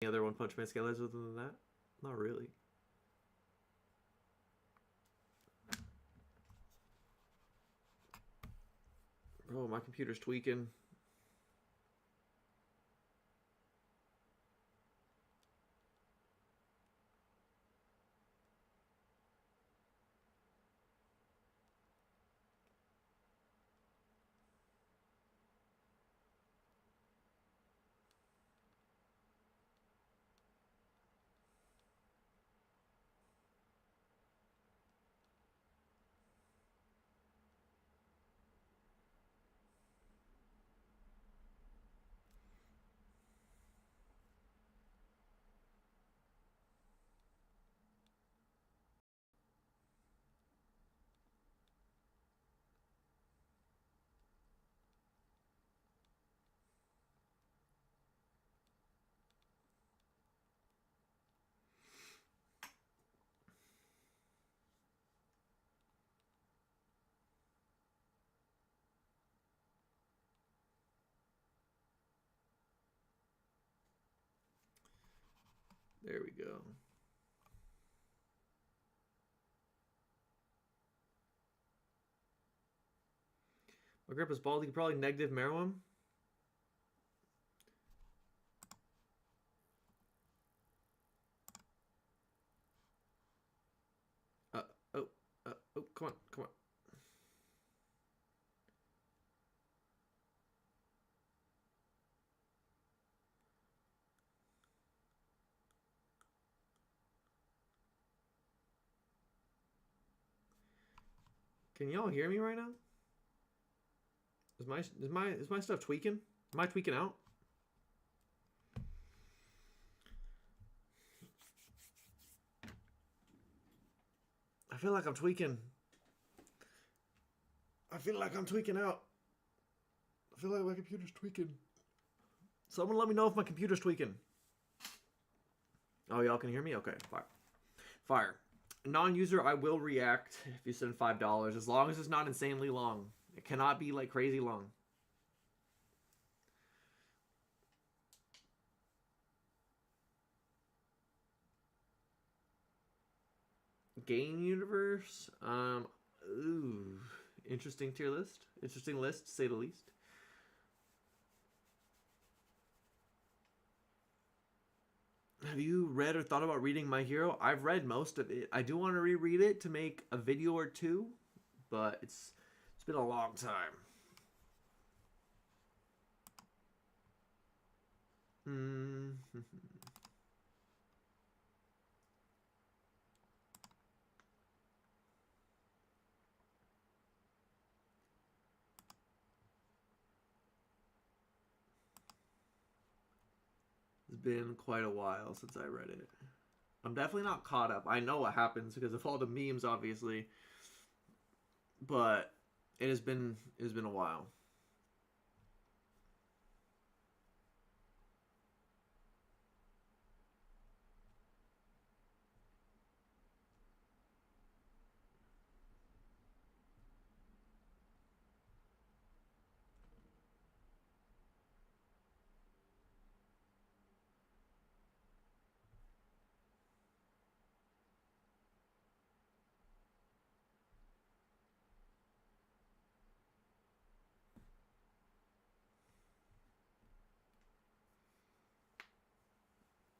S1: Any other One Punch Man scalers other than that? Not really. Oh, my computer's tweaking. There we go. My grandpa's bald. He could probably negative marrow him. Oh, oh, come on, come on. Can y'all hear me right now? Is my stuff tweaking? Am I tweaking out? I feel like I'm tweaking. I feel like I'm tweaking out. I feel like my computer's tweaking. Someone let me know if my computer's tweaking. Oh, y'all can hear me? Okay, fire. Fire. Non-user, I will react if you send $5, as long as it's not insanely long. It cannot be like crazy long. Game universe. Ooh, interesting tier list. Interesting list, to say the least. Have you read or thought about reading My Hero? I've read most of it. I do want to reread it to make a video or two, but it's been a long time. It's been quite a while since I read it. I'm definitely not caught up. I know what happens because of all the memes, obviously. But it has been a while.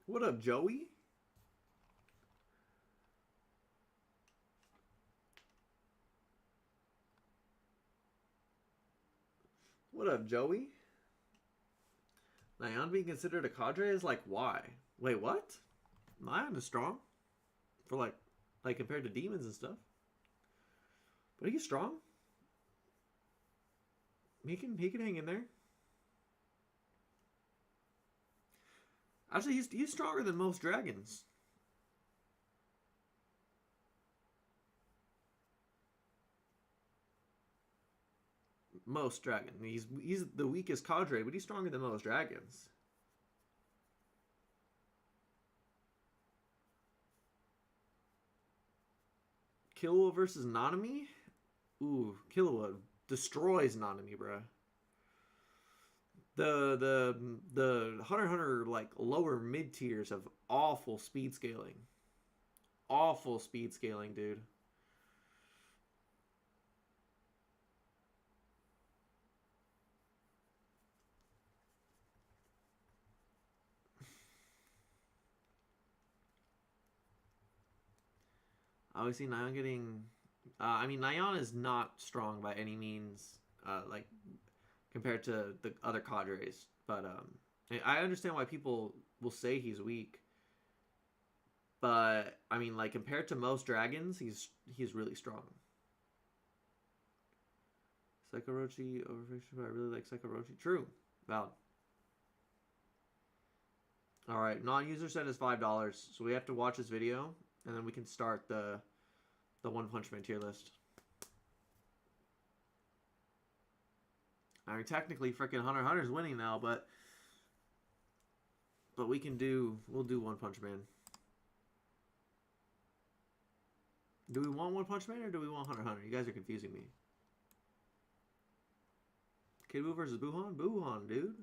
S1: What up, Joey? What up, Joey? Nyan being considered a cadre is like, why? Wait, what? Nyan is strong for like compared to demons and stuff. But he's strong. He can hang in there. Actually, he's stronger than most dragons. Most dragon. He's the weakest cadre, but he's stronger than most dragons. Killua versus Nanami? Ooh, Killua destroys Nanami, bruh. The Hunter x Hunter like lower mid tiers have awful speed scaling. Awful speed scaling, dude. Obviously, Nyan getting... I mean, Nyan is not strong by any means, like, compared to the other cadres. But I understand why people will say he's weak. But, I mean, like, compared to most dragons, he's really strong. Sekorochi, overfiction, but I really like Sekorochi. True. Valid. Alright, non-user said is $5, so we have to watch this video, and then we can start the One Punch Man tier list. I mean, technically, freaking Hunter x Hunter's winning now, but we'll do One Punch Man. Do we want One Punch Man or do we want Hunter x Hunter? You guys are confusing me. Kid Buu versus Buhan? Buhan, dude.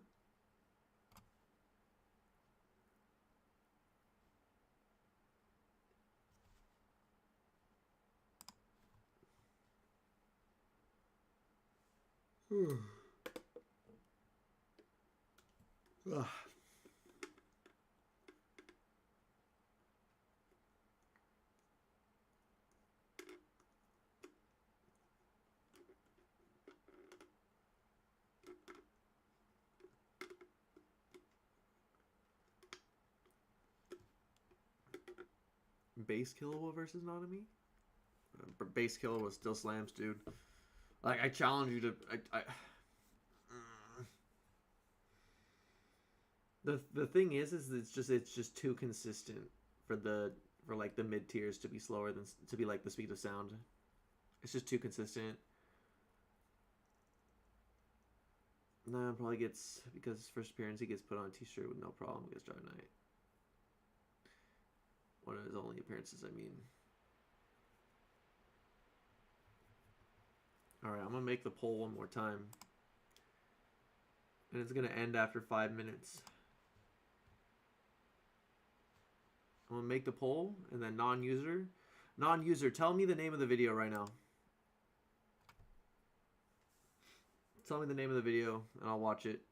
S1: Ugh. Base Killua versus Nanami? Base Killua was still slams, dude. Like, I challenge you to... The thing is it's just too consistent for like the mid tiers to be slower than to be like the speed of sound. It's just too consistent. No, probably gets, because his first appearance he gets put on a t-shirt with no problem against Dark Knight. One of his only appearances, I mean. Alright, I'm gonna make the poll one more time. And it's gonna end after 5 minutes. I'm gonna make the poll, and then non-user. Non-user, tell me the name of the video right now. Tell me the name of the video, and I'll watch it.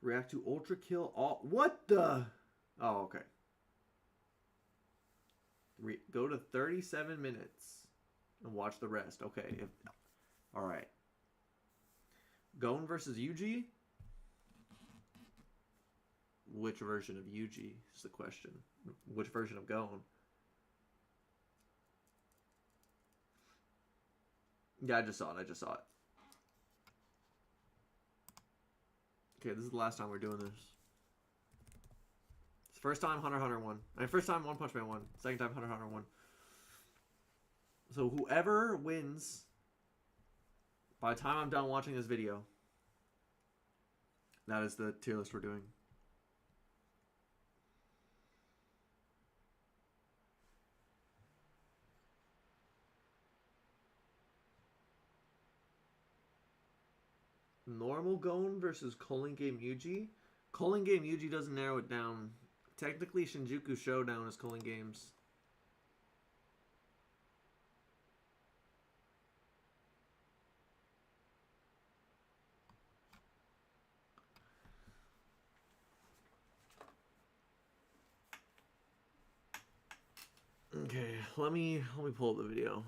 S1: React to Ultra Kill all... What the... Oh, okay. Go to 37 minutes and watch the rest. Okay. Alright. Gon versus Yuji? Which version of Yuji is the question. Which version of Gon? Yeah, I just saw it. It's okay, this is the last time we're doing this. It's the first time Hunter x Hunter won. I mean, first time One Punch Man won. Second time Hunter x Hunter won. So whoever wins, by the time I'm done watching this video, that is the tier list we're doing. Normal Gon versus Culling Game Yuji. Culling Game Yuji doesn't narrow it down. Technically, Shinjuku Showdown is Culling Games. Okay, let me pull up the video.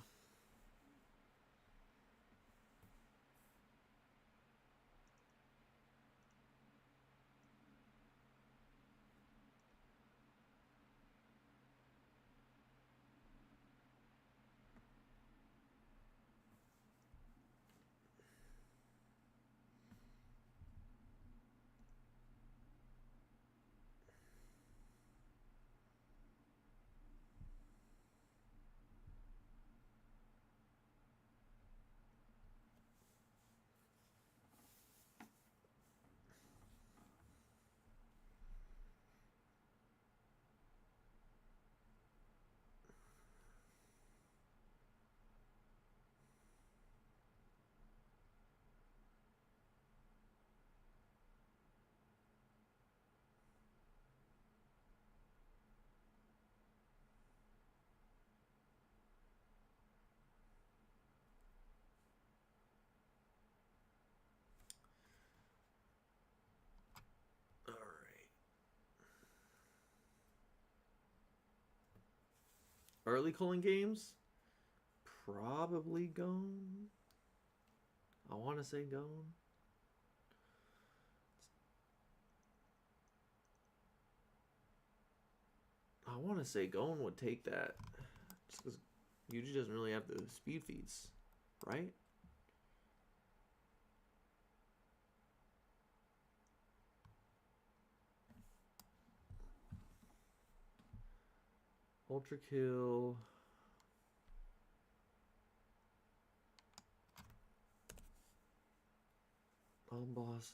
S1: Early Culling Games? Probably Gon. I want to say Gon. I want to say Gon would take that. Just because Yuji doesn't really have the speed feats, right? Ultra Kill. All bosses.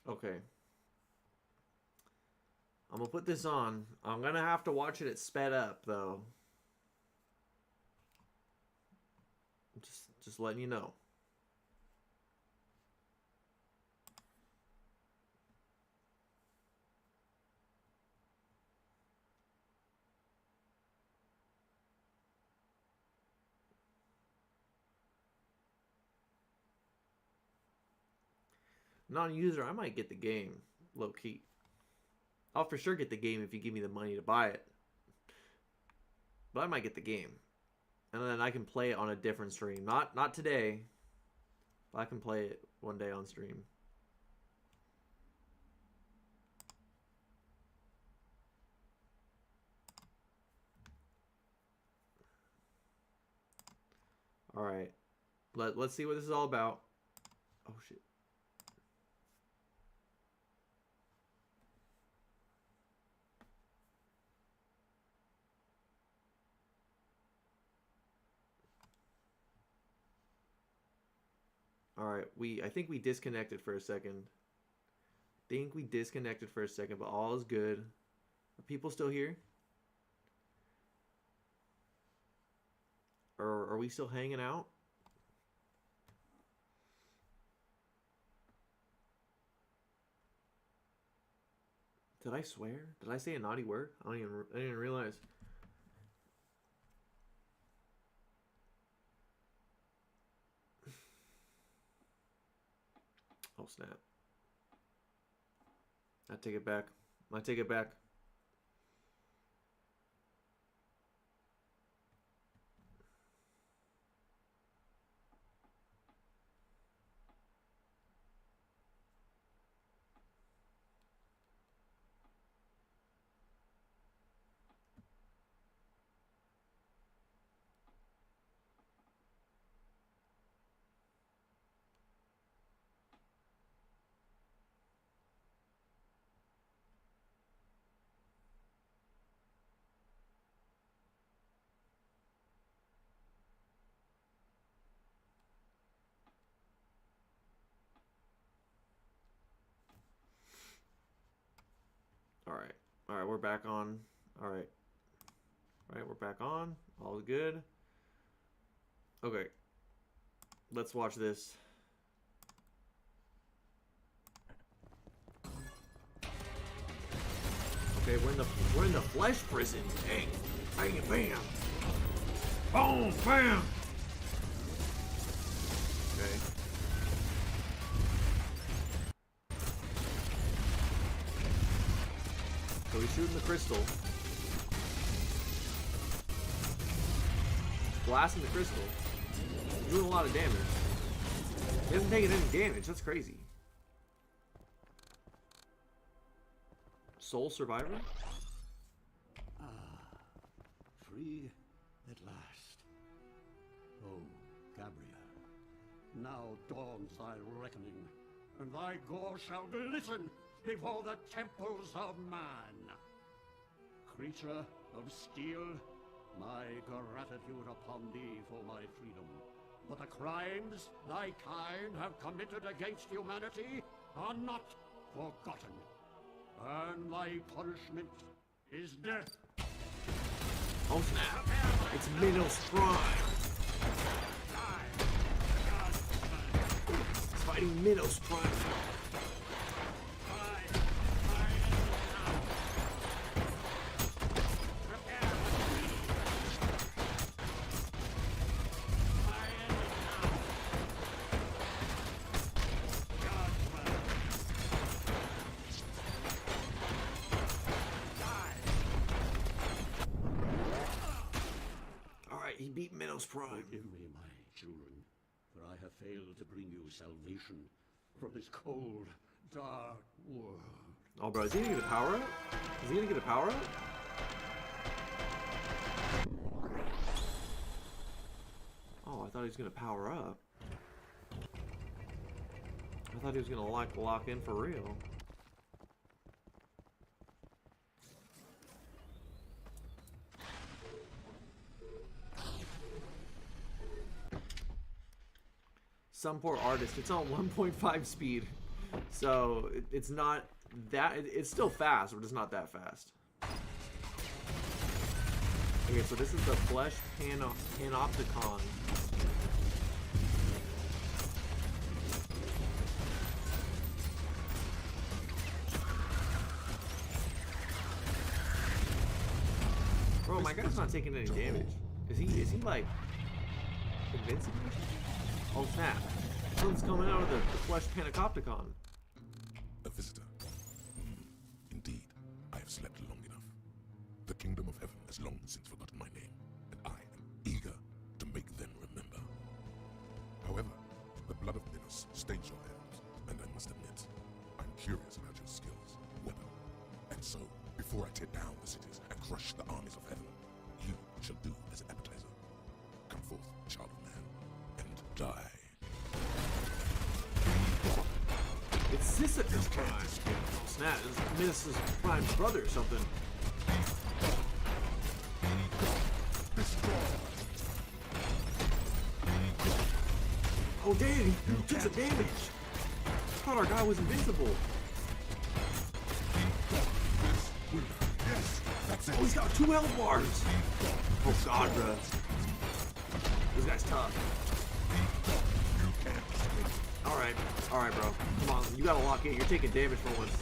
S1: Okay. I'm gonna put this on. I'm gonna have to watch it at sped up though. Just letting you know. Non-user, I might get the game low key. I'll for sure get the game if you give me the money to buy it. But I might get the game. And then I can play it on a different stream. Not today. But I can play it one day on stream. Alright. Let's see what this is all about. Oh shit. Alright, I think we disconnected for a second. But all is good. Are people still here? Or are we still hanging out? Did I swear? Did I say a naughty word? I didn't even realize. Oh snap. I take it back. I take it back. Alright. Alright, we're back on. Alright. Alright, we're back on. All good. Okay. Let's watch this. Okay, we're in the flesh prison. Dang. Bang, bam. Boom, bam. Okay. So he's shooting the crystal. Blasting the crystal. Doing a lot of damage. He hasn't taken any damage. That's crazy. Soul survivor?
S3: Free at last. Oh, Gabriel, now dawns thy reckoning, and thy gore shall glisten before the temples of man. Creature of steel, my gratitude upon thee for my freedom. But the crimes thy kind have committed against humanity are not forgotten. And thy punishment is death.
S1: Oh snap! It's Minos Prime! It's fighting Minos Prime! He beat Minos Prime.
S3: Forgive me, my children, for I have failed to bring you salvation from this cold, dark world.
S1: Oh, bro, is he gonna get a power up? Is he gonna get a power up? Oh, I thought he was gonna power up. I thought he was gonna lock in for real. Some poor artist. It's on 1.5 speed. So it's not that. It's still fast, but it's not that fast. Okay, so this is the Flesh Panopticon. Bro, my guy's not taking any damage. Is he like invincible? Oh snap! Something's coming out of the Flesh Panopticon.
S4: A visitor. Indeed, I have slept long enough. The kingdom of heaven has long since forgotten my name, and I am eager to make them remember. However, the blood of Minos stains your hands, and I must admit, I'm curious about your skills, weapon. And so, before I tear down the cities and crush the armies of heaven, you shall do as an appetizer. Come forth, child of man, and die.
S1: It's Sisyphus Prime. Oh snap! It's Minos' prime brother or something. Oh damn! He took some damage. I thought our guy was invincible. Oh, he's got 2 health bars. Oh god, bro. This guy's tough. Alright, bro. Come on, you gotta lock in. You're taking damage for once.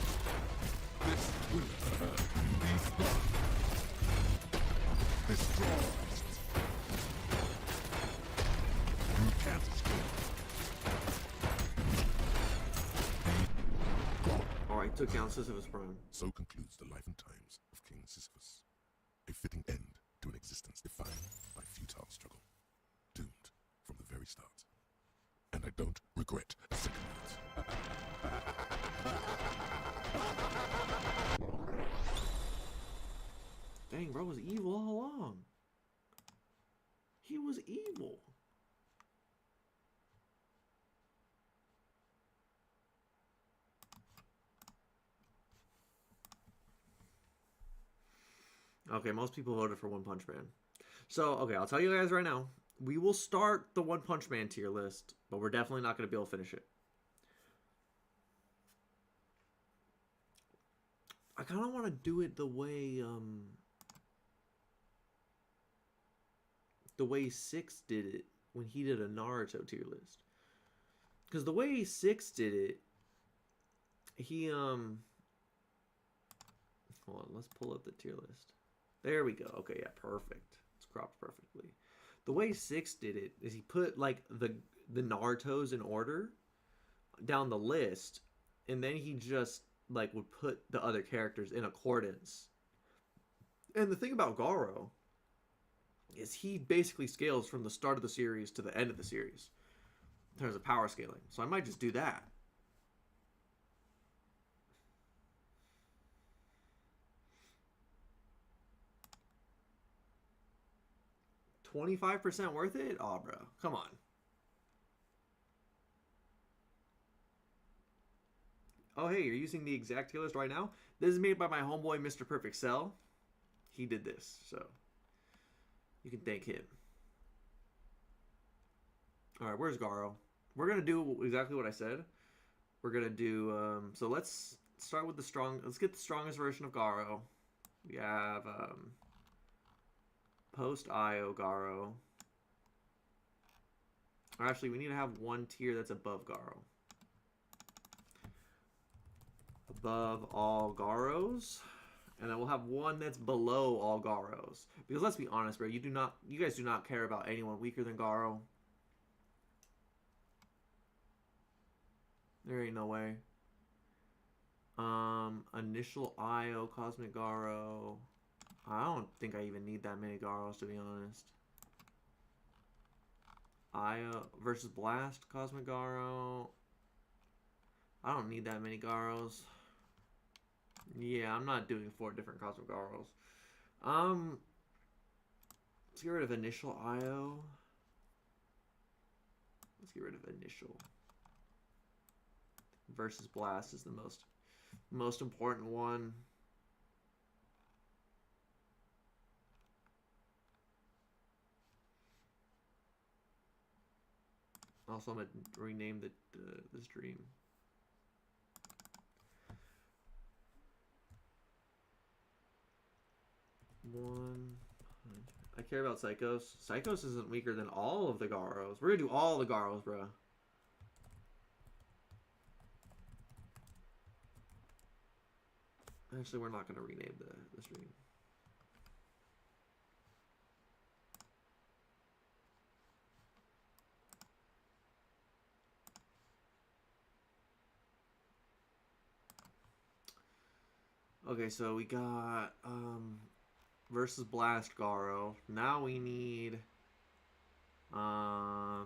S1: Alright, took down Sisyphus Prime.
S4: So concludes the life and times of King Sisyphus. A fitting end to an existence defined by futile struggle. Doomed from the very start. And I don't regret a second of it.
S1: Dang, bro was evil all along. He was evil. Okay, most people voted for One Punch Man. So, okay, I'll tell you guys right now. We will start the One Punch Man tier list, but we're definitely not going to be able to finish it. I kind of want to do it the way Six did it when he did a Naruto tier list. Because the way Six did it, he, hold on, let's pull up the tier list. There we go. Okay, yeah, perfect. It's cropped perfectly. The way Six did it is he put like the Narutos in order down the list, and then he just like would put the other characters in accordance. And the thing about Garo is he basically scales from the start of the series to the end of the series in terms of power scaling. So I might just do that. 25% worth it? Aw, bro. Come on. Oh, hey, you're using the exact tier list right now? This is made by my homeboy, Mr. Perfect Cell. He did this, so you can thank him. All right, where's Garo? We're going to do exactly what I said. We're going to do, so let's start with the strong, let's get the strongest version of Garo. We have, post-IO Garo. Or actually, we need to have one tier that's above Garo. Above all Garos. And then we'll have one that's below all Garos. Because let's be honest, bro, you guys do not care about anyone weaker than Garo. There ain't no way. Initial IO Cosmic Garo. I don't think I even need that many Garos, to be honest. IO versus Blast Cosmic Garo. I don't need that many Garos. Yeah, I'm not doing 4 different Cosmic Garos. Let's get rid of Initial IO. Let's get rid of Initial. Versus Blast is the most important one. Also, I'm gonna rename the stream. 1. I care about Psychos. Psychos isn't weaker than all of the Garos. We're gonna do all the Garos, bro. Actually, we're not gonna rename the stream. Okay, so we got versus Blast Garo. Now we need I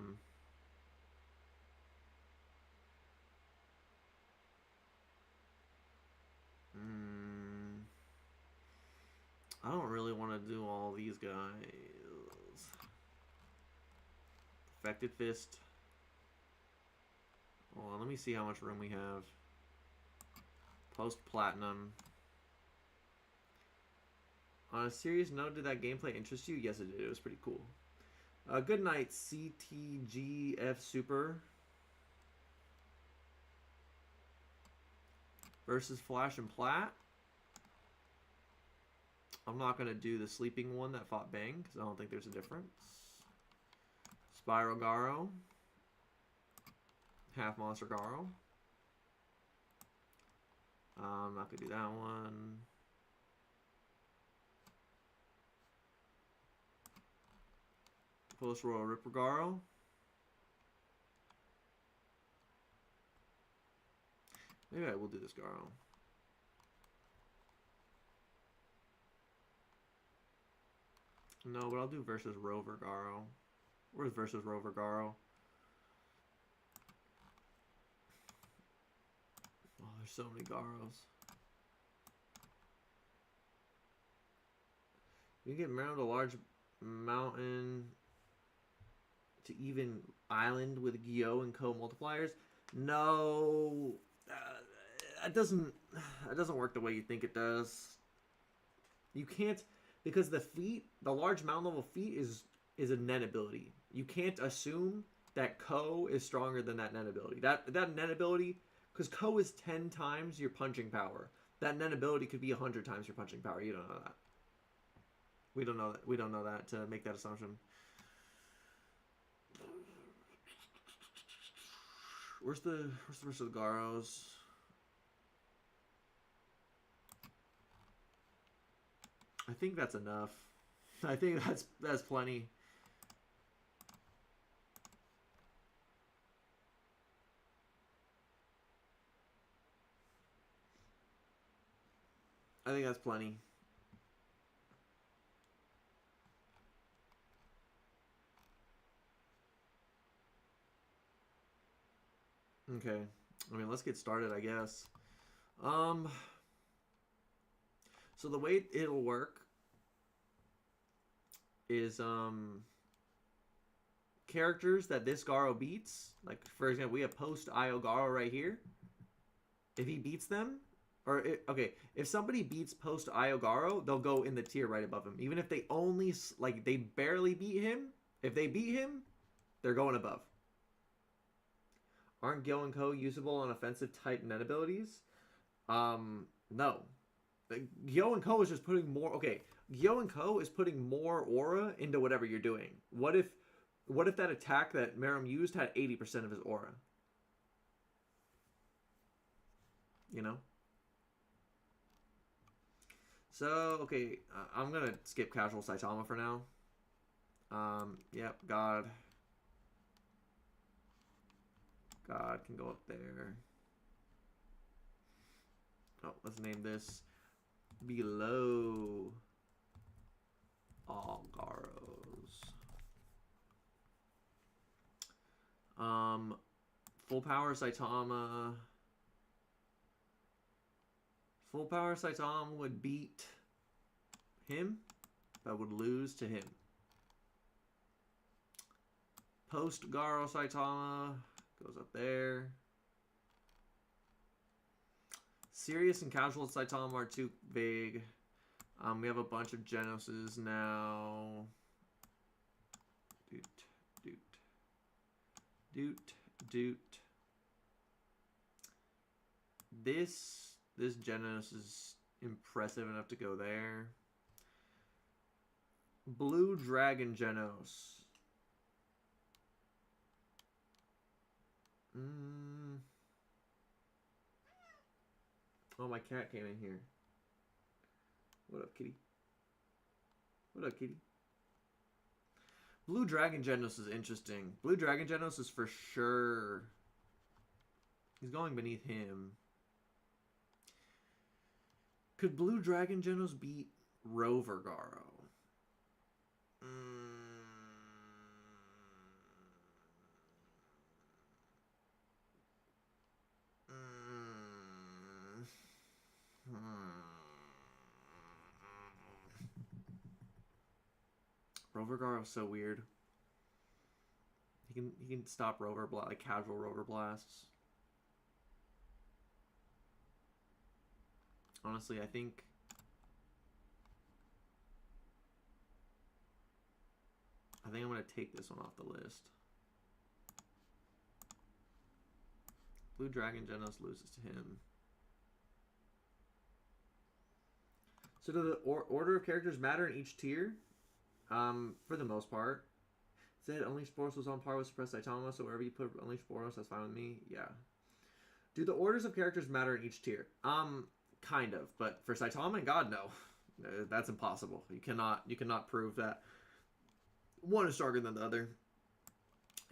S1: don't really want to do all these guys. Perfected Fist. Hold on, let me see how much room we have. Post Platinum. On a serious note, did that gameplay interest you? Yes, it did. It was pretty cool. Good night, CTGF Super. Versus Flash and Plat. I'm not going to do the sleeping one that fought Bang, because I don't think there's a difference. Spiral Garo. Half Monster Garo. I'm not going to do that one. Post Royal Ripper Garo. Maybe I will do this Garo. No, but I'll do versus Rover Garo. Where's versus Rover Garo? Oh, there's so many Garos. You get around a large mountain to even island with Gyo and Co multipliers. No, that doesn't work the way you think it does. You can't, because the feat, the large mountain level feat is a net ability. You can't assume that Co is stronger than that net ability. That net ability, because Co is 10 times your punching power. That net ability could be 100 times your punching power. You don't know that. We don't know that. We don't know that to make that assumption. Where's the rest of the Garos? I think that's enough. I think that's plenty. I think that's plenty. Okay. I mean, let's get started, I guess. So the way it'll work is characters that this Garo beats, like for example, we have post Io Garo right here. If he beats them, or if somebody beats post Io Garo, they'll go in the tier right above him. Even if they only they barely beat him, if they beat him, they're going above. Aren't Gyo and Co usable on offensive type net abilities? No. Gyo and Co is just putting more. Okay, Gyo and Co is putting more aura into whatever you're doing. What if that attack that Merum used had 80% of his aura? You know. So okay, I'm gonna skip casual Saitama for now. Yep, God can go up there. Oh, let's name this Below All Garos. Full power Saitama. Full power Saitama would beat him, but would lose to him. Post Garo Saitama goes up there. Serious and casual Saitama are too big. We have a bunch of Genoses now. Doot. This Genos is impressive enough to go there. Blue Dragon Genos. Oh, my cat came in here. What up, kitty? What up, kitty? Blue Dragon Genos is interesting. Blue Dragon Genos is for sure. He's going beneath him. Could Blue Dragon Genos beat Rover Garo? Rover Garo is so weird. He can stop rover like casual rover blasts. Honestly, I think I'm gonna take this one off the list. Blue Dragon Genos loses to him. So do the order of characters matter in each tier? For the most part. Said Unleashed Boros was on par with Suppressed Saitama, so wherever you put Unleashed Boros, that's fine with me. Yeah. Do the orders of characters matter in each tier? Kind of, but for Saitama and God, no. That's impossible. You cannot prove that one is stronger than the other.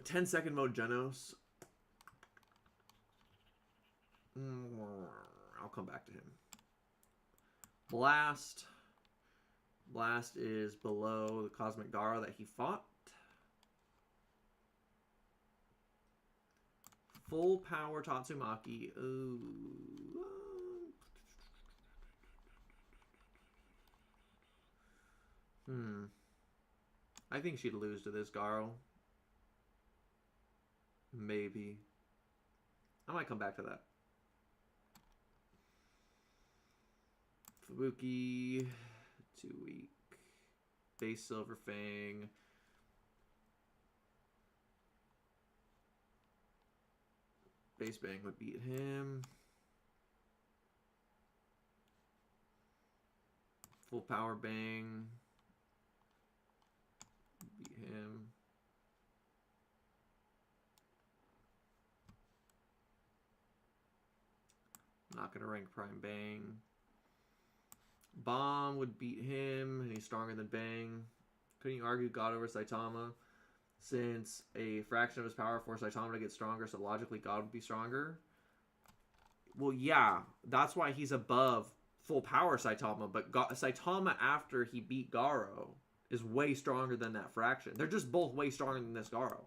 S1: 10-second mode Genos. I'll come back to him. Blast. Blast is below the Cosmic Garo that he fought. Full power Tatsumaki. Ooh. I think she'd lose to this Garo. Maybe. I might come back to that. Fubuki. Too weak. Base Silver Fang. Base Bang would beat him. Full Power Bang. Beat him. Not gonna rank Prime Bang. Bomb would beat him, and he's stronger than Bang. Couldn't you argue God over Saitama? Since a fraction of his power forced Saitama to get stronger, so logically God would be stronger. Well, yeah, that's why he's above full power Saitama, but Saitama after he beat Garo is way stronger than that fraction. They're just both way stronger than this Garo.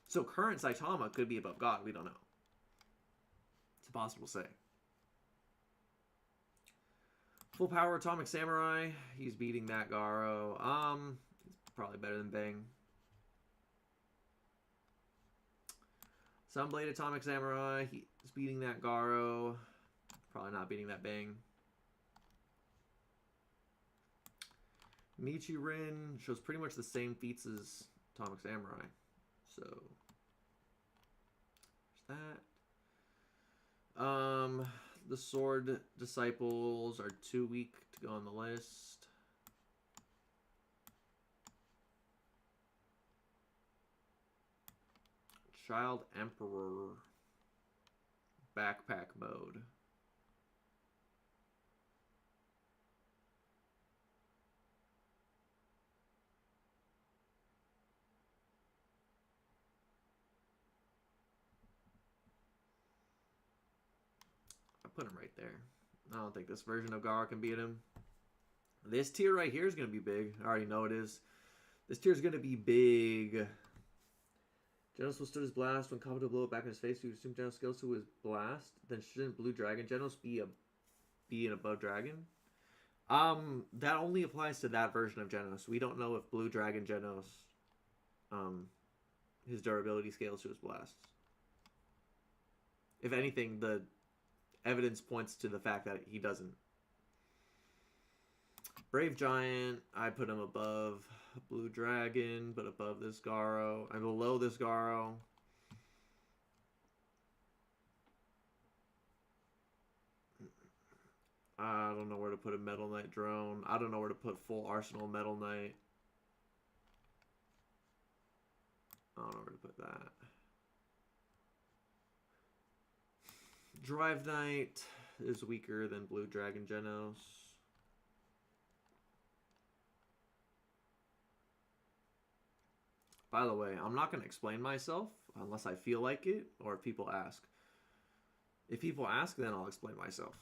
S1: So current Saitama could be above God, we don't know. It's impossible to say. Full power Atomic Samurai, he's beating that Garo. He's probably better than Bang. Sunblade Atomic Samurai, he's beating that Garo. Probably not beating that Bang. Michirin shows pretty much the same feats as Atomic Samurai. So, there's that. The Sword Disciples are too weak to go on the list. Child Emperor. Backpack mode. Put him right there. I don't think this version of Garo can beat him. This tier right here is going to be big. I already know it is. This tier is going to be big. Genos withstood his blast when Kabuto blew it back in his face. We assume Genos skills to his blast. Then shouldn't Blue Dragon Genos be an above dragon? That only applies to that version of Genos. We don't know if Blue Dragon Genos, his durability scales to his blasts. If anything, the evidence points to the fact that he doesn't. Brave Giant, I put him above Blue Dragon, but above this Garo. I'm below this Garo. I don't know where to put a Metal Knight drone. I don't know where to put full Arsenal Metal Knight. I don't know where to put that. Drive Knight is weaker than Blue Dragon Genos. By the way, I'm not going to explain myself unless I feel like it or if people ask. If people ask, then I'll explain myself.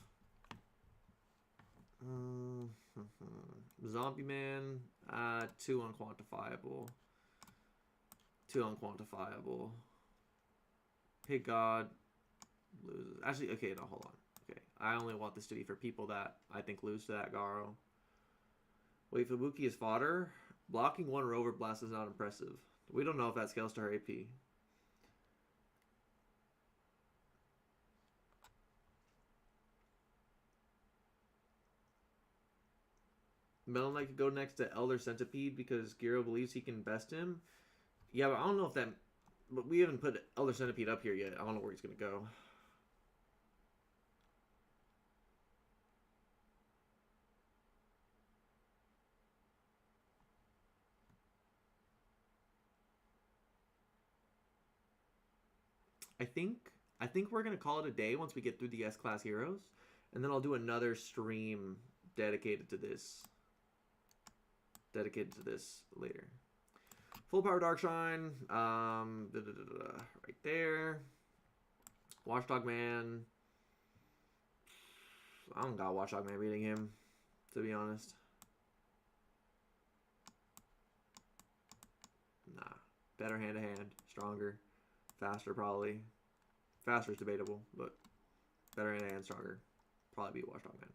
S1: Zombie Man, 2 unquantifiable. 2 unquantifiable. Pig God loses. Actually, okay, no, hold on. Okay, I only want this to be for people that I think lose to that Garo. Wait, Fubuki is fodder. Blocking 1 Rover Blast is not impressive. We don't know if that scales to her AP. Metal Knight could go next to Elder Centipede because Giro believes he can best him. Yeah, but I don't know if that... But we haven't put Elder Centipede up here yet. I don't know where he's going to go. I think we're going to call it a day once we get through the S-Class heroes. And then I'll do another stream dedicated to this. Later. Full Power Darkshine. Right there. Watchdog Man. I don't got Watchdog Man beating him, to be honest. Nah. Better hand-to-hand. Stronger. Faster, probably. Faster is debatable, but better hand-to-hand, stronger. Probably beat Watchdog Man.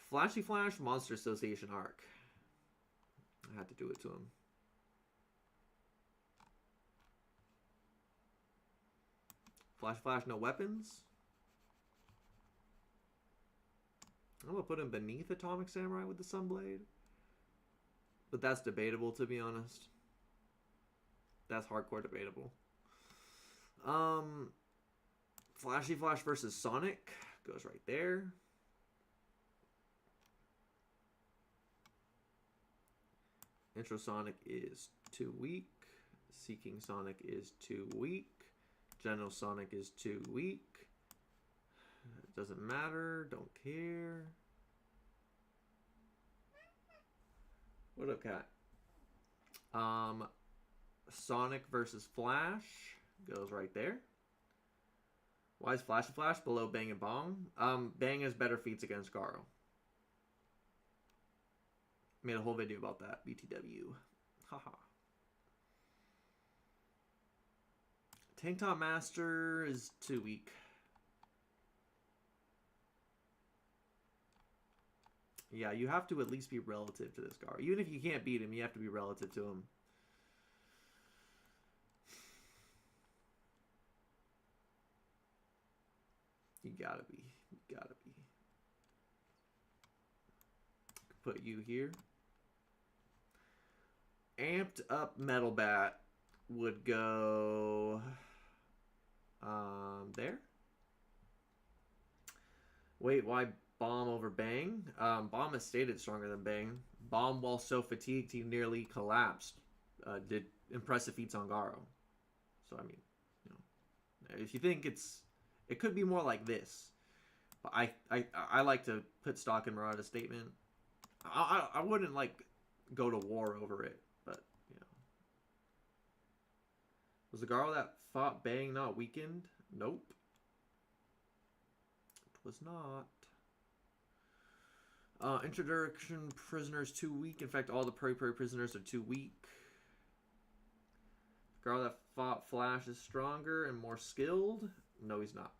S1: Flashy Flash Monster Association arc. I had to do it to him. Flash, no weapons. I'm gonna put him beneath Atomic Samurai with the Sunblade. But that's debatable, to be honest. That's hardcore debatable. Flashy Flash versus Sonic goes right there. Intro Sonic is too weak. Seeking Sonic is too weak. General Sonic is too weak. It doesn't matter. Don't care. What up, cat? Sonic versus Flash goes right there. Why is Flashy Flash below Bang and Bong? Bang has better feats against Garo. Made a whole video about that. BTW. Haha. Tank Top Master is too weak. Yeah, you have to at least be relative to this Garo. Even if you can't beat him, you have to be relative to him. You gotta be. You gotta be. Put you here. Amped up Metal Bat would go there. Wait, why Bomb over Bang? Bomb is stated stronger than Bang. Bomb, while so fatigued he nearly collapsed, did impressive feats on Garo. So I mean, you know, if you think it could be more like this, but I like to put stock in Murata's statement. I wouldn't like go to war over it, but you know, was the Garo that fought Bang not weakened? Nope, it was not. Introduction prisoners too weak. In fact, all the Prairie prisoners are too weak. The Garo that fought Flash is stronger and more skilled. No, he's not.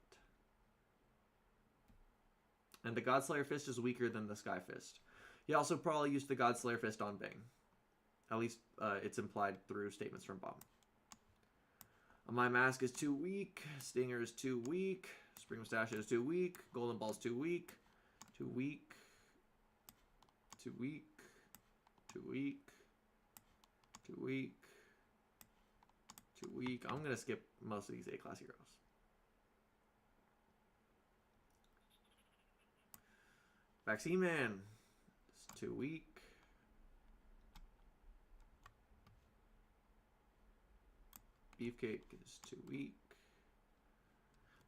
S1: And the Godslayer Fist is weaker than the Sky Fist. He also probably used the Godslayer Fist on Bang. At least it's implied through statements from Bomb. My Mask is too weak. Stinger is too weak. Spring Mustachio is too weak. Golden Ball is too weak. Too weak. Too weak. Too weak. Too weak. Too weak. I'm going to skip most of these A-class heroes. Vaccine Man. It's too weak. Beefcake is too weak.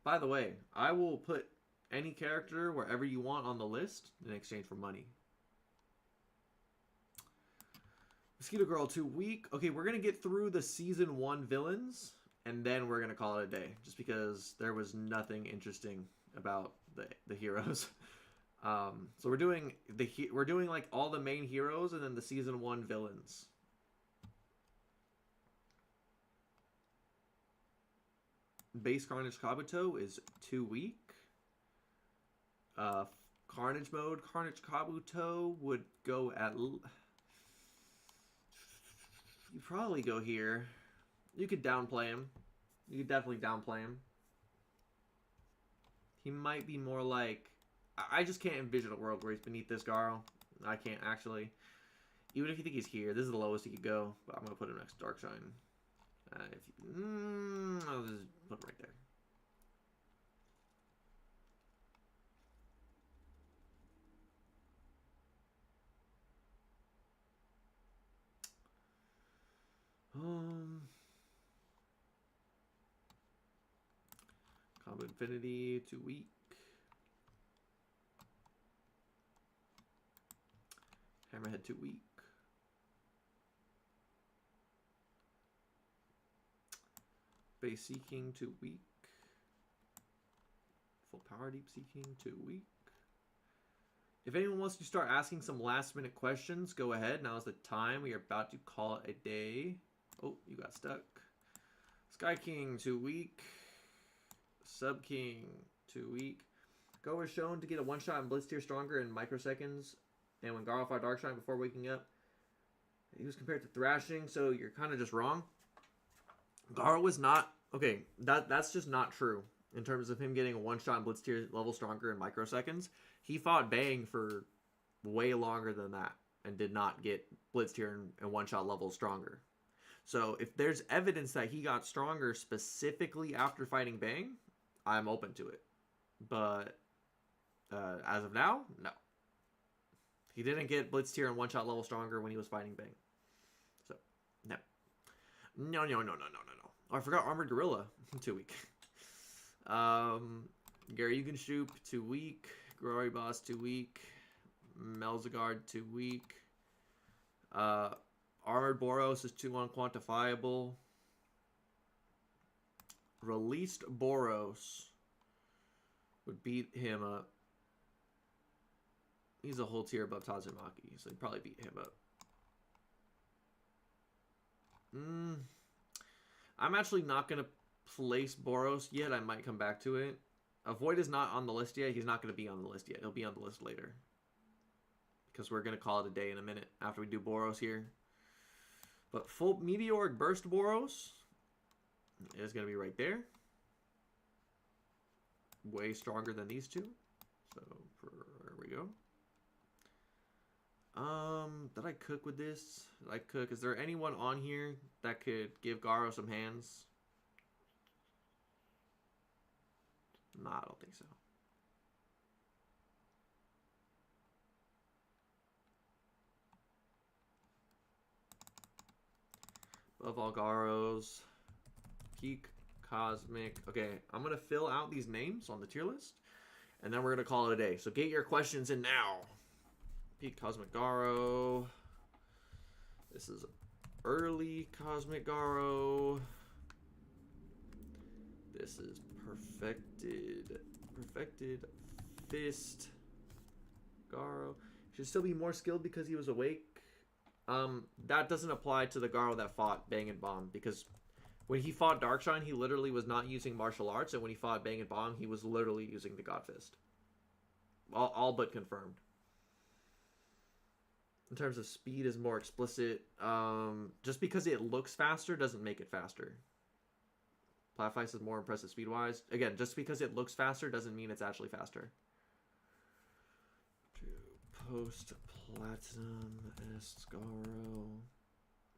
S1: By the way, I will put any character wherever you want on the list in exchange for money. Mosquito Girl, too weak. Okay, we're going to get through the Season 1 villains, and then we're going to call it a day. Just because there was nothing interesting about the heroes. So we're doing like all the main heroes and then the Season 1 villains. Base Carnage Kabuto is too weak. Carnage mode Carnage Kabuto would go at... You probably go here. You could downplay him. You could definitely downplay him. He might be more like... I just can't envision a world where he's beneath this Garo. I can't actually. Even if you think he's here, this is the lowest he could go. But I'm going to put him next to Darkshine. I'll just put him right there. Combo Infinity, too weak. Hammerhead, too weak. Base Seeking, too weak. Full Power Deep Seeking, too weak. If anyone wants to start asking some last minute questions, go ahead. Now is the time. We are about to call it a day. Oh, you got stuck. Sky King, too weak. Sub King, too weak. Go was shown to get a one-shot and Blitz tier stronger in microseconds. And when Garo fought Darkshine before waking up, he was compared to Thrashing, so you're kind of just wrong. Garo was not... Okay, that's just not true in terms of him getting a one-shot and Blitz tier level stronger in microseconds. He fought Bang for way longer than that and did not get Blitz tier and one-shot level stronger. So if there's evidence that he got stronger specifically after fighting Bang, I'm open to it. But as of now, no. He didn't get Blitz tier and one-shot level stronger when he was fighting Bang. So, no. No. Oh, I forgot Armored Gorilla. Too weak. Gary Yugenstoop, too weak. Glory Boss, too weak. Melzagard, too weak. Armored Boros is too unquantifiable. Released Boros would beat him up. He's a whole tier above Tazumaki, so he'd probably beat him up. I'm actually not going to place Boros yet. I might come back to it. Void is not on the list yet. He's not going to be on the list yet. He'll be on the list later. Because we're going to call it a day in a minute after we do Boros here. But full Meteoric Burst Boros is going to be right there. Way stronger than these two. So, there we go. Did I cook with this? Did I cook? Is there anyone on here that could give Garo some hands? Nah, I don't think so. Above all Garos. Peak Cosmic. Okay, I'm going to fill out these names on the tier list. And then we're going to call it a day. So get your questions in now. Peak Cosmic Garo. This is early Cosmic Garo. This is perfected Fist Garo. Should still be more skilled because he was awake. That doesn't apply to the Garo that fought Bang and Bomb, because when he fought Darkshine, he literally was not using martial arts, and when he fought Bang and Bomb, he was literally using the God Fist. All but confirmed. In terms of speed is more explicit. Just because it looks faster doesn't make it faster. Platfice is more impressive speed-wise. Again, just because it looks faster doesn't mean it's actually faster. Post-Platinum Escaro.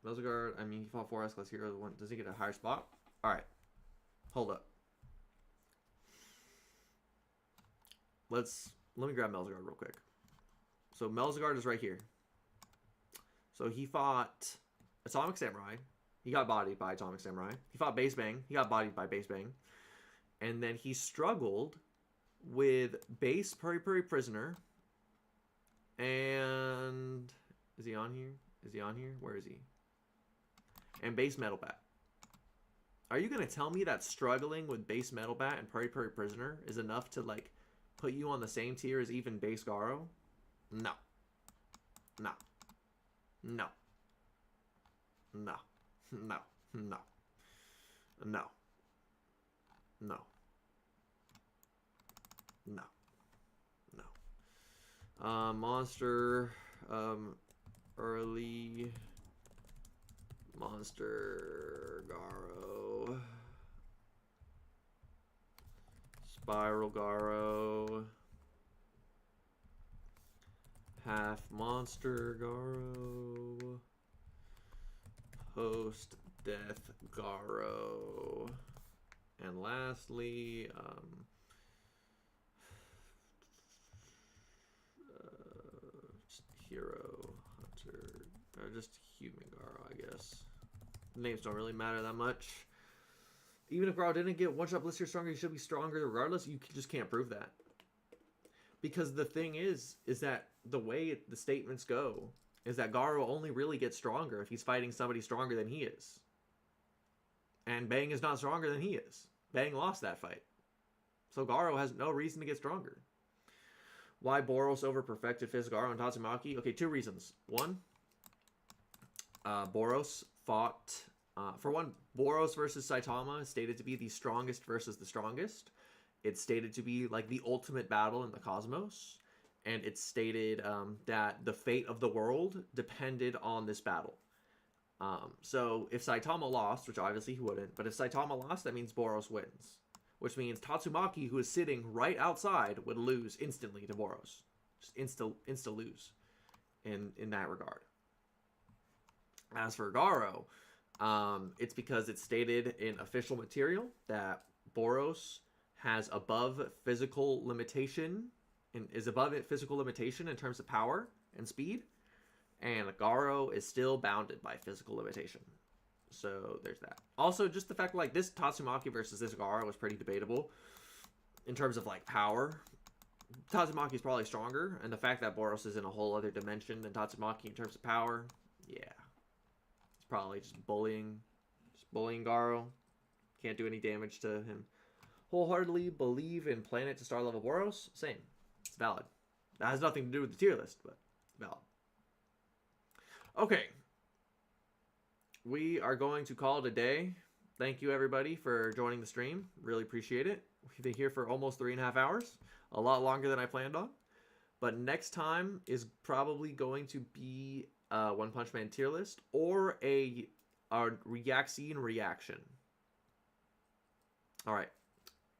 S1: Melzagard, I mean, he fought 4 S-class heroes. Does he get a higher spot? Alright. Hold up. Let me grab Melzagard real quick. So Melzigard is right here. So he fought Atomic Samurai. He got bodied by Atomic Samurai. He fought Base Bang. He got bodied by Base Bang. And then he struggled with Base Puri Puri Prisoner. And is he on here? Is he on here? Where is he? And Base Metal Bat. Are you going to tell me that struggling with Base Metal Bat and Puri Puri Prisoner is enough to, like, put you on the same tier as even Base Garo? No. No. No. No. No. No. No. No. No. No. Monster, early Monster Garo, Spiral Garo, half Monster Garo, post Death Garo, and lastly, just Hero Hunter, or just Human Garo, I guess. Names don't really matter that much. Even if Garo didn't get one shot Blister stronger, he should be stronger regardless. You just can't prove that. Because the thing is that the way the statements go is that Garo only really gets stronger if he's fighting somebody stronger than he is. And Bang is not stronger than he is. Bang lost that fight. So Garo has no reason to get stronger. Why Boros over perfected Fist Garo and Tatsumaki? Okay, 2 reasons. One, Boros fought... for one, Boros versus Saitama is stated to be the strongest versus the strongest. It's stated to be like the ultimate battle in the cosmos. And it's stated that the fate of the world depended on this battle. So if Saitama lost, which obviously he wouldn't, but if Saitama lost, that means Boros wins. Which means Tatsumaki, who is sitting right outside, would lose instantly to Boros. Just insta lose in that regard. As for Garo, it's because it's stated in official material that Boros has above physical limitation and is above physical limitation in terms of power and speed, and Garo is still bounded by physical limitation. So there's that. Also, just the fact like this Tatsumaki versus this Garo was pretty debatable in terms of like power. Tatsumaki is probably stronger, and the fact that Boros is in a whole other dimension than Tatsumaki in terms of power, yeah, it's probably just bullying Garo. Can't do any damage to him. Wholeheartedly believe in planet to star level Boros. Same. It's valid. That has nothing to do with the tier list, but it's valid. Okay. We are going to call it a day. Thank you, everybody, for joining the stream. Really appreciate it. We've been here for almost 3.5 hours. A lot longer than I planned on. But next time is probably going to be a One Punch Man tier list or a React reaction. All right.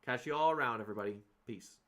S1: Catch you all around, everybody. Peace.